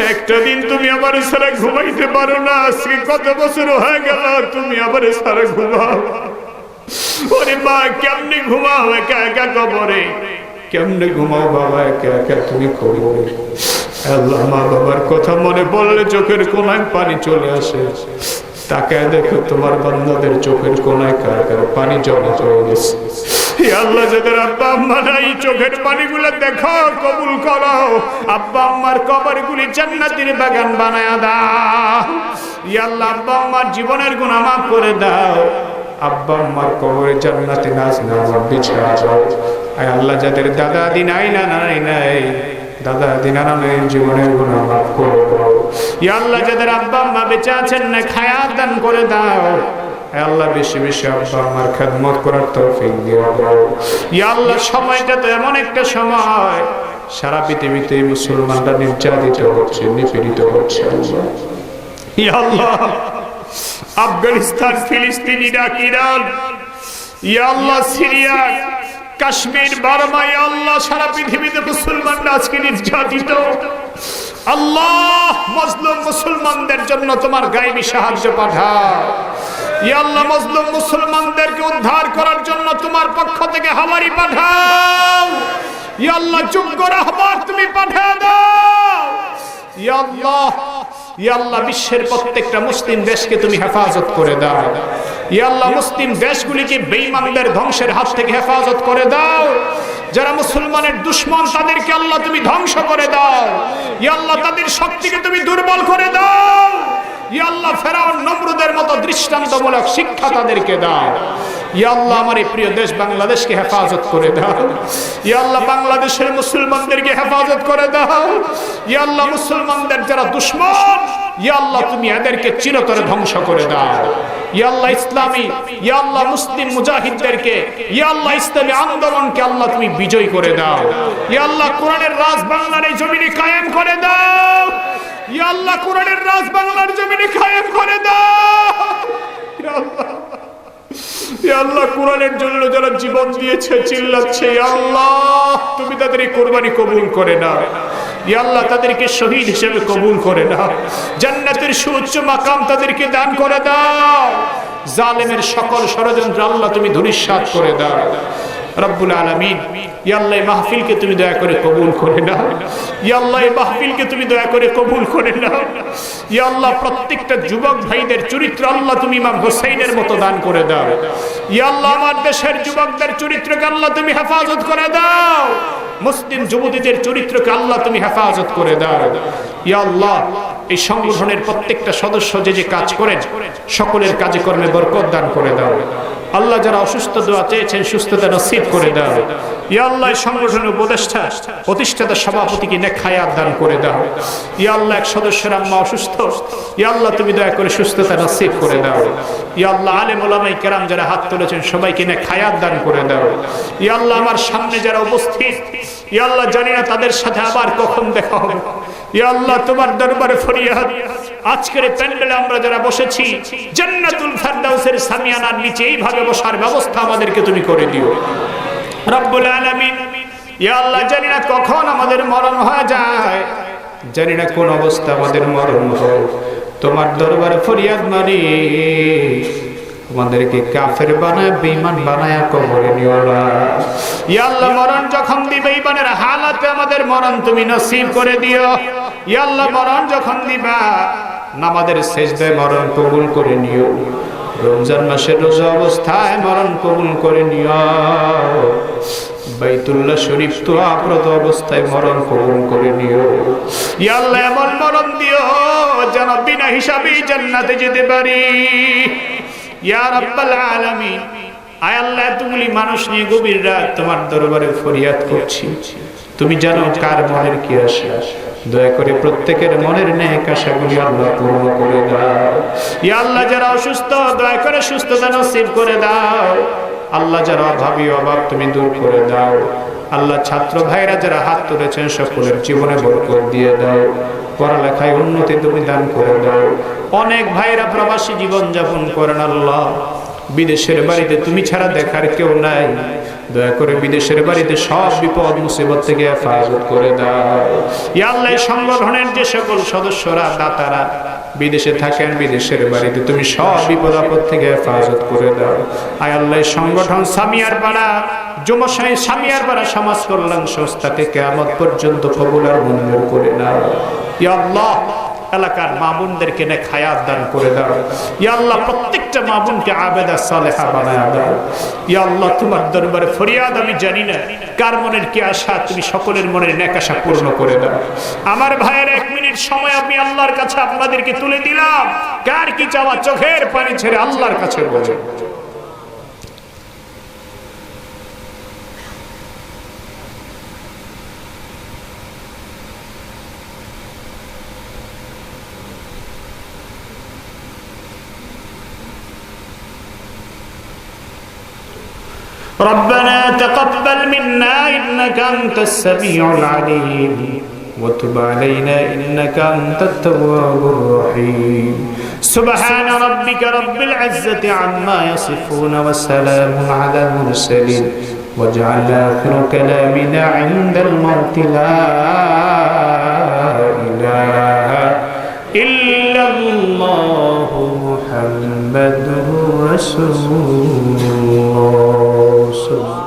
এক একটা দিন তুমি আমার সারা ঘুমাইতে পারো না, আজকে কত বছর হয়ে গেল তুমি আমার সারা ঘুমাও। ওরে মা কেমনে ঘুমাও একা একা কবরে, কেমনে ঘুমাও বাবা একা একা তুমি কবরে। আল্লাহ মা বাবার কথা মনে পড়লে চোখের কোনায় পানি চলে আসে। তাকায় দেখো তোমার বান্দাদের চোখের কোনায় কার কার পানি জমা হয়ে গেছে। আল্লাহ যাদের আব্বা আম্মা নাই চোখের পানিগুলো দেখো, কবুল করো। আব্বা আম্মার কবরগুলি জান্নাতের বাগান বানায়া দাও। ইয়া আল্লাহ আব্বা আম্মার জীবনের গুনাহ মাফ করে দাও। আব্বা আম্মার কবরে জান্নাতে নাজ নামাজ বিছায়া দাও। আয় আল্লাহ যাদের দাদা দাদি নাই না নাই নাই দাদা দাদি নানা নাই জীবনের গুনাহ মাফ করে দাও। ইয়া আল্লাহ যাদের আব্বা আম্মা বেঁচে আছেন না হায়াত দান করে দাও। আল্লাহ বেশি বেশি আব্বা আম্মার খেদমত করার তৌফিক দিয়ে দাও। ইয়া আল্লাহ সময়টা তো এমন একটা সময় সারা পৃথিবীতে মুসলমানরা নির্যাতিত হচ্ছে, নিপীড়িত হচ্ছে। ইয়া আল্লাহ আফগানিস্তান, ফিলিস্তিন, ইরাক, ইরান, ইয়া আল্লাহ সিরিয়া, কাশ্মীর, বার্মা, ইয়া আল্লাহ সারা পৃথিবীতে মুসলমানরা আজকে নির্যাতিত। আল্লাহ মজলুম মুসলমানদের জন্য তোমার গায়েবী সাহায্য পাঠাও। ইয়া আল্লাহ মজলুম মুসলমানদেরকে উদ্ধার করার জন্য তোমার পক্ষ থেকে হাওয়ারি পাঠাও। ইয়া আল্লাহ যোগ্য রাহবার তুমি পাঠিয়ে দাও। ইয়া আল্লাহ, ইয়া আল্লাহ বিশ্বের প্রত্যেকটা মুসলিম দেশকে তুমি হেফাজত করে দাও। ইয়া আল্লাহ মুসলিম দেশগুলিকে বেঈমানদের ধ্বংসের হাত থেকে হেফাজত করে দাও। যারা মুসলমানের দুশমন তাদেরকে আল্লাহ তুমি ধ্বংস করে দাও। ইয়া আল্লাহ তাদের শক্তিকে তুমি দুর্বল করে দাও। ইয়া আল্লাহ ফেরাউন নমরুদের মতো দৃষ্টান্তমূলক শিক্ষা তাদেরকে দাও। ইয়া আল্লাহ আমার এই প্রিয় দেশ বাংলাদেশকে হেফাজত করে দাও। ইয়া আল্লাহ বাংলাদেশের মুসলমানদেরকে হেফাজত করে দাও। ইয়া আল্লাহ মুসলমানদের যারা দুশমন, ইয়া আল্লাহ তুমি এদেরকে চিরতরে ধ্বংস করে দাও। ইয়া আল্লাহ ইসলামী, ইয়া আল্লাহ মুসলিম মুজাহিদদেরকে, ইয়া আল্লাহ ইসলামী আন্দোলনকে আল্লাহ তুমি বিজয় করে দাও। ইয়া আল্লাহ কোরআনের রাজ বাংলার এই জমিনে কায়েম করে দাও। ইয়া আল্লাহ কোরআনের রাজ বাংলার জমিনে কায়েম করে দাও। ইয়া আল্লাহ, ইয়া আল্লাহ কোরআনের জন্য যারা জীবন দিয়েছে চিল্লাচ্ছে, ইয়া আল্লাহ তুমি তাদের এই কুরবানি কবুল করে নাও। ইয়া আল্লাহ তাদেরকে শহীদ হিসেবে কবুল করে নাও। জান্নাতের সুউচ্চ মাকাম তাদেরকে দান করে দাও। জালেমের সকল ষড়যন্ত্র আল্লাহ তুমি ধূলিসাৎ করে দাও। রব্বুল আলামিন, ইয়া আল্লাহ এই মাহফিলকে তুমি দয়া করে কবুল করে নাও। ইয়া আল্লাহ এই মাহফিলকে তুমি দয়া করে কবুল করে নাও। ইয়া আল্লাহ প্রত্যেকটা যুবক ভাইদের চরিত্র আল্লাহ তুমি ইমাম হোসেনের মতো দান করে দাও। ইয়া আল্লাহ আমার দেশের যুবকদের চরিত্রকে আল্লাহ তুমি হেফাজত করে দাও। মুসলিম যুবতীদের চরিত্রকে আল্লাহ তুমি হেফাজত করে দাও। ইয়া আল্লাহ এই সংগঠনের প্রত্যেকটা সদস্য যে যে কাজ করেন সকলের কাজে কর্মে বরকত দান করে দাও। আল্লাহ যারা অসুস্থ দোয়া চেয়েছেন সুস্থতা নসিব করে দাও। ইয়া আল্লাহ সংগঠনের উপদেষ্টা প্রতিষ্ঠাতা সভাপতিকে নেক হায়াত দান করে দাও। ইয়া আল্লাহ এক সদস্যের আম্মা অসুস্থ, ইয়া আল্লাহ তুমি দয়া করে সুস্থতা নসিব করে দাও। ইয়া আল্লাহ আলেম ওলামায়ে কেরাম যারা হাত তুলেছেন সবাইকে নেক হায়াত দান করে দাও। ইয়া আল্লাহ আমার সামনে যারা উপস্থিত, ইয়া আল্লাহ জানি না তাদের সাথে আবার কখন দেখা হবে। ইয়া আল্লাহ তোমার দরবারে ফরিয়াদ, আজকের প্যান্ডেলে আমরা যারা বসেছি জান্নাতুল ফেরদাউসের সামিয়ানার নিচে এইভাবে বসার ব্যবস্থা আমাদেরকে তুমি করে দিও রব্বুল আলামিন। ইয়া আল্লাহ জানি না কখন আমাদের মরণ হয়ে যায়, জানি না কোন অবস্থা আমাদের মরণ হয়। তোমার দরবারে ফরিয়াদ মারি আমাদেরকে কাফের বানায় বেঈমান বানায় কবরে নিও না। ইয়া আল্লাহ মরণ যখন দিবে বেঈমানের হালাতে আমাদের মরণ তুমি নসিব করে দিও। ইয়া আল্লাহ মরণ যখন দিবা নামাজের সেজদায় মরণ কবুল করে নিও। রমজান মাসের রোজা অবস্থায় মরণ কবুল করে নিও। বাইতুল্লাহ শরীফ তো আপ্রত অবস্থায় মরণ কবুল করে নিও। ইয়া আল্লাহ এমন মরণ দিও যেন বিনা হিসাবে জান্নাতে যেতে পারি। ইয়া রাব্বাল আলামিন, আয় আল্লাহ এতগুলি মানুষ নিয়ে গভীর রাত তোমার দরবারে ফরিয়াদ করছি। তুমি জানো কার মনের কি আশা, দয়া করে প্রত্যেকের মনের নেক আশাগুলি আল্লাহ পূর্ণ করে দাও। ইয়া আল্লাহ যারা অসুস্থ দয়া করে সুস্থতা নসিব করে দাও। আল্লাহ যারা অভাবী অভাব তুমি দূর করে দাও। আল্লাহ ছাত্র ভাইরা যারা হাত তুলেছেন সকলের জীবনে বরকত দিয়ে দাও। পড়ালেখায় উন্নতি তুমি দান করে দাও। অনেক ভাইরা প্রবাসী জীবন যাপন করেন আল্লাহ, বিদেশের বাড়িতে তুমি ছাড়া দেখার কেউ নাই। দয়া করে বিদেশের বাড়িতে সব বিপদ মুসিবত থেকে হেফাজত করে দাও। ইয়া আল্লাহ এই সংগঠনের যে সকল সদস্যরা দাতারা বিদেশে থাকেন, বিদেশের বাড়িতে তুমি সব বিপদ আপদ থেকে হেফাজত করে দাও। আয় আল্লাহ সংগঠন সামিয়ার পাড়া যুবশাহী সামিয়ার পাড়া সমাজ কল্যাণ সংস্থাকে কিয়ামত পর্যন্ত কবুল আর মঞ্জুর করে নাও। ইয়া আল্লাহ এলাকার মা বোনদেরকে নেক হায়াত দান করে দাও। ইয়া আল্লাহ প্রত্যেকটা মা বোনকে আবেদা সালেহা বানায়া দাও। ইয়া আল্লাহ তোমার দরবারে ফরিয়াদ, আমি জানি না কার মনের কি আশা, তুমি সকলের মনের নেক আশা পূর্ণ করে দাও। আমার ভাইয়ের 1 মিনিট সময় আমি আল্লাহর কাছে আপনাদেরকে তুলে দিলাম। কার কি চাওয়া চোখের পানি ছেড়ে আল্লাহর কাছে বলে। ربنا تقبل منا إنك أنت السميع العليم وتب علينا إنك أنت التواب الرحيم سبحان ربك رب العزة عما يصفون وسلام على المرسلين واجعل آخر كلامنا عند الموت لا إله إلا الله محمد رسول الله.